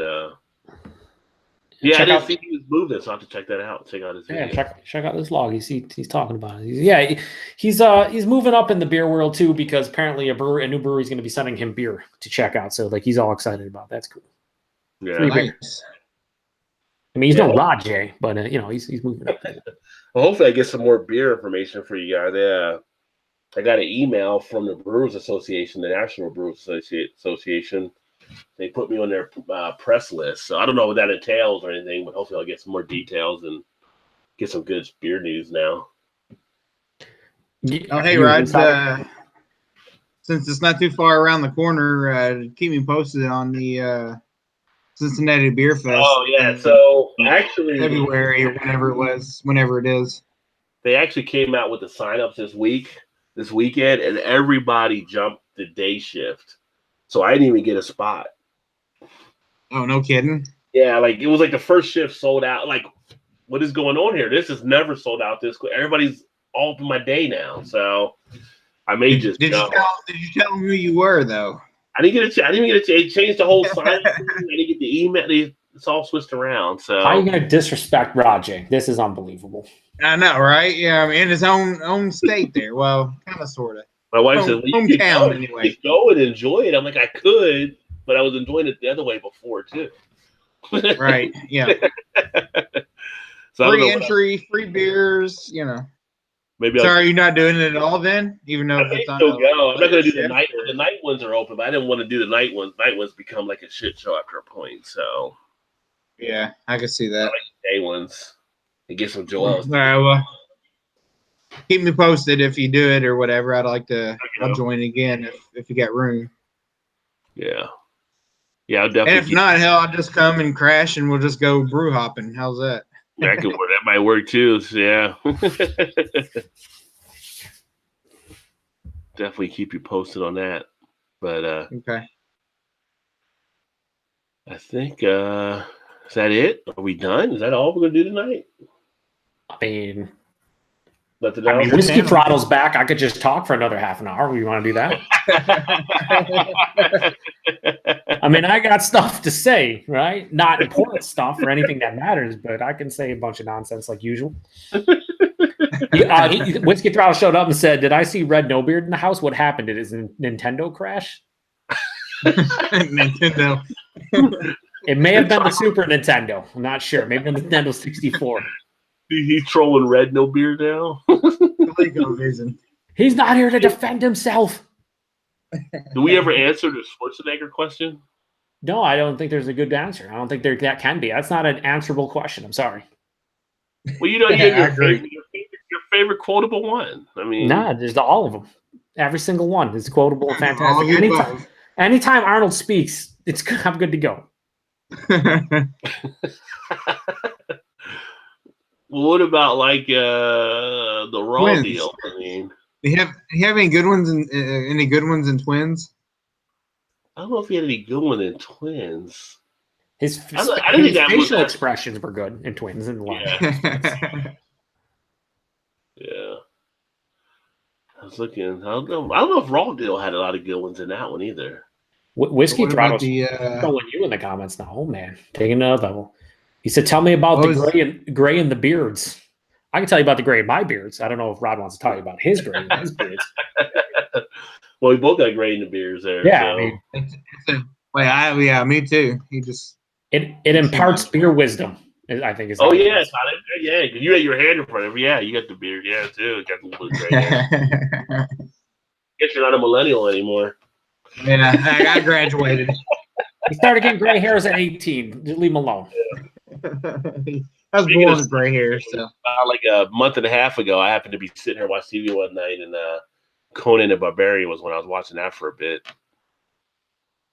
yeah, I didn't see he was moving, so I have to check that out. Check out his video. Yeah, check out this vlog. He's talking about it. He's moving up in the beer world too, because apparently a new brewery is going to be sending him beer to check out. So like he's all excited about it. That's cool. Yeah, nice. I mean, he's no Rajay, but he's moving up. Well, hopefully I get some more beer information for you guys. I got an email from the Brewers Association, the National Brewers Association. They put me on their press list, so I don't know what that entails or anything, but hopefully I'll get some more details and get some good beer news now. Oh, hey, Rod. Since it's not too far around the corner, keep me posted on the Cincinnati Beer Fest. Oh, yeah. So actually, February or whenever it is. They actually came out with the signups this weekend, and everybody jumped the day shift. So I didn't even get a spot. Oh, no kidding. Yeah, like it was like the first shift sold out. Like, what is going on here? This is never sold out this quick. Everybody's all up in my day now. So I may just jump. Did you tell them who you were though? I didn't get it. They changed the whole sign. I didn't get the email. It's all switched around. So how are you going to disrespect Rajay? This is unbelievable. I know, right? Yeah, I mean, in his own state there. Well, kind of, sort of. My wife said, hometown anyway. Go and enjoy it. I'm like, I could, but I was enjoying it the other way before too. Right. Yeah. So free entry, free beers. Maybe. So are you not doing it at all then? Even though I may still go. I'm not going to do the shift, night. or- The night ones are open, but I didn't want to do the night ones. Night ones become like a shit show after a point. So Yeah, I can see I that. like the day ones and get some All Joel's. right, well, keep me posted if you do it or whatever. I'd like to. I'll join again if you got room. Yeah. Yeah, I'll And definitely. if not, hell, I'll just come and crash, and we'll just go brew hopping. How's that? That could work. That might work too. So, yeah. Definitely keep you posted on that. But Okay. I think is that it? Are we done? Is that all we're gonna do tonight? I mean, Nothing else? Whiskey Throttle's back. I could just talk for another half an hour. You want to do that? I mean, I got stuff to say, right? Not important stuff or anything that matters, but I can say a bunch of nonsense like usual. Whiskey Throttle showed up and said, "Did I see Red No Beard in the house? What happened? Did his Nintendo crash?" Nintendo. It may have been the Super Nintendo. I'm not sure. Maybe the Nintendo 64. He's trolling Red No Beard now. ColecoVision. He's not here to defend himself. Do we ever answer the Schwarzenegger question? No, I don't think there's a good answer. I don't think that can be. That's not an answerable question. I'm sorry. Well, you know, you have your favorite quotable one. I mean, Nah, there's all of them. Every single one is quotable and fantastic. Anytime Arnold speaks, I'm good to go. Well, what about like the Raw Twins. deal? I mean, Do you have any good ones in Twins? I don't know if he had any good one in Twins. His I didn't think that facial was- expressions were good in Twins and Lion. Yeah. I was looking. I don't know if Raw deal had a lot of good ones in that one either. Whiskey What about Throttle's the throwing you in the comments now. Oh man, taking another level. He said, "Tell me about the gray and the beards." I can tell you about the gray in my beards. I don't know if Rod wants to tell you about his gray and his beards. Well, we both got gray in the beards there. Yeah, so. I mean, me too. He just it imparts beer wisdom. I think is. Oh yeah, yeah. You had your hand in front of it. Yeah, you got the beard. Yeah, too. Got the little gray hair. Guess you're not a millennial anymore. Yeah, I graduated. He started getting gray hairs at 18. Just leave him alone. I was born with gray hair, so Like a month and a half ago, I happened to be sitting here watching TV one night, and Conan the Barbarian was when I was watching that for a bit.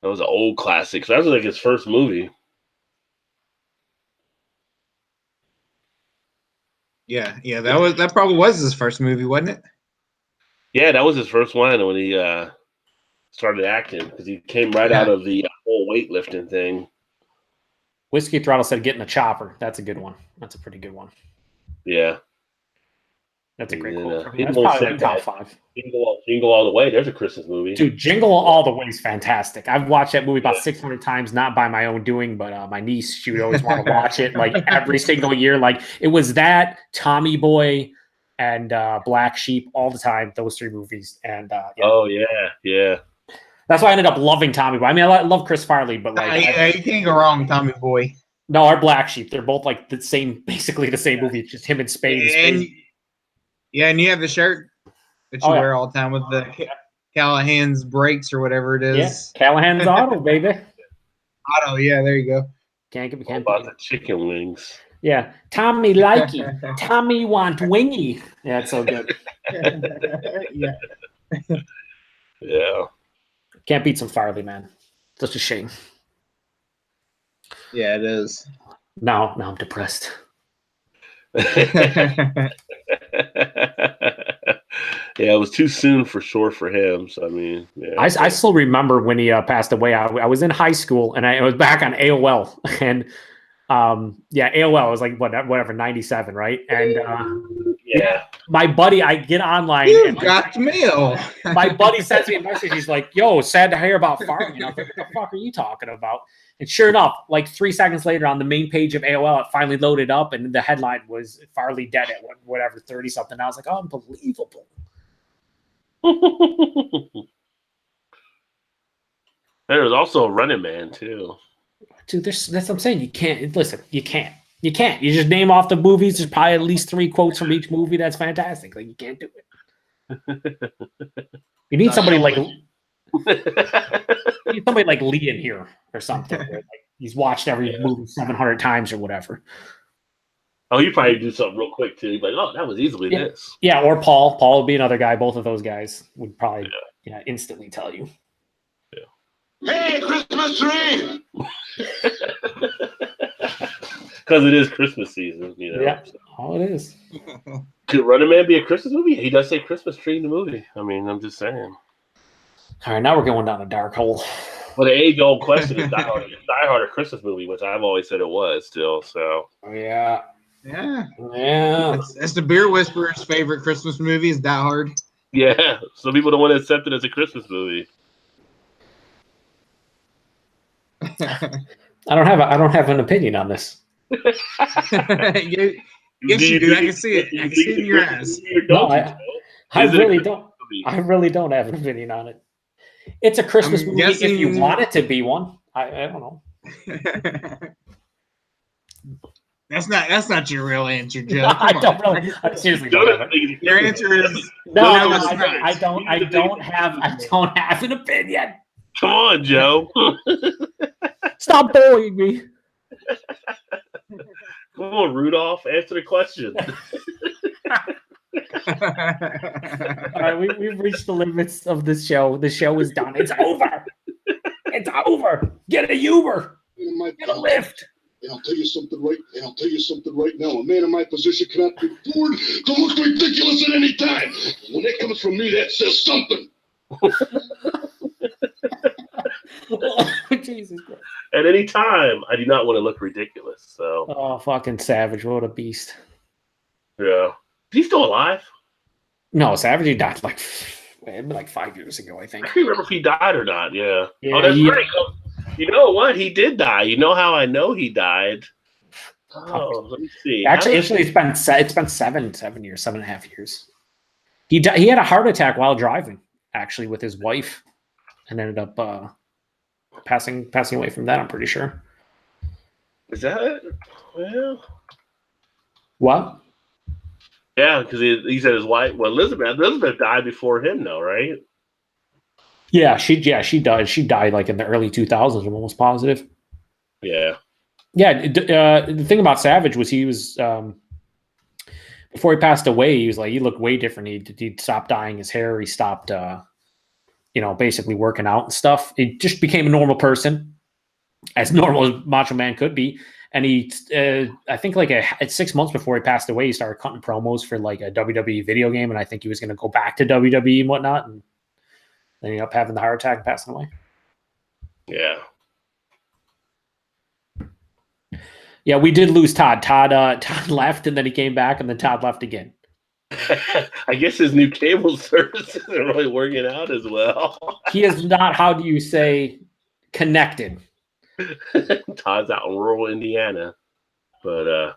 That was an old classic. So that was like his first movie. yeah. That probably was his first movie, wasn't it? Yeah, that was his first one when he started acting, because he came right out of the whole weightlifting thing. Whiskey Throttle said, "Get in the chopper." That's a good one. That's a pretty good one. Yeah. That's a great And quote. then, That's probably like top 5. Jingle All the Way. There's a Christmas movie. Dude, Jingle All the Way is fantastic. I've watched that movie about 600 times, not by my own doing, but my niece, she would always want to watch it like every single year. Like it was that, Tommy Boy, and Black Sheep all the time, those 3 movies. And yeah. Oh, yeah. That's why I ended up loving Tommy Boy. I mean, I love Chris Farley, but like, you can't go wrong with Tommy Boy. No, our Black Sheep. They're both like the same, basically the same movie. It's just him in Spain. And you have the shirt that you wear all the time with the Callahan's Brakes or whatever it is. Yeah, Callahan's Auto, baby. Auto, yeah, there you go. Can't about the chicken wings. Yeah, Tommy likey. Tommy want wingy. Yeah, it's so good. Yeah. Yeah. Can't beat some Farley, man. Such a shame. Yeah, it is. Now I'm depressed. Yeah, it was too soon for sure for him. So I mean, yeah. I still remember when he passed away. I was in high school and I was back on AOL and AOL was like whatever 97, right? And my buddy, I get online. You got mail. My buddy sends me a message. He's like, "Yo, sad to hear about Farley." I was like, "What the fuck are you talking about?" And sure enough, like 3 seconds later, on the main page of AOL, it finally loaded up, and the headline was Farley dead at whatever 30 something. I was like, "Oh, unbelievable." There was also a Running Man too. Dude, that's what I'm saying. You can't listen. You can't. You can't. You just name off the movies. There's probably at least 3 quotes from each movie. That's fantastic. Like, you can't do it. You need somebody like Lee in here or something. Where, like, he's watched every movie 700 times or whatever. Oh, you probably do something real quick too. Like, oh, that was easily this. Yeah, or Paul. Paul would be another guy. Both of those guys would probably instantly tell you. Hey, Christmas tree! Because it is Christmas season, you know. Yeah, it is. Could Running Man be a Christmas movie? He does say Christmas tree in the movie. I mean, I'm just saying. All right, now we're going down a dark hole. Well, the age-old question is Die Hard a Christmas movie, which I've always said it was still. So. Yeah. Yeah. That's the Beer Whisperer's favorite Christmas movie is Die Hard. Yeah. Some people don't want to accept it as a Christmas movie. I don't have an opinion on this. Yes, you do. I can see it. I can see it in your eyes. No, I really don't. I really don't have an opinion on it. It's a Christmas movie if you want it to be one. I don't know. That's not your real answer, Joe. I don't really. I seriously don't have it. Your answer is I don't have an opinion. Come on, Joe. Stop bullying me. Come on, Rudolph. Answer the question. All right, we've reached the limits of this show. The show is done. It's over. It's over. Get a Uber. Get a Lyft. And I'll tell you something right now. A man in my position cannot be afford to look ridiculous at any time. When that comes from me, that says something. Jesus Christ. At any time, I do not want to look ridiculous. So. Oh, fucking Savage. What a beast. Yeah. Is he still alive? No, Savage, he died like 5 years ago, I think. I can't remember if he died or not. Yeah. Yeah, oh, that's right. You know what? He did die. You know how I know he died? Oh, let me see. Actually, it's been 7 years, 7.5 years. He had a heart attack while driving, actually, with his wife, and ended up passing away from that. I'm pretty sure. Is that it? Well, what? Yeah, because he said his wife. Well, Elizabeth died before him, though, right? Yeah, she died. She died like in the early 2000s. I'm almost positive. Yeah. Yeah. The thing about Savage was he was before he passed away. He looked way different. He stopped dyeing his hair. He stopped, basically working out and stuff. He just became a normal person, as normal as Macho Man could be. And he, I think, 6 months before he passed away, he started cutting promos for like a WWE video game, and I think he was going to go back to WWE and whatnot. And then he ended up having the heart attack and passing away. Yeah. Yeah, we did lose Todd. Todd left, and then he came back, and then Todd left again. I guess his new cable service isn't really working out as well. He is not, how do you say, connected. Todd's out in rural Indiana. But,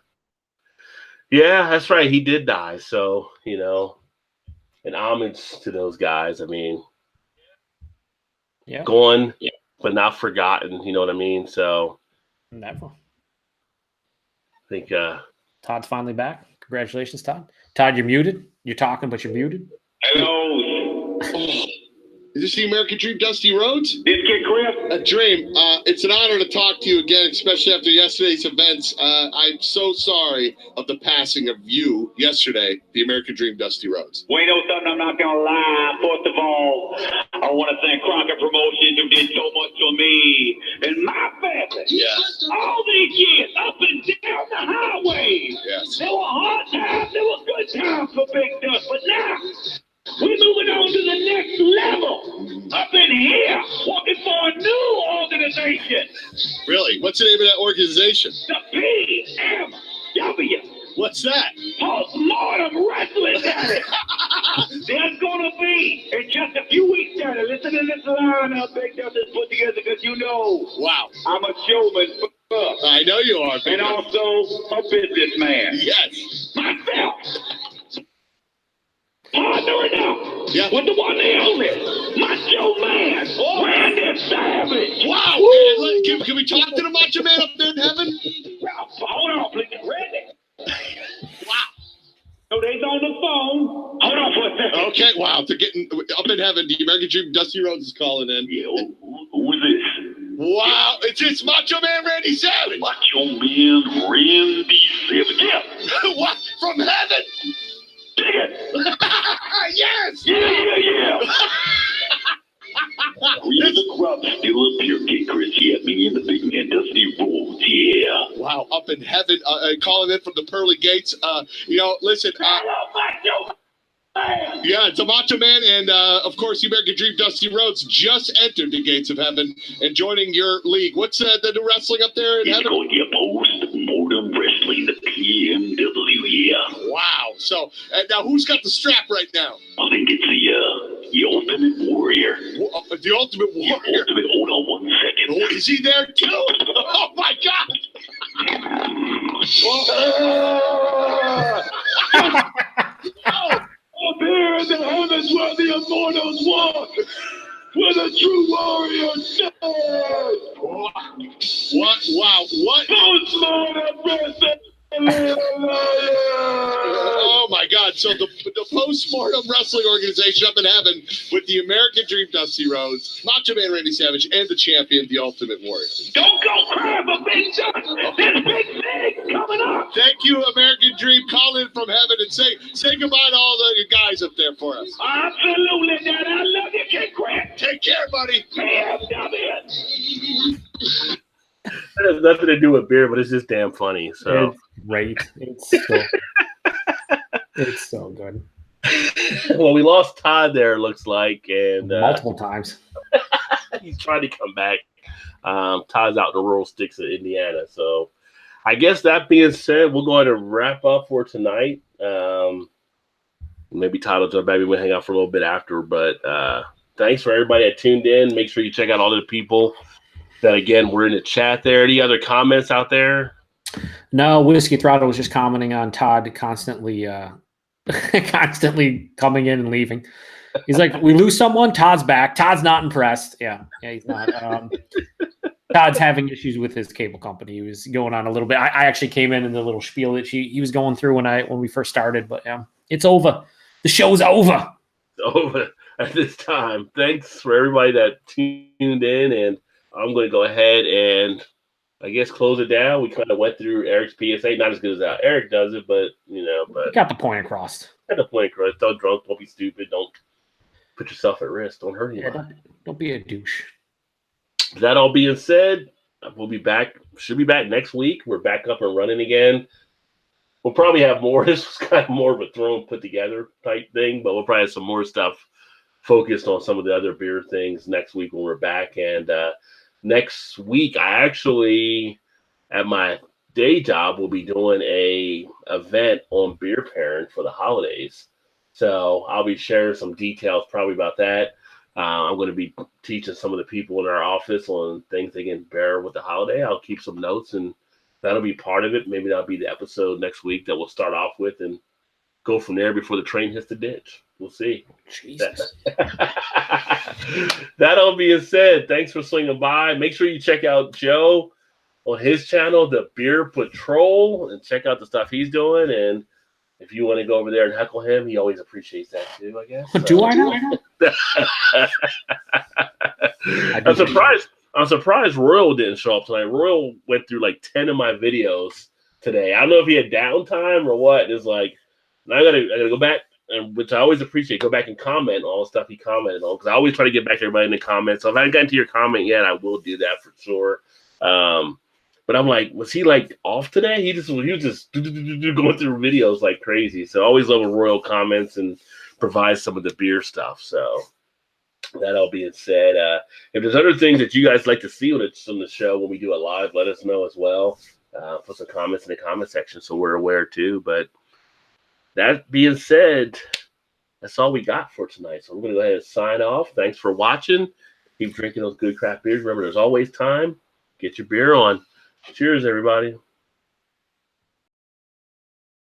yeah, that's right. He did die. So, an homage to those guys. I mean, gone, but not forgotten. You know what I mean? So, never. I think Todd's finally back. Congratulations, Todd. Todd, you're muted. You're talking, but you're muted. Hello. Is this the American Dream, Dusty Rhodes? This kid Chris? A dream. It's an honor to talk to you again, especially after yesterday's events. I'm so sorry of the passing of you yesterday, the American Dream, Dusty Rhodes. Well, you know something, I'm not going to lie. First of all, I want to thank Crockett Promotions who did so much for me and my family. Yes. All these years, up and down the highway. Yes. There were hard times, there were good times for Big Dust, but now we're moving on to the next level. Up in here, working for a new organization. Really? What's the name of that organization? The BMW. What's that? Post-mortem wrestling, Daddy. There's going to be, in just a few weeks, Daddy. Listen to this lineup Big Dust has put together because you know. Wow. I'm a showman. I know you are. And also a businessman. Yes. Myself. Partnering up with the one and only Macho Man, Randy Savage. Wow. Can we talk to the Macho Man up there in heaven? Hold on, please. Heaven. The American Dream, Dusty Rhodes is calling in. Yeah, who is this? Wow, it's Macho Man Randy Savage. Macho Man Randy Savage. Yeah. What? From heaven? Dig it. Yes. Yeah. We in the crowd still up here, Kid Chris. Yeah, me and the big man Dusty Rhodes. Yeah. Wow, up in heaven, calling in from the pearly gates. Listen. Hello, Macho Man. Yeah, it's a Macho Man, and of course, the American Dream, Dusty Rhodes, just entered the gates of heaven and joining your league. What's the new wrestling up there in It's heaven? going to be post-mortem wrestling, the PMW, yeah. Wow. So now, who's got the strap right now? I think it's the Ultimate Warrior. The Ultimate Warrior. Hold on 1 second. Oh, is he there too? Oh my God! Up here in the heavens where the immortals walk, where the true warriors stand. What? Wow! What? Post-mortem wrestling. Oh my God! So the post-mortem wrestling organization up in heaven with the American Dream, Dusty Rhodes, Macho Man Randy Savage, and the champion, the Ultimate Warrior. Don't go crying for Big John. There's big things coming up. Thank you, American Dream. Call in from heaven and say goodbye to all the guys up there for us. Absolutely, Dad. I love you, Kid Grant. Take care, buddy. PMW. That has nothing to do with beer, but it's just damn funny. So It's great. It's so good. well, we lost Todd there, it looks like, and Multiple times. he's trying to come back. Todd's out in the rural sticks of Indiana. So I guess that being said, we're going to wrap up for tonight. Maybe Todd will jump back. We'll hang out for a little bit after. But thanks for everybody that tuned in. Make sure you check out all the people that, again, were in the chat there. Any other comments out there? No, Whiskey Throttle was just commenting on Todd constantly coming in and leaving. He's like, we lose someone, Todd's back. Todd's not impressed. Yeah, he's not. Todd's having issues with his cable company. He was going on a little bit. I actually came in the little spiel that he was going through when we first started. But yeah, it's over. The show's over. It's over at this time. Thanks for everybody that tuned in, and I'm going to go ahead and I guess close it down. We kind of went through Eric's PSA, not as good as Eric does it, but Got the point across. Got the point across. Don't drunk, don't be stupid, don't put yourself at risk, don't hurt anyone. Don't be a douche. That all being said, we'll be back. Should be back next week. We're back up and running again. We'll probably have more. This was kind of more of a thrown put together type thing, but we'll probably have some more stuff focused on some of the other beer things next week when we're back. And next week, I actually, at my day job, will be doing a event on beer pairing for the holidays. So I'll be sharing some details probably about that. I'm going to be teaching some of the people in our office on things they can pair with the holiday. I'll keep some notes, and that'll be part of it. Maybe that'll be the episode next week that we'll start off with and go from there before the train hits the ditch. We'll see. Jesus. That all being said, thanks for swinging by. Make sure you check out Joe on his channel, The Beer Patrol, and check out the stuff he's doing. And if you want to go over there and heckle him, he always appreciates that too, I guess. Do I know? I'm surprised Royal didn't show up tonight. Royal went through like 10 of my videos today. I don't know if he had downtime or what. It's like, I gotta go back, and which I always appreciate. Go back and comment on all the stuff he commented on, because I always try to get back to everybody in the comments. So if I haven't gotten to your comment yet, I will do that for sure. But I'm like, was he like off today? He was just going through videos like crazy. So I always love when Royal comments and provides some of the beer stuff. So that all being said, if there's other things that you guys like to see on the show when we do it live, let us know as well. Put some comments in the comment section so we're aware too. But that being said, that's all we got for tonight. So we're going to go ahead and sign off. Thanks for watching. Keep drinking those good craft beers. Remember, there's always time. Get your beer on. Cheers, everybody.